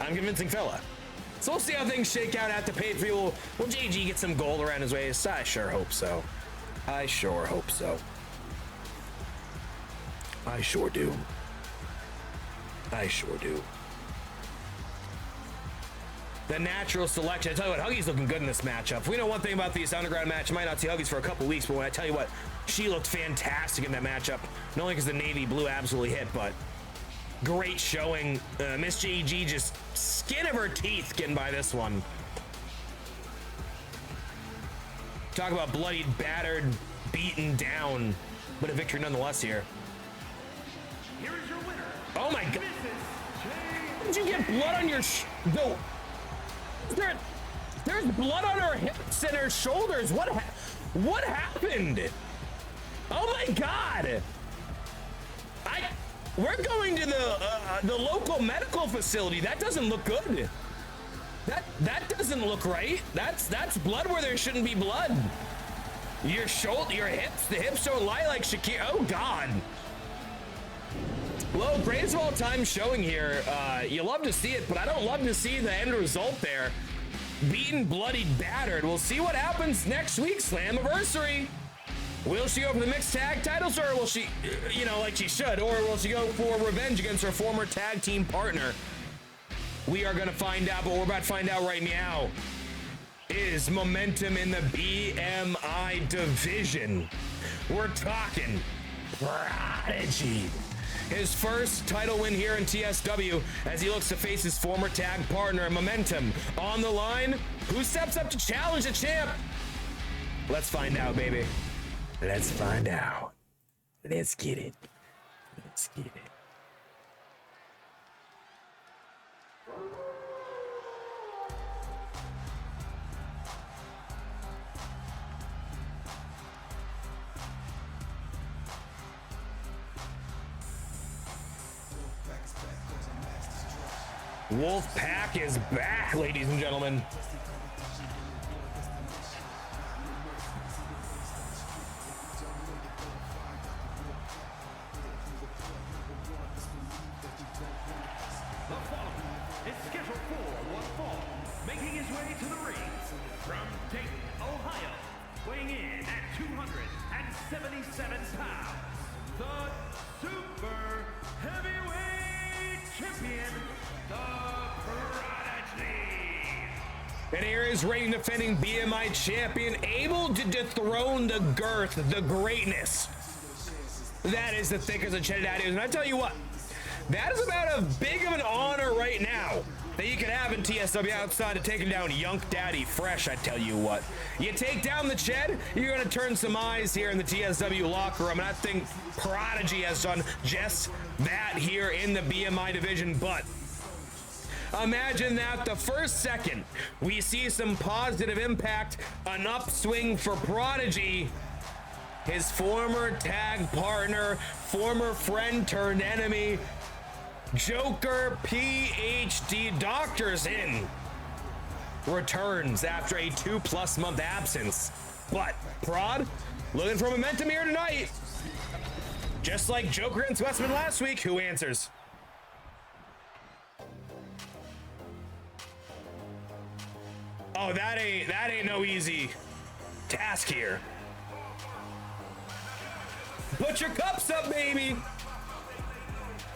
I'm a convincing fella. So we'll see how things shake out at the pay-per-view. Will JG get some gold around his waist? I sure hope so. I sure hope so. I sure do. I sure do. The natural selection. I tell you what, Huggies looking good in this matchup. We know one thing about these underground match. You might not see Huggies for a couple weeks, but when I tell you what, she looked fantastic in that matchup. Not only because the navy blue absolutely hit, but great showing. Miss JG just skin of her teeth getting by this one. Talk about bloodied, battered, beaten down, but a victory nonetheless here. Here is your winner. Oh my God! Did you get blood on your There's blood on her hips and her shoulders. What happened? Oh my God! We're going to the local medical facility. That doesn't look good. That doesn't look right. That's blood where there shouldn't be blood. Your shoulder, your hips, the hips don't lie like Shakira. Oh God. Well, greatest of all time showing here. You love to see it, but I don't love to see the end result there. Beaten, bloodied, battered. We'll see what happens next week, Slammiversary. Will she go for the mixed tag titles, or will she, like she should, or will she go for revenge against her former tag team partner? We are going to find out, but we're about to find out right now. Is momentum in the BMI division We're talking Prodigy. His first title win here in TSW as he looks to face his former tag partner, Momentum. On the line, who steps up to challenge the champ? Let's find out, baby. Let's find out. Let's get it. Let's get it. Wolfpack is back, ladies and gentlemen. Is scheduled for one fall, making his way to the ring from Dayton, Ohio, weighing in at 277 pounds, the Super Heavyweight Champion, the Prodigy. And here is reigning defending BMI champion, able to dethrone the girth, the greatness. That is the thick as a chin daddy. And I tell you what, that is about as big of an honor right now that you can have in TSW outside of taking down Yunk Daddy Fresh, I tell you what. You take down the Ched, you're going to turn some eyes here in the TSW locker room, and I think Prodigy has done just that here in the BMI division, but imagine that the first second we see some positive impact, an upswing for Prodigy, his former tag partner, former friend turned enemy, Joker PhD Doctors in returns after a 2+ month absence. But Prod looking for momentum here tonight. Just like Joker and Westman last week, who answers? Oh, that ain't no easy task here. Put your cups up, baby.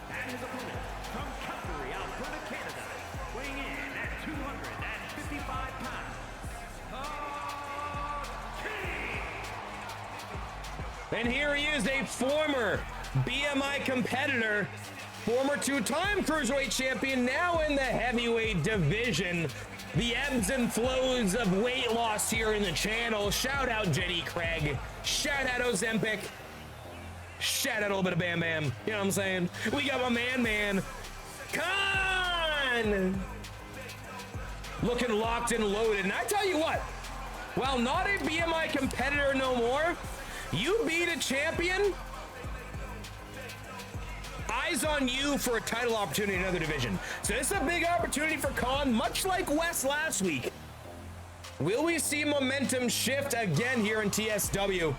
And his opponent from Calgary, Alberta, Canada, weighing in at 255 pounds, the King. And here he is, a former BMI competitor, former 2-time Cruiserweight champion, now in the heavyweight division. The ebbs and flows of weight loss here in the channel. Shout out Jenny Craig. Shout out Ozempic. Shout out a little bit of Bam Bam. You know what I'm saying? We got my man. Khan! Looking locked and loaded. And I tell you what, while not a BMI competitor no more, you beat a champion, eyes on you for a title opportunity in another division. So this is a big opportunity for Khan, much like Wes last week. Will we see momentum shift again here in TSW?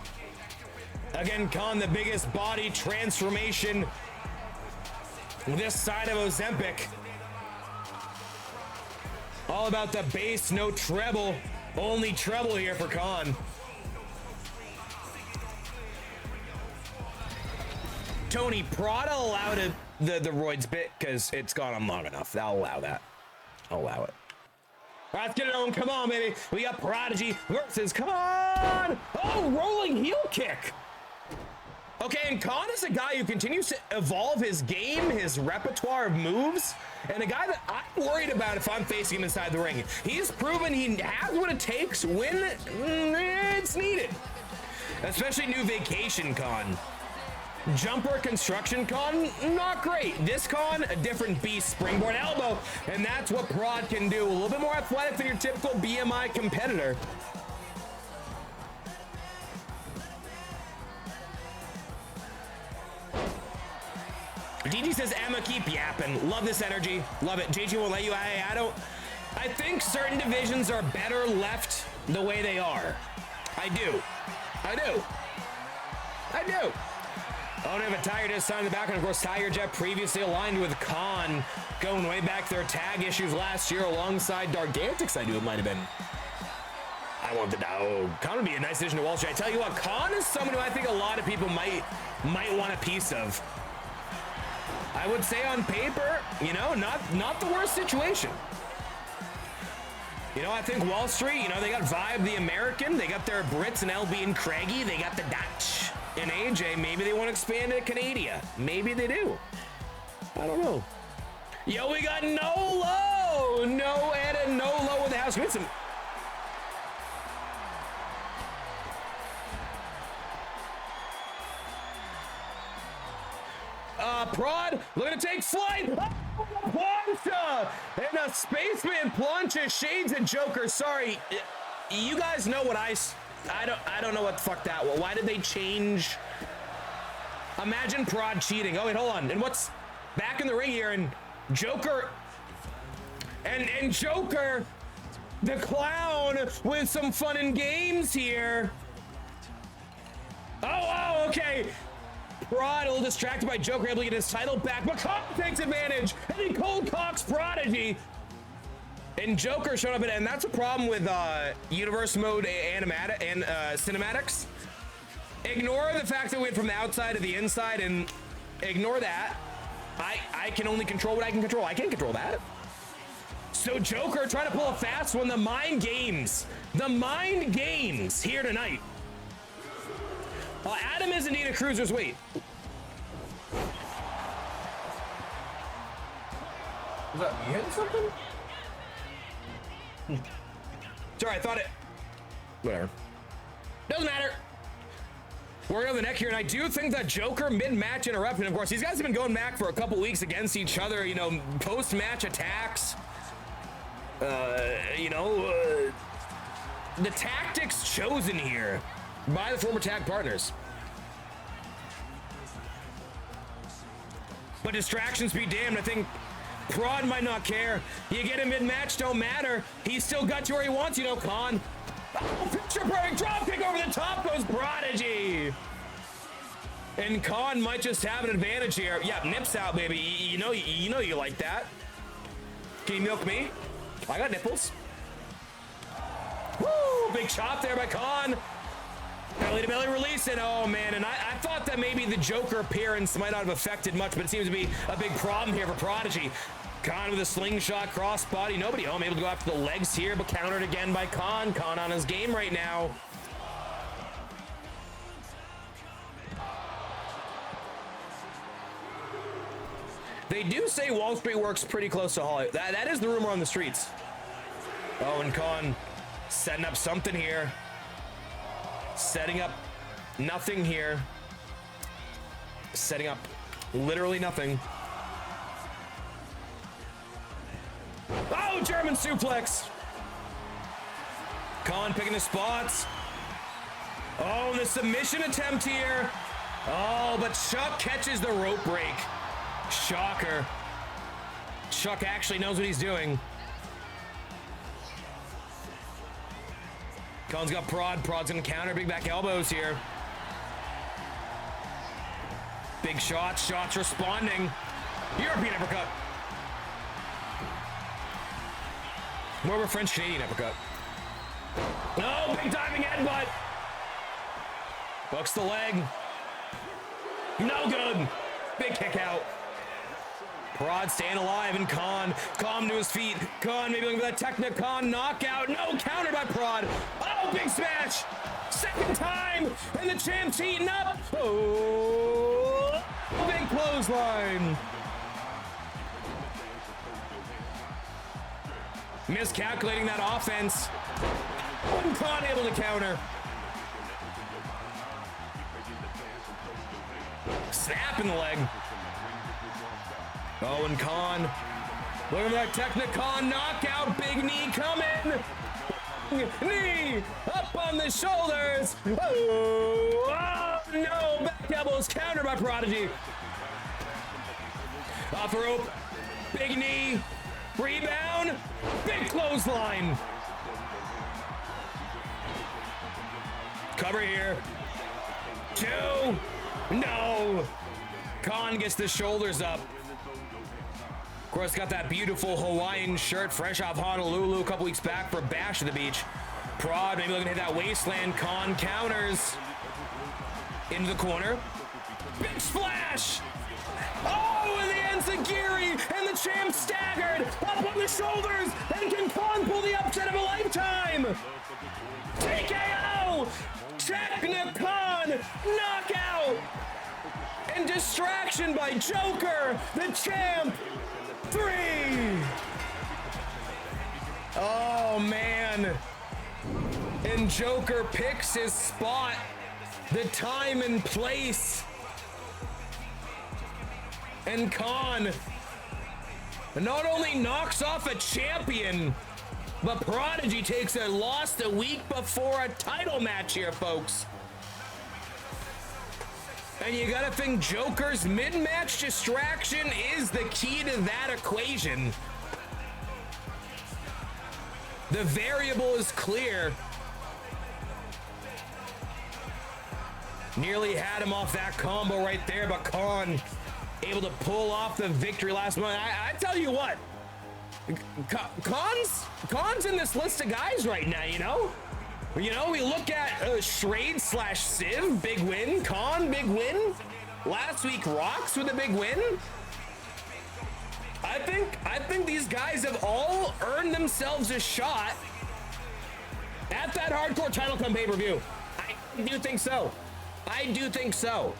Again, Khan, the biggest body transformation this side of Ozempic. All about the bass, no treble. Only treble here for Khan. Tony, Prada allowed the roids bit because it's gone on long enough. I'll allow that. I'll allow it. All right, let's get it on. Come on, baby. We got Prodigy versus Khan. Oh, rolling heel kick. Okay, and Khan is a guy who continues to evolve his game, his repertoire of moves, and a guy that I'm worried about if I'm facing him inside the ring. He's proven he has what it takes when it's needed. Especially new vacation Khan. Jumper construction Khan, not great. This Khan, a different beast, springboard elbow, and that's what Prod can do. A little bit more athletic than your typical BMI competitor. DG says, Emma, keep yapping. Love this energy. Love it. JG won't let you. I think certain divisions are better left the way they are. I do. Oh, they have a Tiger Jet sign in the back, and of course, Tiger Jet previously aligned with Khan, going way back their tag issues last year alongside Dargantics, I do it might have been. I want the Khan would be a nice addition to Wall Street. I tell you what, Khan is someone who I think a lot of people might want a piece of. I would say on paper, you know, not the worst situation. You know, I think Wall Street, you know, they got Vibe the American, they got their Brits and LB and Craigie, they got the Dutch. and AJ, maybe they want to expand to Canada. Maybe they do. I don't know. Yo, we got Nolo! No Ed and Nolo with the house. We had some... Prod, looking to take flight. Plancha! And a spaceman plancha shades and Joker. Sorry, you guys know what I don't know what the fuck that was. Why did they change? Imagine Prod cheating. Oh wait, hold on. And what's back in the ring here? And Joker and Joker, the clown, with some fun and games here. Oh, okay. Prod a little distracted by Joker, able to get his title back. McCall takes advantage, and he cold cocks Prodigy. And Joker showed up, and that's a problem with universe mode and cinematics. Ignore the fact that we went from the outside to the inside, and ignore that. I can only control what I can control. I can't control that. So Joker trying to pull a fast one. The mind games here tonight. Adam is indeed a cruiser's weight. Was that me hitting something? Sorry, I thought it... Whatever. Doesn't matter. We're on the neck here, and I do think that Joker mid-match interruption. Of course, these guys have been going back for a couple weeks against each other, you know, post-match attacks. The tactics chosen here by the former tag partners. But distractions be damned. I think Prod might not care. You get him mid-match, don't matter. He's still got you where he wants you, know, Khan. Oh, picture perfect dropkick over the top goes Prodigy. And Khan might just have an advantage here. Yeah, nips out, baby. You know you like that. Can you milk me? I got nipples. Woo! Big chop there by Khan. Belly to belly release it. Oh man, and I thought that maybe the Joker appearance might not have affected much, but it seems to be a big problem here for Prodigy. Khan with a slingshot crossbody. Nobody home, able to go after the legs here, but countered again by Khan. Khan on his game right now. They do say Wall Street works pretty close to Hollywood. That is the rumor on the streets. Oh, and Khan setting up something here. Setting up nothing here. Setting up literally nothing. Oh, German suplex. Khan picking the spots. Oh, and the submission attempt here. Oh, but Chuck catches the rope break. Shocker. Chuck actually knows what he's doing. Khan's got Prod. Prod's gonna counter. Big back elbows here. Big shots. Shots responding. European uppercut. More of a French-Canadian uppercut. Oh, big diving headbutt. Hooks the leg. No good. Big kick out. Prod staying alive, and Khan to his feet. Khan maybe looking for that Technicon knockout. No, counter by Prod. Oh, big smash. Second time, and the champ's heating up. Oh, big clothesline. Miscalculating that offense. And Khan able to counter. Snap in the leg. Oh, and Khan. Look at that Technicon knockout. Big knee coming. Knee up on the shoulders. Oh, no. Back elbows countered by Prodigy. Off the rope. Big knee. Rebound. Big clothesline. Cover here. 2. No. Khan gets the shoulders up. Of course, got that beautiful Hawaiian shirt fresh off Honolulu a couple weeks back for Bash at the Beach. Prod maybe looking to hit that wasteland. Khan counters into the corner. Big splash. Oh, and the enziguri, and the champ staggered up on the shoulders. And can Khan pull the upset of a lifetime? TKO. Technicon knockout. out. And distraction by Joker, the champ. 3. Oh, man. And Joker picks his spot, the time and place. And Khan not only knocks off a champion, but Prodigy takes a loss the week before a title match here, folks. And you gotta think Joker's mid-match distraction is the key to that equation. The variable is clear. Nearly had him off that combo right there, but Khan able to pull off the victory last month. I tell you what, Khan's in this list of guys right now, you know? You know, we look at Shrade/Civ, big win. Khan, big win. Last week, Rocks with a big win. I think these guys have all earned themselves a shot at that hardcore title come pay-per-view. I do think so. I do think so.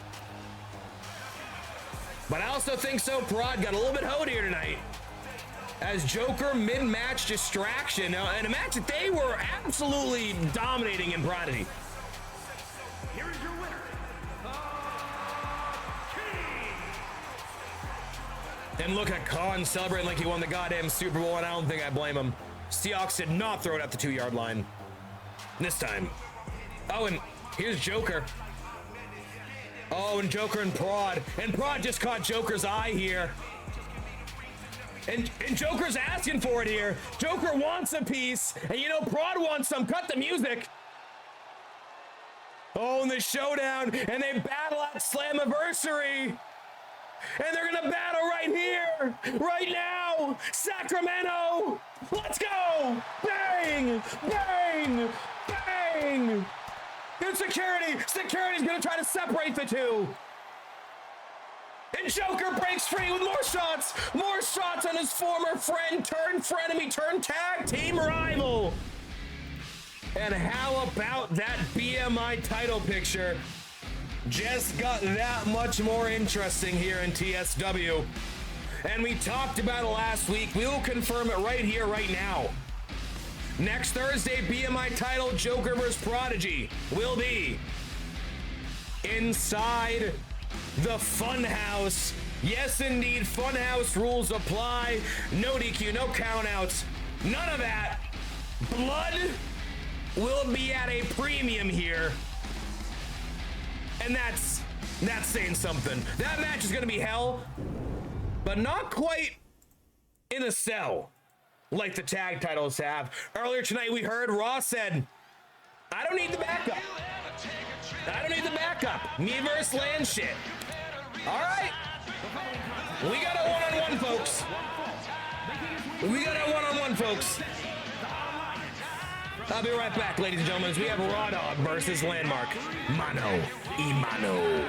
But I also think so Prod got a little bit hoed here tonight. As Joker mid-match distraction. Now, in a match that they were absolutely dominating in Prodigy. Here is your winner, King. And look at Khan celebrating like he won the goddamn Super Bowl, and I don't think I blame him. Seahawks did not throw it at the 2-yard line. This time. Oh, and here's Joker. Oh, and Joker and Prod. And Prod just caught Joker's eye here. And Joker's asking for it here. Joker wants a piece. And you know, Prod wants some. Cut the music. Oh, and the showdown. And they battle at Slammiversary. And they're going to battle right here. Right now. Sacramento. Let's go. Bang. Bang. Bang. Good security. Security's going to try to separate the two. And Joker breaks free with more shots on his former friend turned frenemy turned tag team rival. And how about that BMI title picture? Just got that much more interesting here in TSW. And we talked about it last week. We will confirm it right here, right now. Next Thursday, BMI title, Joker vs. Prodigy, will be inside the Funhouse. Yes, indeed, Funhouse rules apply. No DQ, no countouts, none of that. Blood will be at a premium here. And that's saying something. That match is gonna be hell, but not quite in a cell like the tag titles have. Earlier tonight, we heard Raw said, I don't need the backup. I don't need the backup. Me versus Land shit. All right. We got a one-on-one, folks. We got a one-on-one, folks. I'll be right back, ladies and gentlemen, as we have Raw Dog versus Landmark. Mano y mano.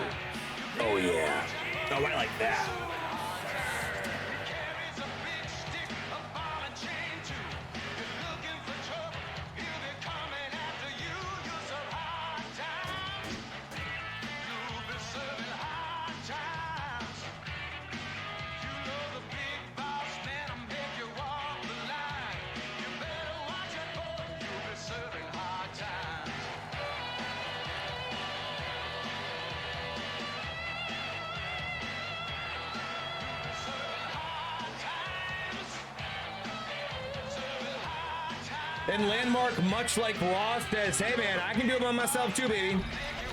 Oh, yeah. Oh, I like that. And Landmark, much like Ross, says, hey man, I can do it by myself too, baby.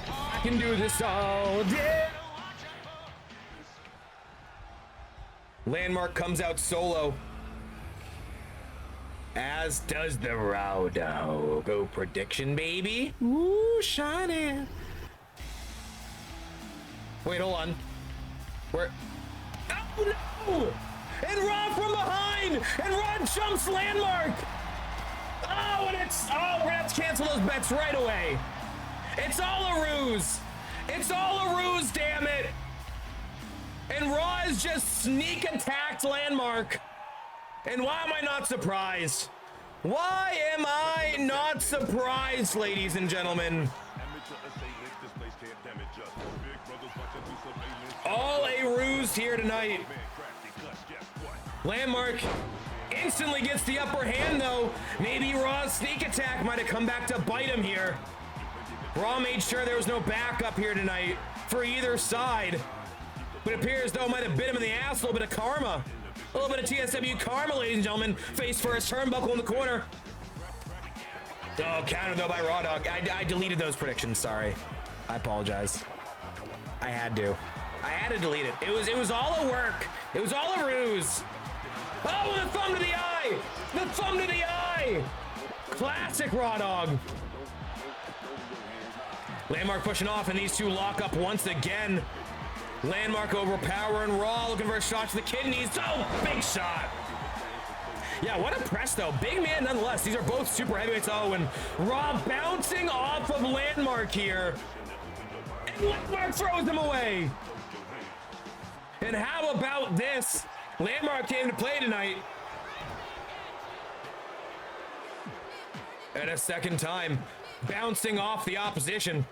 I can do this all day. Landmark comes out solo. As does the Raw Dog. Go prediction, baby. Ooh, shiny. Wait, hold on. Where? Oh no! And Raw from behind! And Raw jumps Landmark! Oh, and it's, oh, we're gonna have to cancel those bets right away. It's all a ruse. It's all a ruse, damn it. And Raw has just sneak attacked Landmark. And why am I not surprised? Why am I not surprised, ladies and gentlemen? All a ruse here tonight. Landmark instantly gets the upper hand, though. Maybe Raw's sneak attack might have come back to bite him here. Raw made sure there was no backup here tonight for either side. But it appears, though, might have bit him in the ass. A little bit of karma. A little bit of TSW karma, ladies and gentlemen. Face first, turnbuckle in the corner. Oh, counter, though, by Raw Dog. I deleted those predictions, sorry. I apologize. I had to. I had to delete it. It was all a work. It was all a ruse. Oh, the thumb to the eye! The thumb to the eye! Classic Raw Dog. Landmark pushing off, and these two lock up once again. Landmark overpowering Raw, looking for a shot to the kidneys. Oh, big shot. Yeah, what a press, though. Big man nonetheless. These are both super heavyweights. Oh, and Raw bouncing off of Landmark here. And Landmark throws him away. And how about this? Landmark came to play tonight. And a second time, bouncing off the opposition.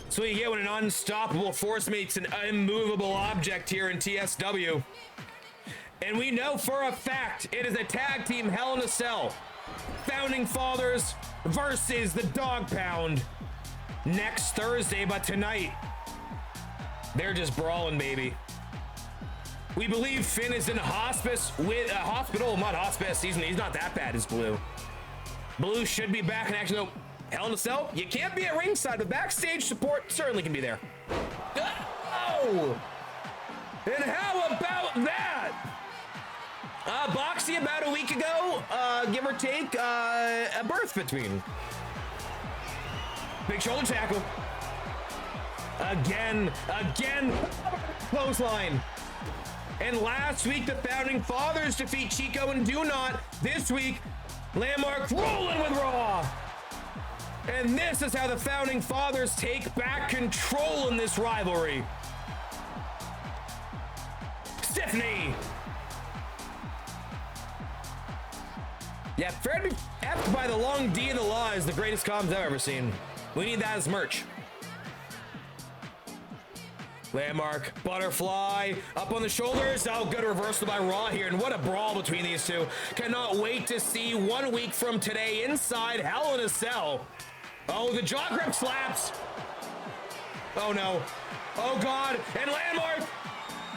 So you get when an unstoppable force meets an immovable object here in TSW. And we know for a fact it is a tag team Hell in a Cell. Founding Fathers versus the Dog Pound. Next Thursday, but tonight, they're just brawling, baby. We believe Finn is in hospice with hospital, not hospice. He's not that bad as Blue. Blue should be back in action though. Hell in a Cell, you can't be at ringside, but backstage support certainly can be there. Oh! And how about that? Boxie about a week ago, give or take, a birth between. Big shoulder tackle. Again, clothesline. And last week, the Founding Fathers defeat Chico and Do Not. This week, Landmark rolling with Raw. And this is how the Founding Fathers take back control in this rivalry. Stiff knee. Yeah, fair to be effed by the long D of the law is the greatest comms I've ever seen. We need that as merch. Landmark, butterfly, up on the shoulders. Oh, good reversal by Raw here. And what a brawl between these two. Cannot wait to see 1 week from today inside Hell in a Cell. Oh, the jaw grip slaps. Oh, no. Oh, God. And Landmark,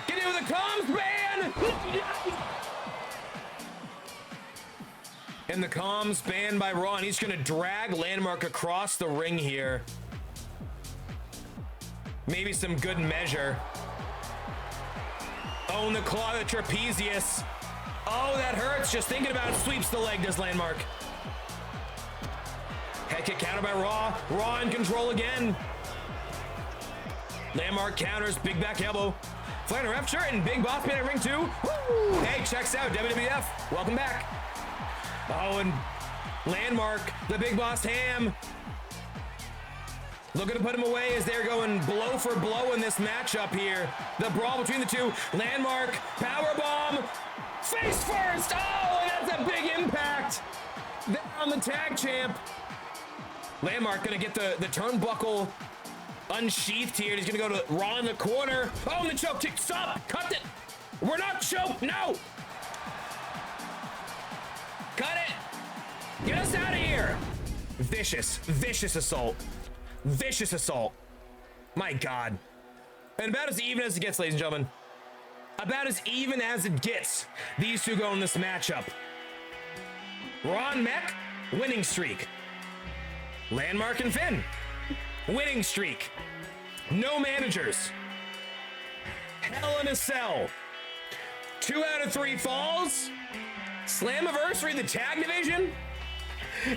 get in with the comms ban. And the comms banned by Raw. And he's going to drag Landmark across the ring here. Maybe some good measure. Oh, and the claw, the trapezius. Oh, that hurts. Just thinking about it. Sweeps the leg, does Landmark. Head kick counter by Raw. Raw in control again. Landmark counters, big back elbow. Flair ref shirt and Big Boss man at ring 2. Woo! Hey, checks out WWF. Welcome back. Oh, and Landmark, the Big Boss ham. Looking to put him away as they're going blow for blow in this matchup here. The brawl between the two. Landmark, powerbomb, face first. Oh, and that's a big impact. There on the tag champ. Landmark gonna get the turnbuckle unsheathed here. He's gonna go to Raw in the corner. Oh, and the choke kick. Stop, cut it. We're not choked, no. Cut it. Get us out of here. Vicious assault. Vicious assault. My God. And about as even as it gets, ladies and gentlemen. About as even as it gets. These two go in this matchup. Ron Mech, winning streak. Landmark and Finn, winning streak. No managers. Hell in a Cell. 2 out of 3 falls. Slammiversary, the tag division,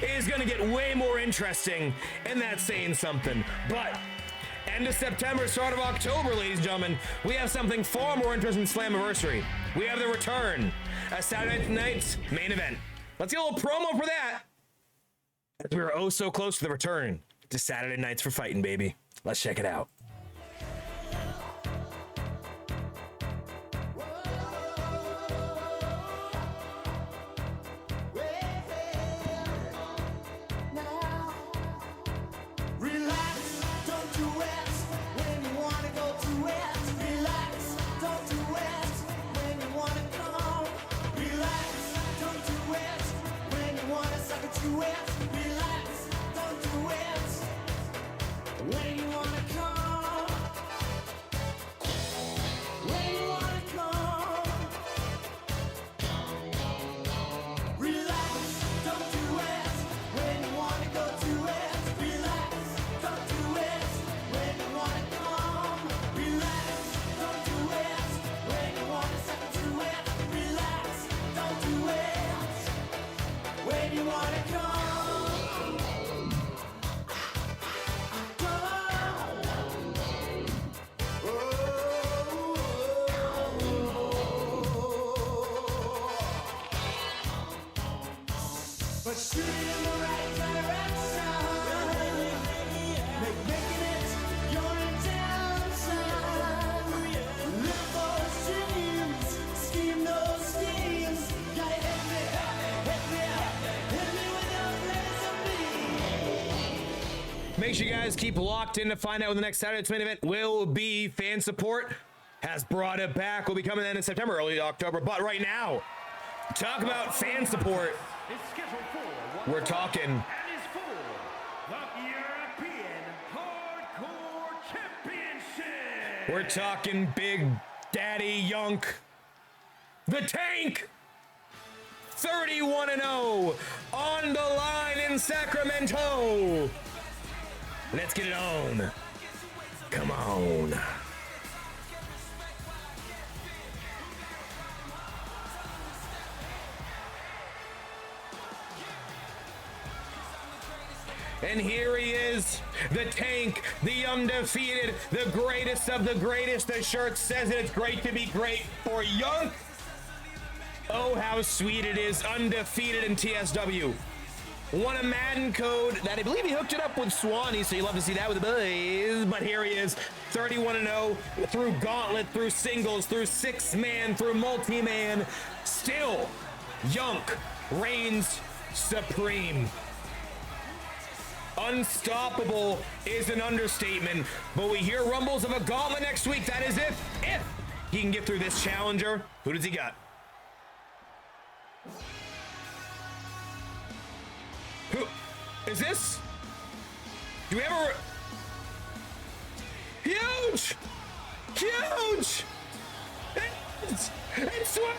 is going to get way more interesting, and that's saying something. But end of September, start of October, ladies and gentlemen, we have something far more interesting than Slammiversary. We have the return, a Saturday night's main event. Let's get a little promo for that. As we are oh so close to the return to Saturday nights for fighting, baby. Let's check it out. Relax, don't do it when you wanna go to it. Relax, don't do it when you wanna come. Relax, don't do it when you wanna suck it to it. Relax, don't do it when you wanna come. When you wanna come. Relax, don't do it when you wanna go to it. Relax, don't do it when you wanna come. Relax, don't do it when you wanna suck it to it. Relax, don't do it when you wanna come. But shoot in the right direction. Making it your intention. Live those dreams, scheme those schemes. Gotta hit me with your laser beam. Make sure you guys keep locked in to find out when the next Saturday's main event will be. Fan support has brought it back. Will be coming in September, early October. But right now, talk about fan support. Is scheduled for one We're talking. and is for the European Hardcore Championship. We're talking Big Daddy Yunk, the Tank, 31-0 on the line in Sacramento. Let's get it on. Come on. And here he is, the Tank, the undefeated, the greatest of the greatest. The shirt says it. It's great to be great for Yunk. Oh, how sweet it is. Undefeated in TSW. Won a Madden code that I believe he hooked it up with Swanee, so you love to see that with the boys. But here he is, 31-0 through gauntlet, through singles, through six-man, through multi-man. Still, Yunk reigns supreme. Unstoppable is an understatement, but we hear rumbles of a gauntlet next week. That is if he can get through this challenger. Who does he got? Who is this? Do we ever? Huge! Huge! It's Swain!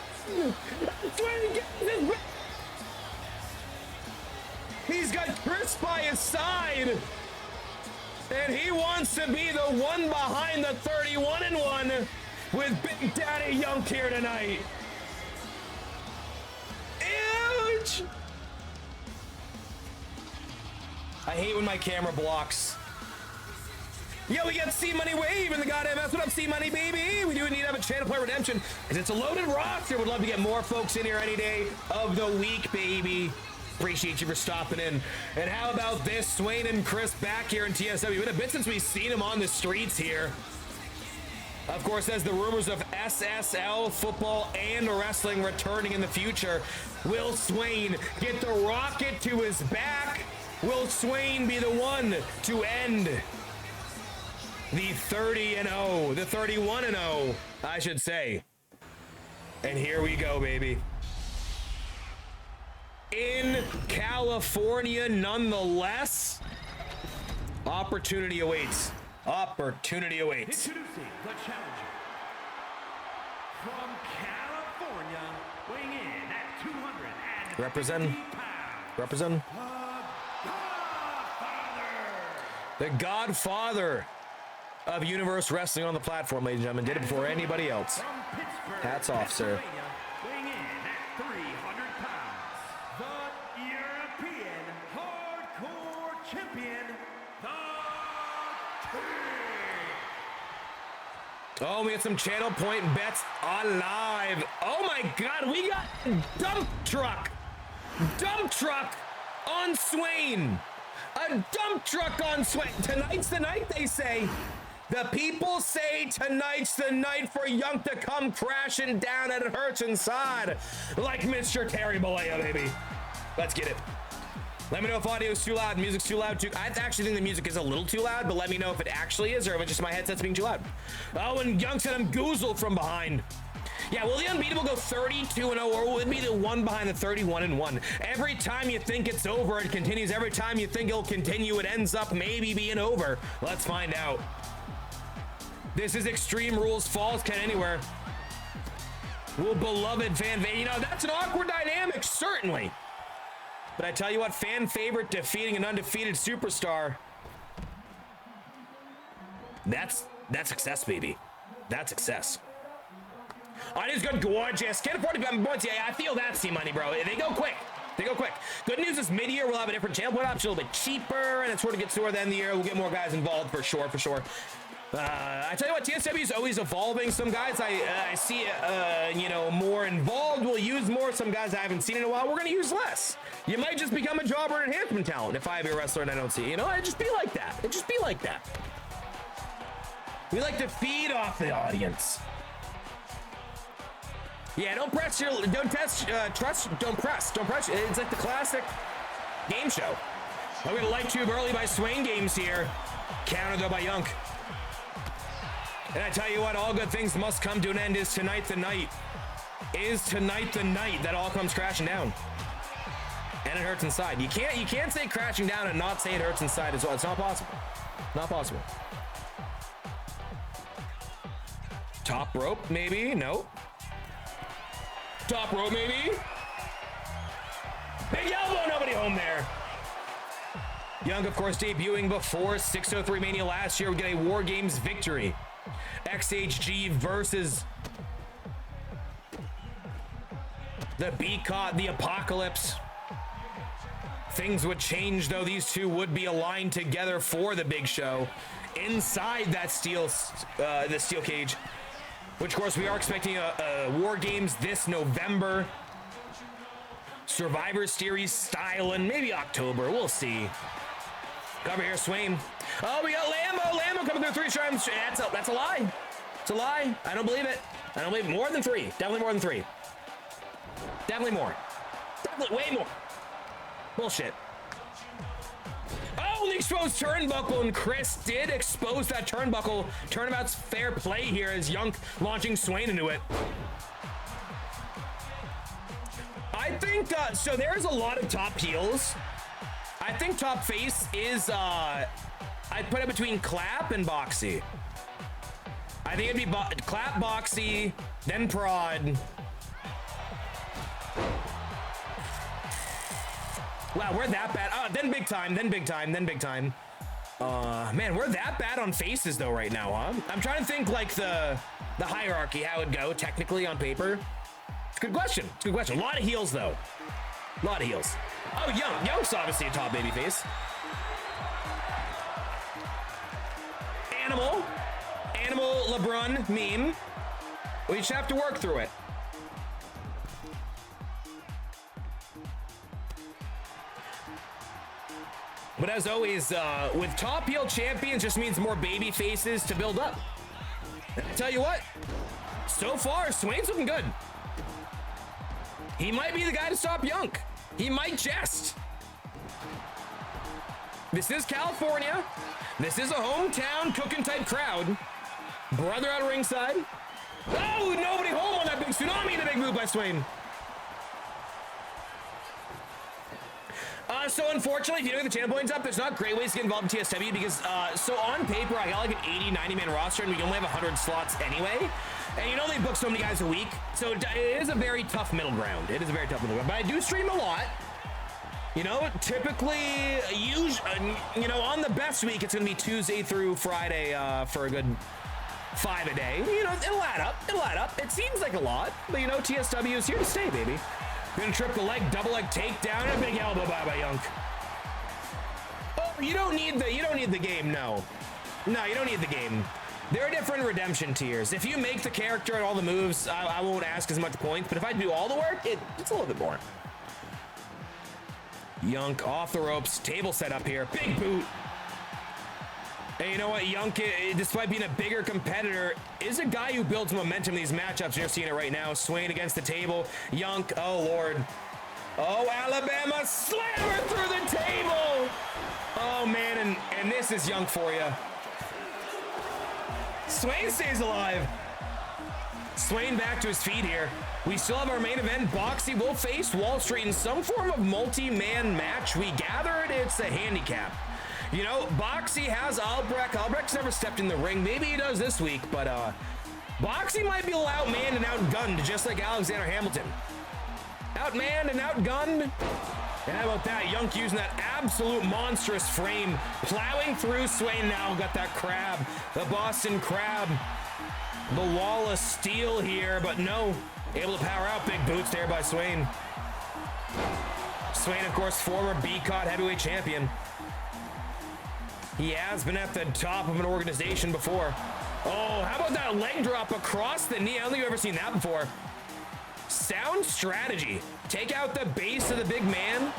He's got Chris by his side, and he wants to be the one behind the 31-1 with Big Daddy Yunk here tonight. Huge! I hate when my camera blocks. Yeah, we got C-Money Wave in the goddamn ass. What up, C-Money, baby? We do need to have a channel play redemption because it's a loaded roster. Would love to get more folks in here any day of the week, baby. Appreciate you for stopping in. And how about this? Swain and Chris back here in TSW. Been a bit since we've seen him on the streets here. Of course, as the rumors of SSL football and wrestling returning in the future, will Swain get the rocket to his back? Will Swain be the one to end the 30-0, the 31-0, I should say. And here we go, baby. In California, nonetheless, opportunity awaits. Opportunity awaits. Introducing the challenger from California, weighing in at 250 Represent. The Godfather of Universe Wrestling on the platform, ladies and gentlemen. Did it before anybody else. Hats off, sir. Weighing in at 300 pounds, the European Hardcore Champion, the King. Oh, we got some channel point bets on live. Oh my God, we got dump truck on Swain. A dump truck on Swain. Tonight's the night, they say. The people say tonight's the night for Yunk to come crashing down, and it hurts inside like Mr. Terry Bollea, baby. Let's get it. Let me know if audio is too loud, music's too loud too. I actually think the music is a little too loud, but let me know if it actually is or if it's just my headset's being too loud. Oh, and Young said I'm goozled from behind. Yeah, will the Unbeatable go 32-0, or will it be the one behind the 31-1? Every time you think it's over, it continues. Every time you think it'll continue, it ends up maybe being over. Let's find out. This is Extreme Rules. Falls can anywhere. Will beloved fan, you know, that's an awkward dynamic, certainly. But I tell you what, fan favorite defeating an undefeated superstar. That's success, baby. That's success. Audience good, gorgeous. Can't afford to be on points. Yeah, I feel that, C-Money, bro. They go quick. They go quick. Good news is mid-year we'll have a different channel point option, a little bit cheaper, and it sort of gets toward the end of the year. We'll get more guys involved for sure, for sure. I tell you what, TSW is always evolving. Some guys I see, you know, more involved. We'll use more. Some guys I haven't seen in a while, we're going to use less. You might just become a jobber and enhancement talent if I be a wrestler and I don't see it. You know, it just be like that. It just be like that. We like to feed off the audience. Yeah, don't press. Don't press. It's like the classic game show. I'm going to light tube early by Swain Games here. Counter though by Yunk. And I tell you what, all good things must come to an end. Is tonight the night? Is tonight the night that all comes crashing down? And it hurts inside. You can't say crashing down and not say it hurts inside as well. It's not possible. Not possible. Top rope, maybe? No. Top rope, maybe? Big elbow, nobody home there. Young, of course, debuting before 603 Mania last year. We get a War Games victory. XHG versus the Beacot, the Apocalypse. Things would change, though. These two would be aligned together for the big show inside that the steel cage. Which, of course, we are expecting a War Games this November. Survivor Series style, and maybe October. We'll see. Cover here, Swain. Oh, we got Lambo. Lambo coming through 3 times. That's a lie. It's a lie. I don't believe it. I don't believe it. More than 3. Definitely more than 3. Definitely more. Definitely way more. Bullshit. Oh, the exposed turnbuckle, and Chris did expose that turnbuckle. Turnabout's fair play here as Young launching Swain into it. I think, so there's a lot of top heels. I think top face is, I'd put it between Clap and Boxie. I think it'd be Clap, Boxie, then Prod. Wow, we're that bad. Then big time, then big time, then big time. Man, we're that bad on faces though right now, huh? I'm trying to think like the hierarchy, how it'd go technically on paper. It's a good question. It's a good question. A lot of heels though. A lot of heels. Oh, Young's obviously a top babyface. Animal LeBron meme. We just have to work through it. But as always, with top heel champions just means more baby faces to build up. And I tell you what, so far, Swain's looking good. He might be the guy to stop Young. He might just. This is California. This is a hometown cooking type crowd. Brother out of ringside. Oh, nobody home on that big tsunami. The big move by Swain. So unfortunately, if you don't get the channel points up, there's not great ways to get involved in TSW because, so on paper, I got like an 80, 90-man roster and we only have 100 slots anyway. And you know they book so many guys a week, so it is a very tough middle ground. It is a very tough middle ground, but I do stream a lot. You know, typically, you know, on the best week, it's going to be Tuesday through Friday for a good 5 a day. You know, it'll add up. It'll add up. It seems like a lot, but you know, TSW is here to stay, baby. Gonna trip the leg, double leg takedown, and a big elbow by Young. Oh, you don't need the game, no. No, you don't need the game. There are different redemption tiers. If you make the character and all the moves, I won't ask as much points, but if I do all the work, it's a little bit more. Young off the ropes, table set up here, big boot. And you know what, Young, despite being a bigger competitor, is a guy who builds momentum in these matchups. You're seeing it right now. Swain against the table. Young, oh Lord. Oh, Alabama slammer through the table. Oh, man, and this is young for you. Swain stays alive. Swain back to his feet here. We still have our main event. Boxie will face Wall Street in some form of multi-man match. We gathered it's a handicap. You know, Boxie has Albrecht. Albrecht's never stepped in the ring. Maybe he does this week, but Boxie might be outmanned and outgunned, just like Alexander Hamilton. Outmanned and outgunned. And how about that? Yunk using that absolute monstrous frame, plowing through Swain now. Got that crab, the Boston Crab, the wall of steel here, but no. Able to power out. Big boots there by Swain. Swain, of course, former B-Cot heavyweight champion. He has been at the top of an organization before. Oh, how about that leg drop across the knee? I don't think I've ever seen that before. Sound strategy. Take out the base of the big man.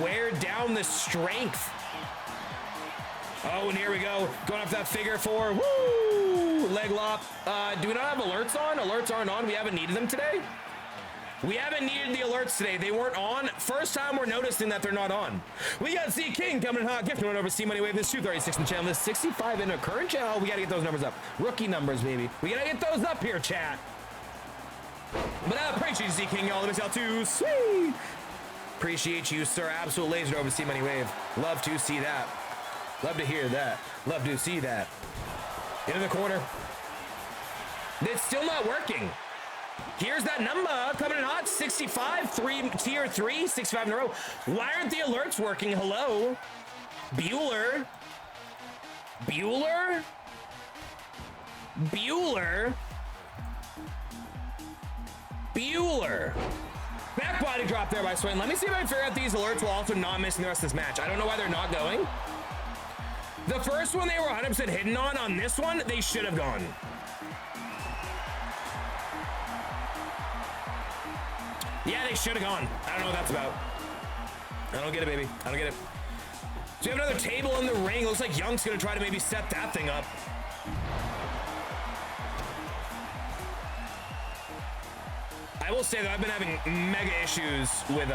Wear down the strength. Oh, and here we go. Going up that figure four. Woo! Leg lock. Do we not have alerts on? Alerts aren't on. We haven't needed them today. We haven't needed the alerts today. They weren't on. First time we're noticing that they're not on. We got Z King coming in hot. Gifting one over C Money Wave. This 236 in the channel. This 65 in a current channel. We got to get those numbers up. Rookie numbers, baby. We got to get those up here, chat. But I appreciate you, Z King. Y'all, let me tell too. Sweet. Appreciate you, sir. Absolute laser over C Money Wave. Love to see that. Love to hear that. Love to see that. Into the corner. It's still not working. Here's that number coming in hot. 65, tier 3, 65 in a row. Why aren't the alerts working? Hello? Bueller? Bueller? Bueller? Bueller. Back body drop there by Swain. Let me see if I can figure out these alerts while also not missing the rest of this match. I don't know why they're not going. The first one they were 100% hidden on. On this one, they should have gone. Yeah, they should have gone. I don't know what that's about. I don't get it, baby. I don't get it. So we have another table in the ring. Looks like Young's going to try to maybe set that thing up. I will say that I've been having mega issues with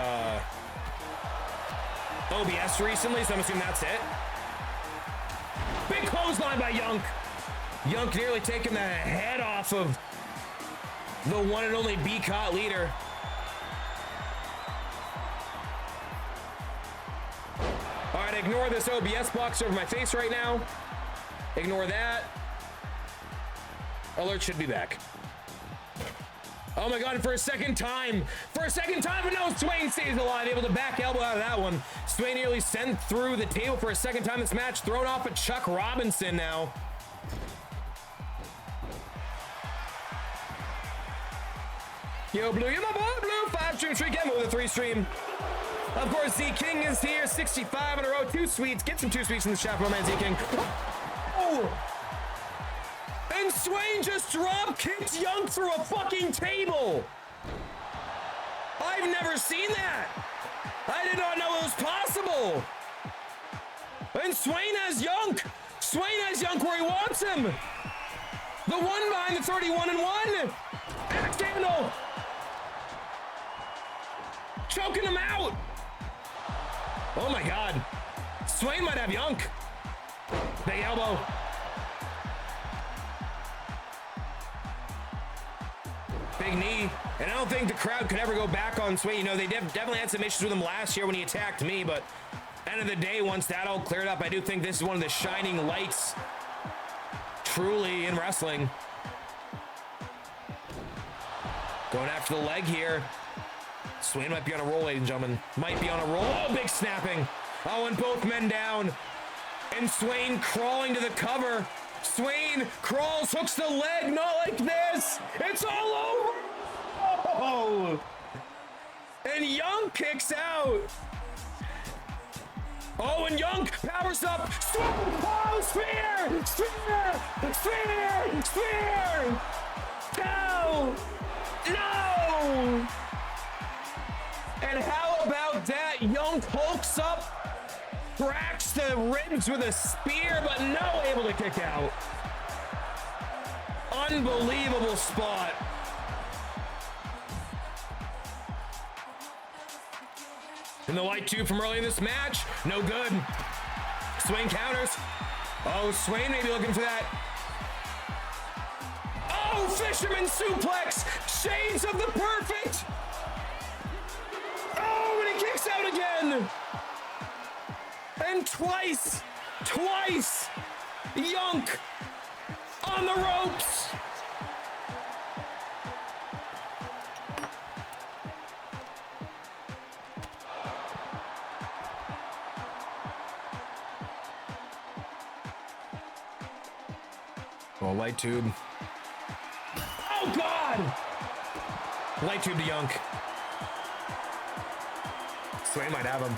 OBS recently, so I'm assuming that's it. Big clothesline by Young. Young nearly taking the head off of the one and only B-Cot leader. All right, ignore this OBS box over my face right now. Ignore that. Alert should be back. Oh my God, for a second time, but no, Swain stays alive, able to back elbow out of that one. Swain nearly sent through the table for a second time this match, thrown off of Chuck Robinson now. Yo, Blue, you're my boy, Blue. 5-stream streak, Emma with a 3-stream. Of course, Z King is here, 65 in a row, 2 sweets. Get some 2 sweets in the chat for my man Z King. Oh! And Swain just drop kicked Young through a fucking table. I've never seen that. I did not know it was possible. And Swain has Young. Swain has Young where he wants him. The one behind the 31-1. Axe handle. Choking him out. Oh my God. Swain might have Young. Big elbow. Big knee. And I don't think the crowd could ever go back on Swain. You know, they definitely had some issues with him last year when he attacked me, but end of the day, once that all cleared up, I do think this is one of the shining lights truly in wrestling. Going after the leg here. Swain might be on a roll, ladies and gentlemen. Might be on a roll. Oh, big snapping. Oh, and both men down. And Swain crawling to the cover. Swain crawls, hooks the leg, not like this. It's all over. Oh. And Young kicks out. Oh, and Young powers up. Oh, spear! Spear! Spear! Spear! No! No! And how about that? Young hulks up, cracks the ribs with a spear, but no able to kick out. Unbelievable spot. And the light tube from early in this match, no good. Swain counters. Oh, Swain may be looking for that. Oh, fisherman suplex. Shades of the perfect. Oh, and he kicks out again. And twice, Yunk on the ropes. Oh, light tube. Oh, God! Light tube to Yunk. Swain might have him.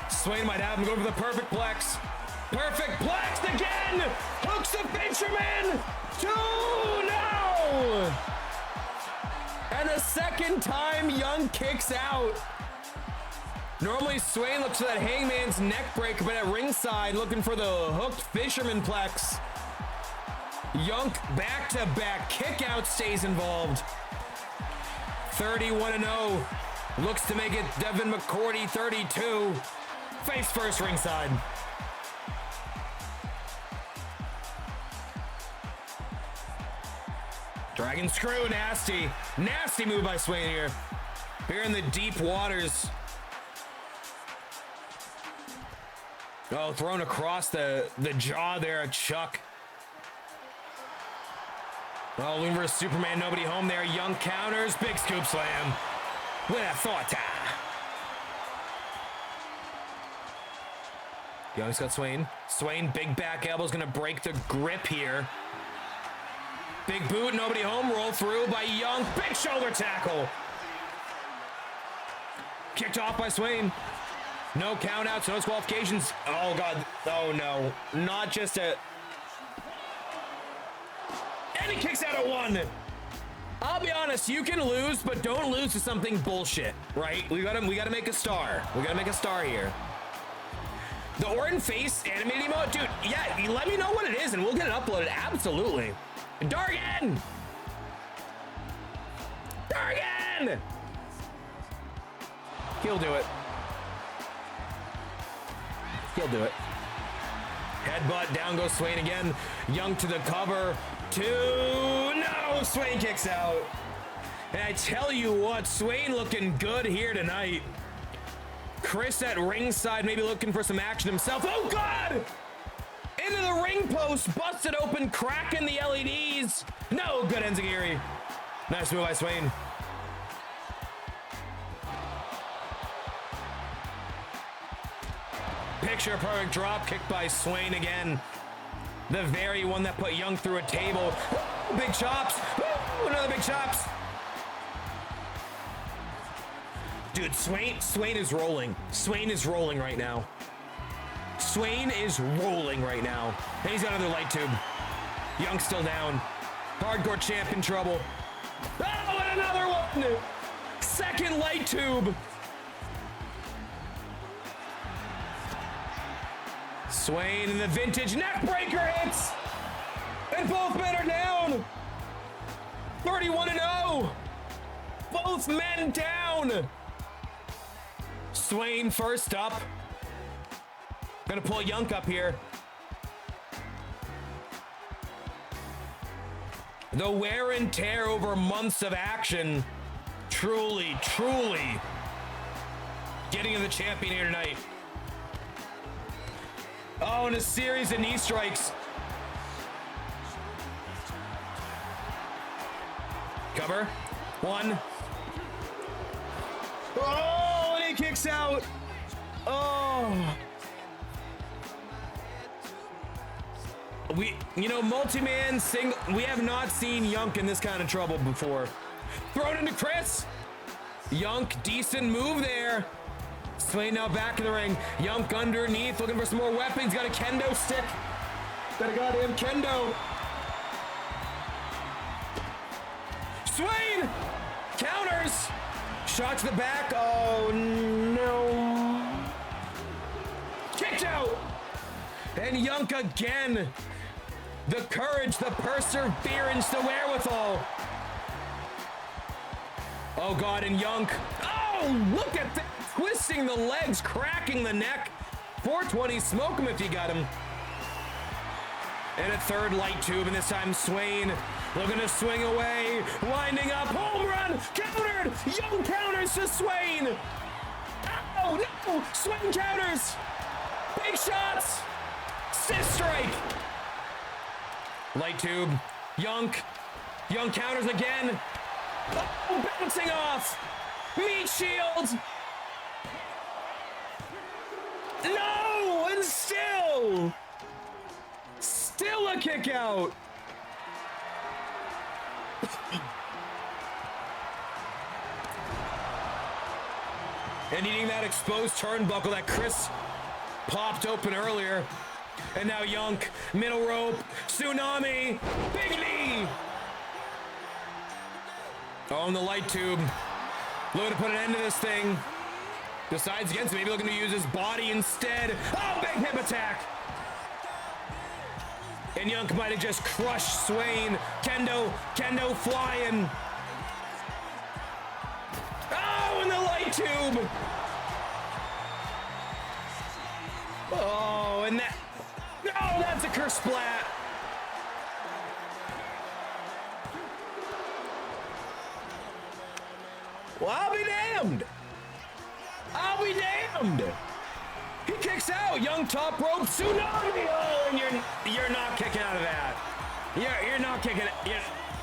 Swain might have him go for the perfect plex. Perfect plex again! Hooks the fisherman! 2-0! And a second time, Young kicks out. Normally, Swain looks for that hangman's neck break, but at ringside, looking for the hooked fisherman plex. Yunk back-to-back kick-out stays involved. 31-0. Looks to make it Devin McCourty 32. Face first ringside. Dragon screw, nasty. Nasty move by Swain here. Here in the deep waters. Oh, thrown across the jaw there, Chuck. Oh, Loon vs. Superman, nobody home there. Young counters, big scoop slam. With authority. Young's got Swain. Swain, big back elbow's gonna break the grip here. Big boot, nobody home, roll through by Young. Big shoulder tackle. Kicked off by Swain. No countouts, no disqualifications. Oh, God. Oh, no. Not just a... And he kicks out at 1. I'll be honest, you can lose, but don't lose to something bullshit, right? We gotta make a star. We gotta make a star here. The Orton face animated emote, dude. Yeah, let me know what it is, and we'll get it uploaded. Absolutely. Dargan! Dargan! He'll do it. He'll do it. Headbutt, down goes Swain again. Young to the cover. 2, no, Swain kicks out. And I tell you what, Swain looking good here tonight. Chris at ringside, maybe looking for some action himself. Oh, God! Into the ring post, busted open, cracking the LEDs. No, good enziguri. Nice move by Swain. Picture perfect drop kick by Swain again. The very one that put Young through a table. Big chops. Another big chops. Dude, Swain is rolling. Swain is rolling right now. Swain is rolling right now. And he's got another light tube. Young's still down. Hardcore champ in trouble. Oh, and another one. Second light tube. Swain and the vintage neck breaker hits. And both men are down. 31-0. Both men down. Swain first up. Gonna pull Young up here. The wear and tear over months of action. Truly getting to the champion here tonight. Oh, and a series of knee strikes. Cover. 1. Oh, and he kicks out. Oh. Multi-man single. We have not seen Yunk in this kind of trouble before. Thrown into Chris. Yunk, decent move there. Swain now back in the ring. Yunk underneath, looking for some more weapons. Got a kendo stick. Got a goddamn kendo. Swain counters. Shot to the back. Oh, no. Kicked out. And Yunk again. The courage, the perseverance, the wherewithal. Oh, God, and Yunk. Oh, look at that. twisting the legs, cracking the neck. 420, smoke him if you got him. And a third light tube, and this time Swain looking to swing away, winding up, home run, countered, Young counters to Swain. Oh no, Swain counters, big shots, stiff strike. Light tube, Young counters again, oh, bouncing off, meat shield. No, and still a kick out. And eating that exposed turnbuckle that Chris popped open earlier. And now Young, middle rope, tsunami, big knee. On the light tube. Looking to put an end to this thing. Decides against it, maybe looking to use his body instead. Oh, big hip attack. And Young might have just crushed Swain. Kendo flying. Oh, and the light tube. Oh, and that. No, that's a curse splat. Well, I'll be damned. I'll be damned. He kicks out. Young top rope tsunami. Oh, and you're not kicking out of that. You're not kicking it.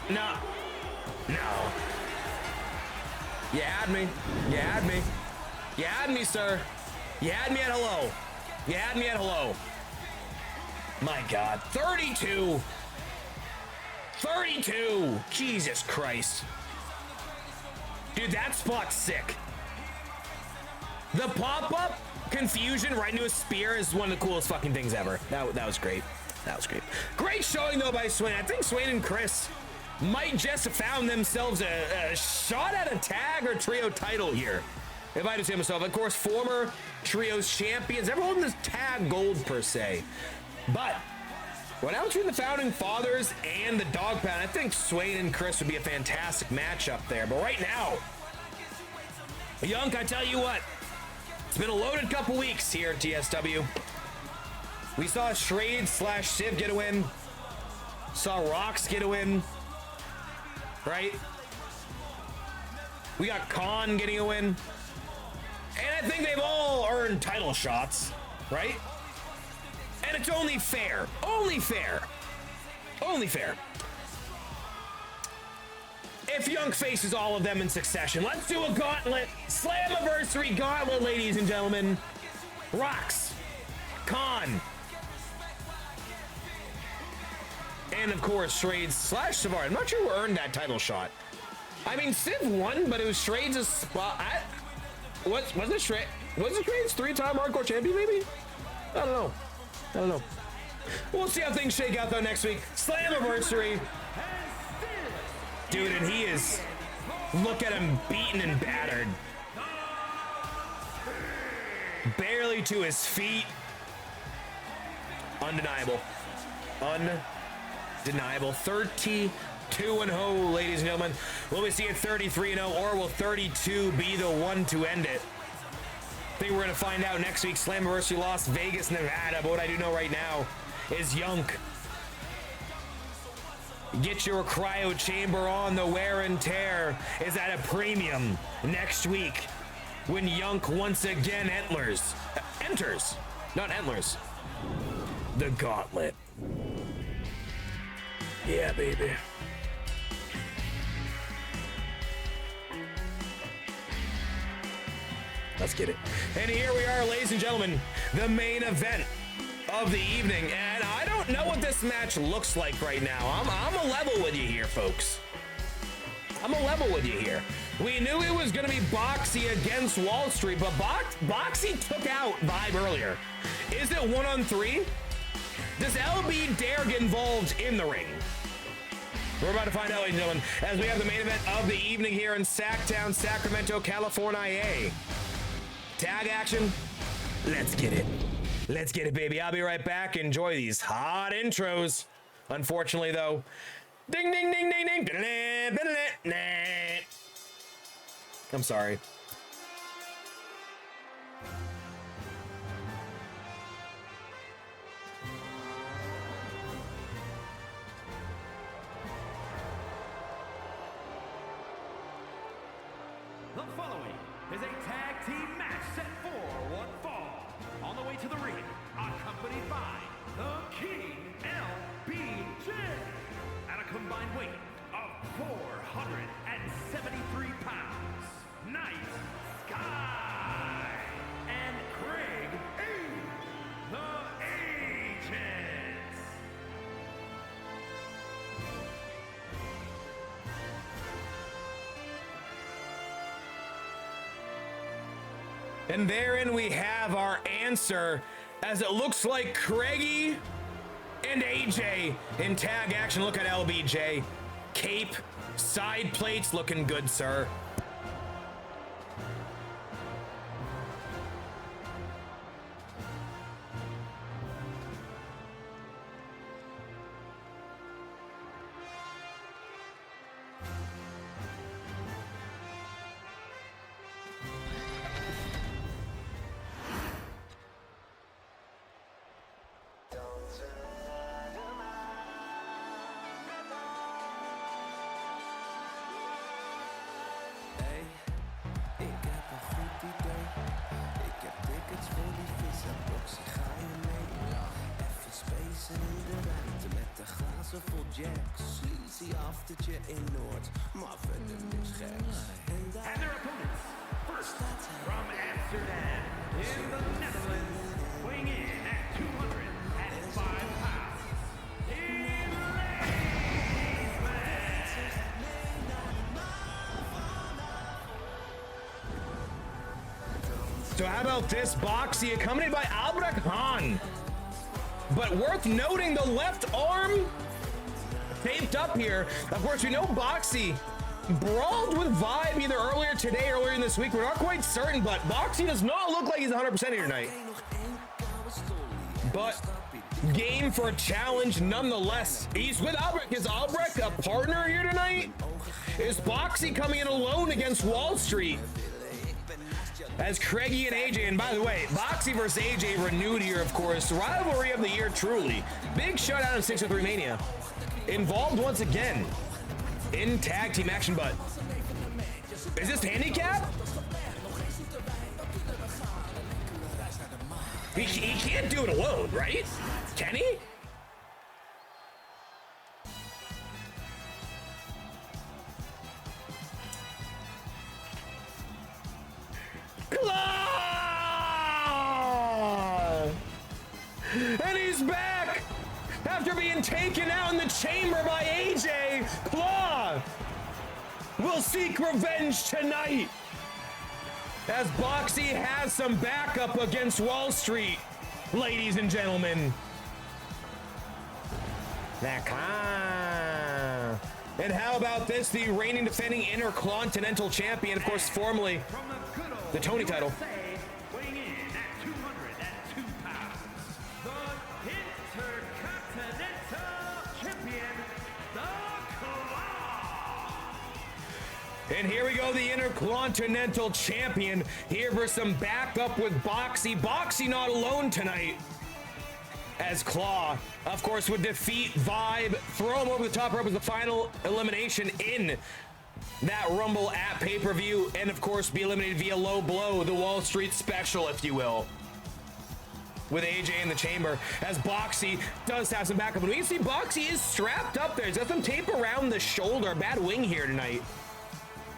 No. You had me. You had me. You had me, sir. You had me at hello. You had me at hello. My God. 32. 32. Jesus Christ. Dude, that spot's sick. The pop-up confusion right into a spear is one of the coolest fucking things ever. That was great. That was great. Great showing, though, by Swain. I think Swain and Chris might just have found themselves a shot at a tag or trio title here. If I do say myself. Of course, former trios champions. Never holding this tag gold, per se. But when I'm between the Founding Fathers and the Dog Pound, I think Swain and Chris would be a fantastic matchup there. But right now, Young, I tell you what, it's been a loaded couple weeks here at TSW. We saw Shrade/Civ get a win. Saw Rox get a win. Right? We got Khan getting a win. And I think they've all earned title shots. Right? And it's only fair. Only fair. Only fair. If Young faces all of them in succession, let's do a gauntlet. Slammiversary gauntlet, ladies and gentlemen. Rox, Khan, and of course Shrade/Savar. I'm not sure who earned that title shot. I mean, Civ won, but it was Shrade's spot. Wasn't it Shrade's three-time hardcore champion, maybe? I don't know. We'll see how things shake out, though, next week. Slammiversary. Dude, and he is, look at him, beaten and battered. Barely to his feet. Undeniable. Undeniable. 32-0, ladies and gentlemen. Will we see it 33-0, or will 32 be the one to end it? I think we're going to find out next week. Slammiversary, Las Vegas, Nevada. But what I do know right now is Young. Get your cryo chamber on. The wear and tear is at a premium next week when Young once again enters, not antlers, the gauntlet. Yeah, baby. Let's get it. And here we are, ladies and gentlemen, the main event of the evening. And I don't know what this match looks like right now. I'm a level with you here, folks. I'm a level with you here. We knew it was going to be Boxie against Wall Street, but Boxie took out Vibe earlier. Is it 1-on-3? Does LB dare get involved in the ring? We're about to find out, ladies and gentlemen, as we have the main event of the evening here in Sacktown, Sacramento, California. Tag action. Let's get it. Let's get it, baby. I'll be right back. Enjoy these hot intros. Unfortunately, though, ding, ding, ding, ding, ding. I'm sorry. is a tag team match set for one fall. On the way to the ring, accompanied by the King LBJ at a combined weight of 473 pounds. Night Sky and Craig the Agents. And therein we have our answer, as it looks like Craigie and AJ in tag action. Look at LBJ. Cape, side plates, looking good, sir. Ik heb een goed idee. Ik heb tickets voor die vis en Boxie, ga je mee? Even spacen in de ruimte met de glazen vol jacks. Sleazy aftertje in Noord, maar verder niks geks. And their opponents, first from Amsterdam in the Netherlands, weighing in at 205 pounds. So how about this? Boxie accompanied by Albrecht Hahn. But worth noting, the left arm taped up here. Of course, we know Boxie brawled with Vibe either earlier today or earlier in this week. We're not quite certain, but Boxie does not look like he's 100% here tonight. But game for a challenge nonetheless. He's with Albrecht. Is Albrecht a partner here tonight? Is Boxie coming in alone against Wall Street? As Craigie and AJ, and by the way, Boxie versus AJ renewed here, of course. Rivalry of the year, truly. Big shutout in 603 Mania. Involved once again in tag team action, but is this handicap? He can't do it alone, right? Can he? Claw! And he's back after being taken out in the chamber by AJ. Claw will seek revenge tonight, as Boxie has some backup against Wall Street, ladies and gentlemen. And how about this? The reigning defending Intercontinental Champion, of course, formerly the Tony title. Weighing in at 202 pounds, the Intercontinental Champion, the Claw. And here we go, the Intercontinental Champion here for some backup with Boxie. Boxie not alone tonight, as Claw, of course, would defeat Vibe, throw him over the top rope as the final elimination in that Rumble at pay-per-view, and of course be eliminated via low blow, the Wall Street special, if you will, with AJ in the chamber, as Boxie does have some backup. And we can see Boxie is strapped up there. He's got some tape around the shoulder. A bad wing here tonight.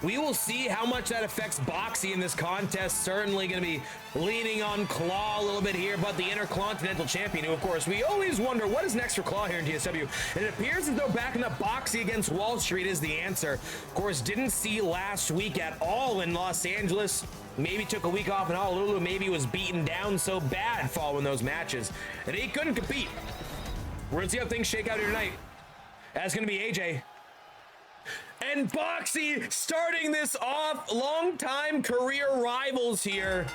We will see how much that affects Boxie in this contest. Certainly going to be leaning on Claw a little bit here, but the Intercontinental Champion, who, of course, we always wonder what is next for Claw here in TSW. And it appears as though backing up Boxie against Wall Street is the answer. Of course, didn't see last week at all in Los Angeles. Maybe took a week off in Honolulu. Maybe was beaten down so bad following those matches, and he couldn't compete. We're going to see how things shake out here tonight. That's going to be AJ. And Boxie starting this off, longtime career rivals here.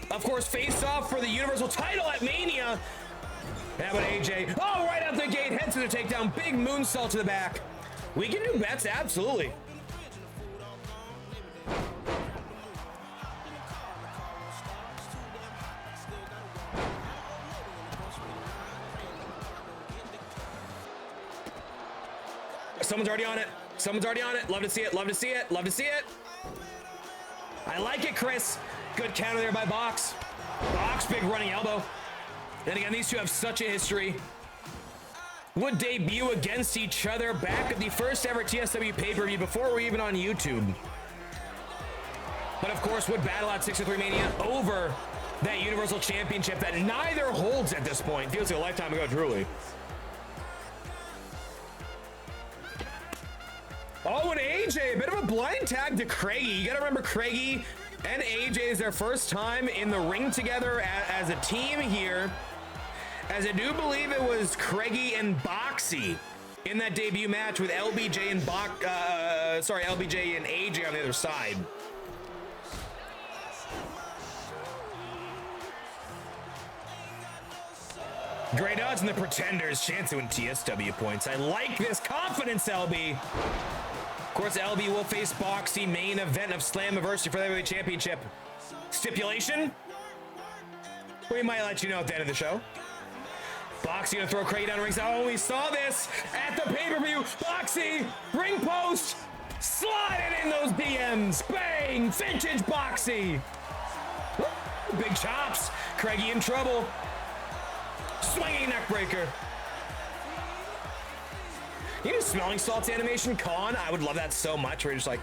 Of course, face off for the Universal title at Mania. How about AJ? Oh, right out the gate, heads to the takedown, big moonsault to the back. We can do bets, absolutely. Someone's already on it. Someone's already on it. Love to see it. Love to see it. Love to see it. I I like it, Chris. Good counter there by Box. Box, big running elbow. And again, these two have such a history. Would debut against each other back at the first ever TSW pay-per-view before we're even on YouTube. But of course, would battle at 603 Mania over that Universal Championship that neither holds at this point. Feels like a lifetime ago, truly. Oh, and AJ, a bit of a blind tag to Craigie. You gotta remember, Craigie and AJ is their first time in the ring together as a team here. As I do believe it was Craigie and Boxie in that debut match with LBJ and LBJ and AJ on the other side. Great odds and the Pretenders chance to win TSW points. I like this confidence, LB. Of course, LB will face Boxie, main event of Slammiversary for the heavyweight championship. Stipulation? We might let you know at the end of the show. Boxie gonna throw Craigie down rings. Oh, we saw this at the pay-per-view. Boxie, ring post, sliding in those DMs. Bang, vintage Boxie. Big chops. Craigie in trouble. Swinging neck breaker. You know, smelling salts animation, Con. I would love that so much. Where you're just like,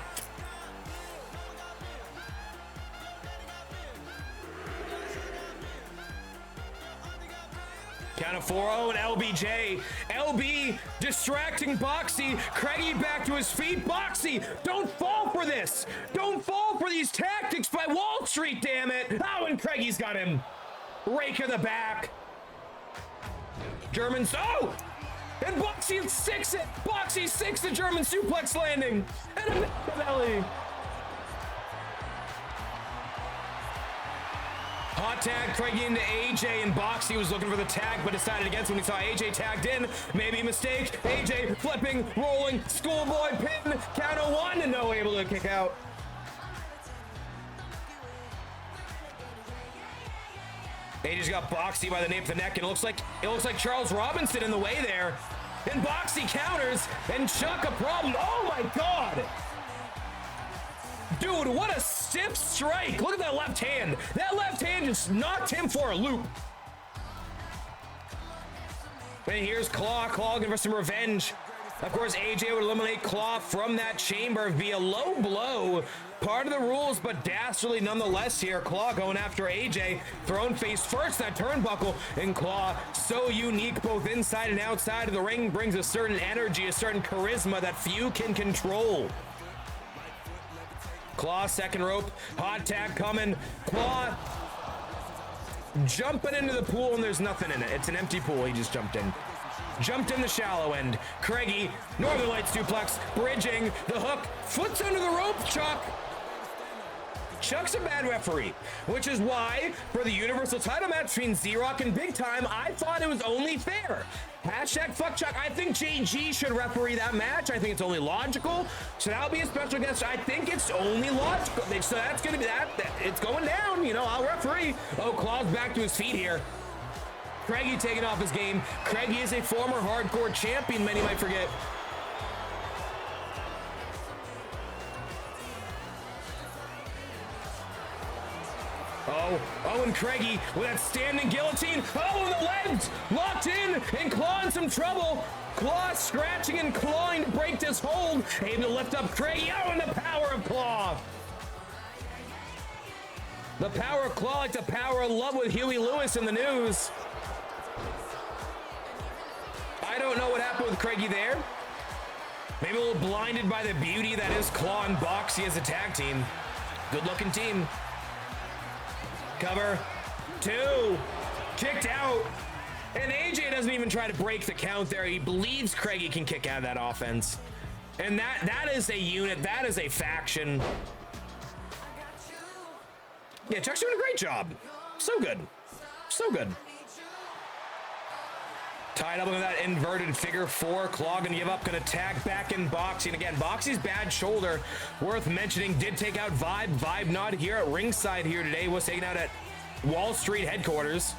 count of 4-0 and LBJ. LB distracting Boxie. Craigie back to his feet. Boxie, don't fall for this. Don't fall for these tactics by Wall Street, damn it. Oh, and Craigie's got him. Rake of the back. German, oh! And Boxie 6 it. Boxie 6 the German suplex landing. And a belly. Hot tag, Craigie into AJ, and Boxie was looking for the tag, but decided against when he saw AJ tagged in. Maybe a mistake. AJ flipping, rolling, schoolboy pin, count of 1, and no able to kick out. AJ's got Boxie by the nape of the neck, and it looks like Charles Robinson in the way there. And Boxie counters, and Chuck a problem. Oh my God! Dude, what a stiff strike. Look at that left hand. That left hand just knocked him for a loop. And here's Claw. Claw looking for some revenge. Of course, AJ would eliminate Claw from that chamber via low blow. Part of the rules, but dastardly nonetheless here. Claw going after AJ. Thrown face first, that turnbuckle. And Claw, so unique both inside and outside of the ring, brings a certain energy, a certain charisma that few can control. Claw, second rope, hot tag coming. Claw jumping into the pool, and there's nothing in it. It's an empty pool. He just jumped in. Jumped in the shallow end. Craigie, Northern Lights suplex, bridging the hook, foot's under the rope. Chuck. Chuck's a bad referee, which is why for the Universal title match between Z-Rock and Big Time, I thought it was only fair. Hashtag fuck Chuck. I think JG should referee that match. I think it's only logical. So that'll be a special guest. I think it's only logical. So that's going to be that. It's going down. You know, I'll referee. Oh, Claw's back to his feet here. Craigie taking off his game. Craigie is a former hardcore champion, many might forget. Oh, and Craigie with that standing guillotine. Oh, the legs locked in, and Claw in some trouble. Claw scratching and clawing to break this hold. Able to lift up Craigie. Oh, and the power of Claw. The power of Claw, like the power of love with Huey Lewis in the news. I don't know what happened with Craigie there. Maybe a little blinded by the beauty that is Claw and Boxie as a tag team. Good looking team. Cover, 2, kicked out, and AJ doesn't even try to break the count there. He believes Craigie can kick out of that offense, and that is a unit, that is a faction. Yeah, Chuck's doing a great job. So good, so good. Tied up with that inverted figure 4. Claw gonna give up, gonna tag back in Boxie. And again, Boxie's bad shoulder, worth mentioning, did take out Vibe. Vibe not here at ringside here today, was taken out at Wall Street headquarters.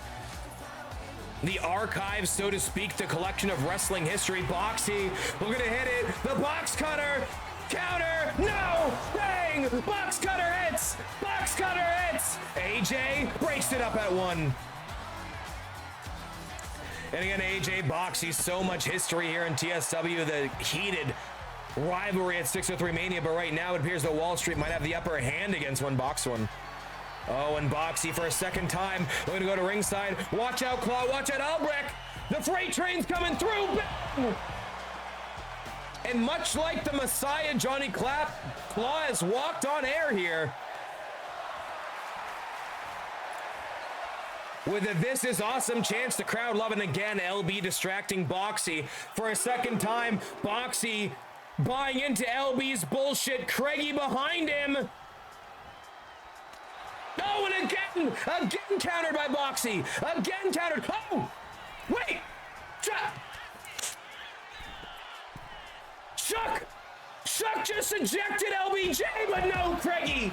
The archives, so to speak, the collection of wrestling history. Boxie, we're gonna hit it. The box cutter. Counter! No! Bang! Box cutter hits! Box cutter hits! AJ breaks it up at 1. And again, AJ Boxie, so much history here in TSW, the heated rivalry at 603 Mania, but right now it appears that Wall Street might have the upper hand against Box One. Oh, and Boxie for a second time, going to go to ringside. Watch out, Claw, watch out, Albrecht! The freight train's coming through! Bang! And much like the Messiah, Johnny Claw has walked on air here. With a "This is awesome" chance, the crowd loving again. LB distracting Boxie for a second time. Boxie buying into LB's bullshit. Craigie behind him. Oh, and again countered by Boxie. Again countered. Oh, wait. Chuck just ejected LBJ, but no, Craigie.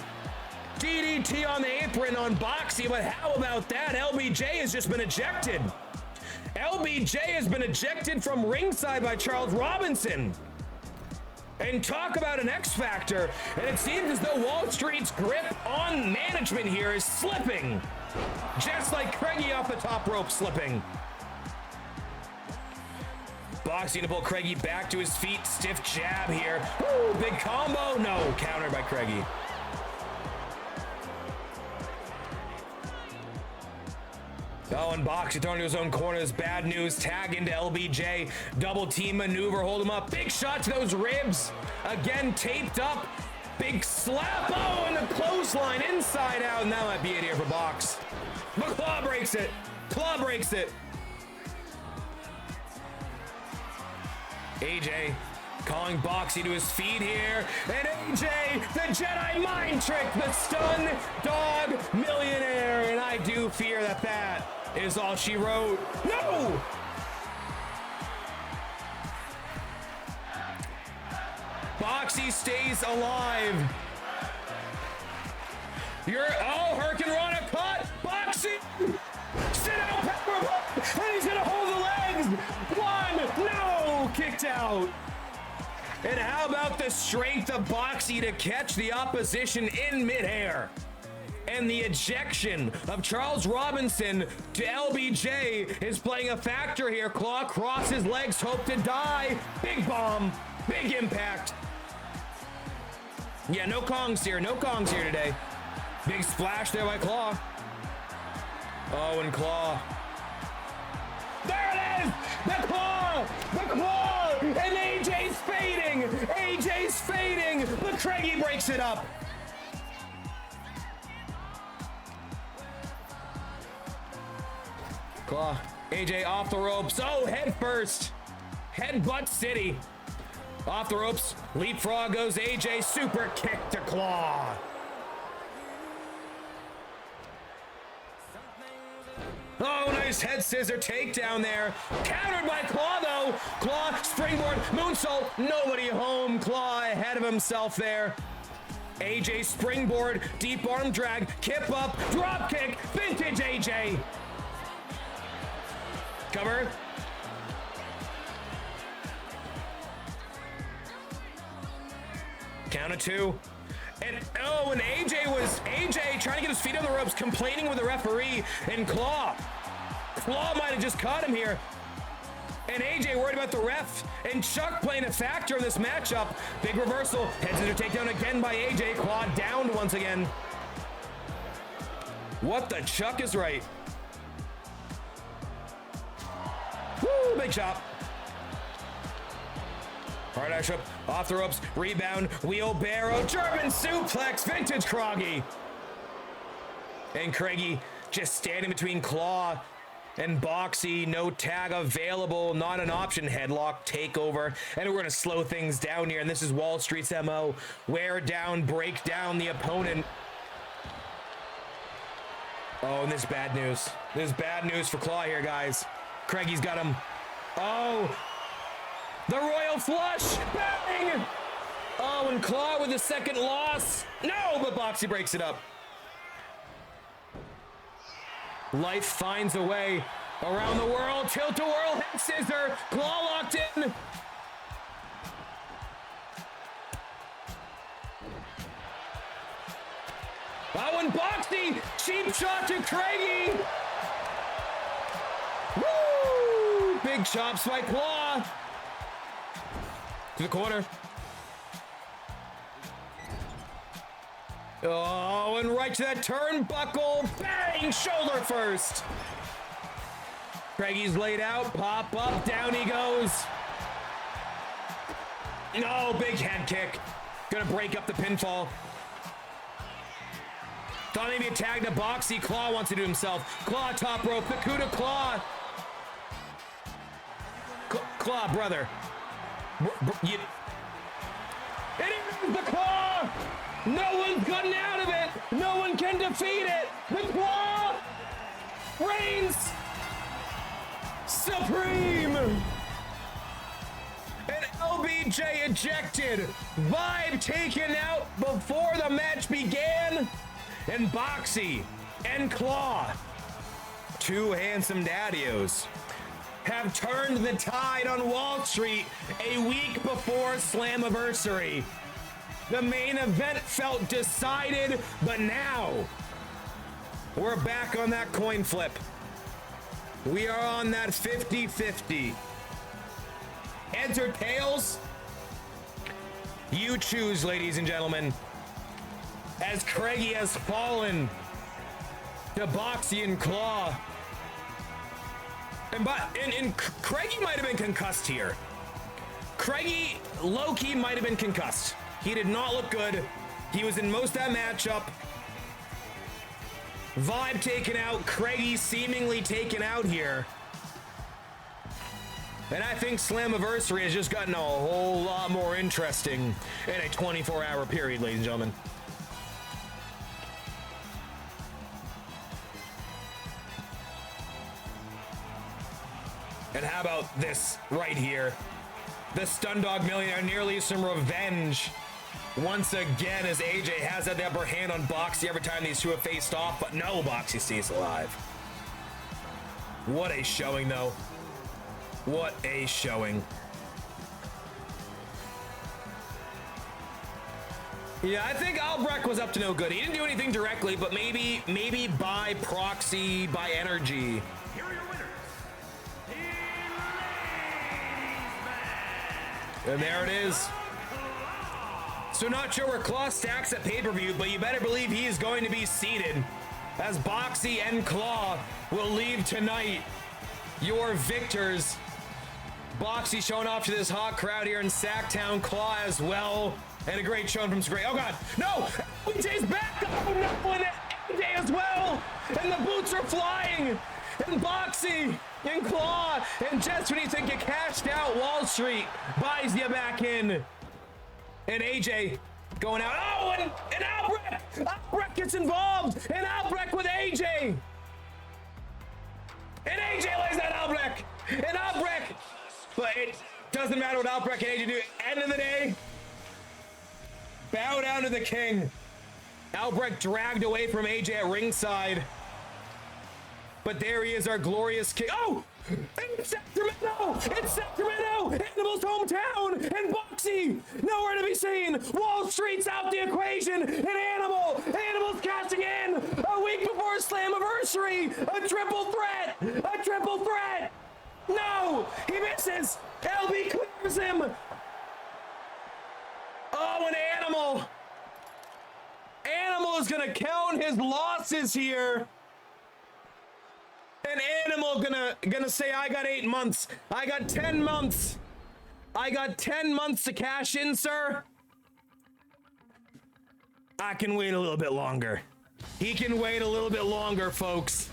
DDT on the apron on Boxie, but how about that? LBJ has just been ejected. LBJ has been ejected from ringside by Charles Robinson. And talk about an X Factor. And it seems as though Wall Street's grip on management here is slipping. Just like Craigie off the top rope slipping. Boxie to pull Craigie back to his feet. Stiff jab here. Woo, big combo. No, countered by Craigie. Oh, and Boxie thrown to his own corner is bad news. Tag into LBJ. Double team maneuver. Hold him up. Big shot to those ribs. Again, taped up. Big slap. Oh, and the clothesline inside out. And that might be it here for Box. But Claw breaks it. Claw breaks it. AJ calling Boxie to his feet here. And AJ, the Jedi mind trick, the stun dog millionaire. And I do fear that that is all she wrote. No! Boxie stays alive. Hurricane Rana caught. Boxie! Sit out, Pepper, and he's gonna hold the legs. 1, no! Kicked out. And how about the strength of Boxie to catch the opposition in midair? And the ejection of Charles Robinson to LBJ is playing a factor here. Claw crosses legs, hope to die. Big bomb, big impact. Yeah, no Kongs here today. Big splash there by Claw. Oh, and Claw. There it is! The Claw! And AJ's fading! But Craigie breaks it up. Claw, AJ off the ropes. Oh, head first. Headbutt City. Off the ropes. Leapfrog goes AJ. Super kick to Claw. Oh, nice head scissor takedown there. Countered by Claw, though. Claw, springboard, moonsault. Nobody home. Claw ahead of himself there. AJ springboard, deep arm drag, kip up, drop kick, vintage AJ. Cover. Count of 2. And AJ trying to get his feet on the ropes, complaining with the referee, and Claw might have just caught him here. And AJ worried about the ref, and Chuck playing a factor in this matchup. Big reversal, head scissor takedown again by AJ. Claw downed once again. What the Chuck is right. Woo, big chop. Hard ash up, off the ropes, rebound, wheelbarrow, German suplex, vintage Croggy. And Craigie just standing between Claw and Boxie, no tag available, not an option, headlock, takeover. And we're gonna slow things down here, and this is Wall Street's MO. Wear down, break down the opponent. Oh, and this is bad news. This is bad news for Claw here, guys. Craigie's got him. Oh, the Royal Flush! Bang! Oh, and Claw with the second loss. No, but Boxie breaks it up. Life finds a way around the world. Tilt-a-whirl, head scissor. Claw locked in. and Boxie, cheap shot to Craigie. Woo! Big chops by Claw. To the corner. Oh, and right to that turnbuckle. Bang! Shoulder first. Craigie's laid out. Pop up. Down he goes. No, big head kick. Gonna break up the pinfall. Thought maybe a tag to Boxie. Claw wants to do himself. Claw top rope. The coup de Claw. Claw, brother. It is the Claw! No one's gotten out of it! No one can defeat it! The Claw reigns supreme! And LBJ ejected. Vibe taken out before the match began. And Boxie and Claw, two handsome daddios, have turned the tide on Wall Street a week before Slammiversary. The main event felt decided, but now we're back on that coin flip. We are on that 50-50. Heads or tails? You choose, ladies and gentlemen. As Craigie has fallen to Boxie and Claw. And Craigie might have been concussed here. Craigie, low-key, might have been concussed. He did not look good. He was in most of that matchup. Vibe taken out. Craigie seemingly taken out here. And I think Slammiversary has just gotten a whole lot more interesting in a 24-hour period, ladies and gentlemen. And how about this right here? The Stundog Millionaire nearly some revenge once again as AJ has had the upper hand on Boxie every time these two have faced off, but no, Boxie stays alive. What a showing, though. What a showing. Yeah, I think Albrecht was up to no good. He didn't do anything directly, but maybe by proxy, by energy. Here are your winners. And there it is. So not sure where Claw stacks at pay-per-view, but you better believe he is going to be seated as Boxie and Claw will leave tonight your victors. Boxie showing off to this hot crowd here in Sacktown. Claw as well. And a great showing from Scray. Oh, God. No! AJ's back! Oh, no! And AJ as well! And the boots are flying! And Boxie and Claw. And just when you think you cashed out, Wall Street buys you back in. And AJ going out. Oh, and Albrecht! Albrecht gets involved! And Albrecht with AJ! And AJ lays out Albrecht! And Albrecht! But it doesn't matter what Albrecht and AJ do. End of the day, bow down to the king. Albrecht dragged away from AJ at ringside. But there he is, our glorious king. Oh! It's Sacramento! It's Sacramento! Animal's hometown! And Boxie! Nowhere to be seen! Wall Street's out the equation! And Animal's casting in! A week before Slammiversary! A triple threat! A triple threat! No! He misses! LB clears him! Oh, an Animal is gonna count his losses here. An Animal gonna say, I got 8 months. I got 10 months. I got 10 months to cash in, sir. I can wait a little bit longer. He can wait a little bit longer, folks.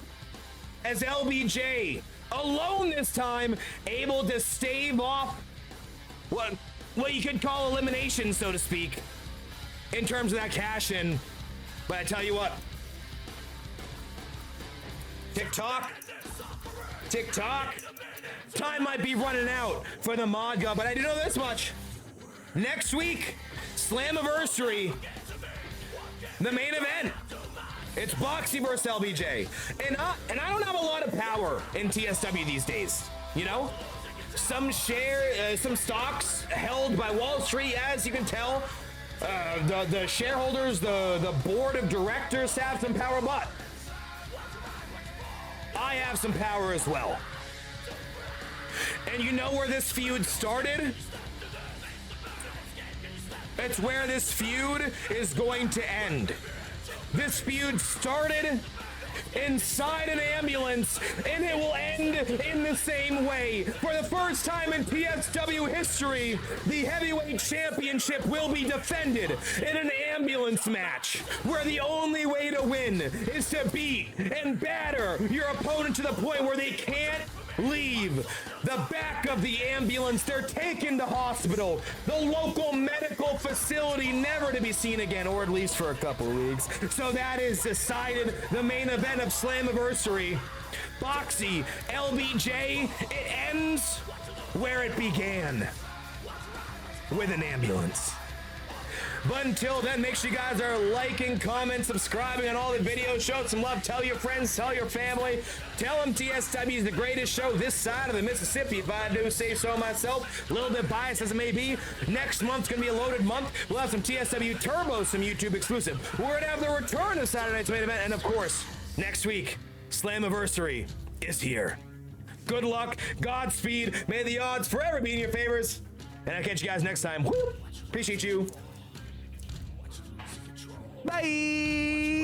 As LBJ, alone this time, able to stave off what you could call elimination, so to speak, in terms of that cash in. But I tell you what, TikTok, time might be running out for the Mod God, but I do know this much. Next week, Slammiversary, the main event. It's Boxie versus LBJ. And I don't have a lot of power in TSW these days, you know? Some stocks held by Wall Street, as you can tell. The shareholders, the board of directors have some power, but I have some power as well. And you know where this feud started? It's where this feud is going to end. This feud started inside an ambulance, and it will end in the same way. For the first time in PSW history, the heavyweight championship will be defended in an ambulance match, where the only way to win is to beat and batter your opponent to the point where they can't leave the back of the ambulance. They're taken to hospital, the local medical facility, never to be seen again, or at least for a couple of weeks. So that is decided. The main event of Slammiversary, Boxie, LBJ, it ends where it began, with an ambulance. But until then, make sure you guys are liking, commenting, subscribing on all the videos. Show some love. Tell your friends, tell your family. Tell them TSW is the greatest show this side of the Mississippi, if I do say so myself. A little bit biased as it may be. Next month's going to be a loaded month. We'll have some TSW Turbo, some YouTube exclusive. We're going to have the return of Saturday night's main event. And of course, next week, Slammiversary is here. Good luck. Godspeed. May the odds forever be in your favors. And I'll catch you guys next time. Woo! Appreciate you. Bye.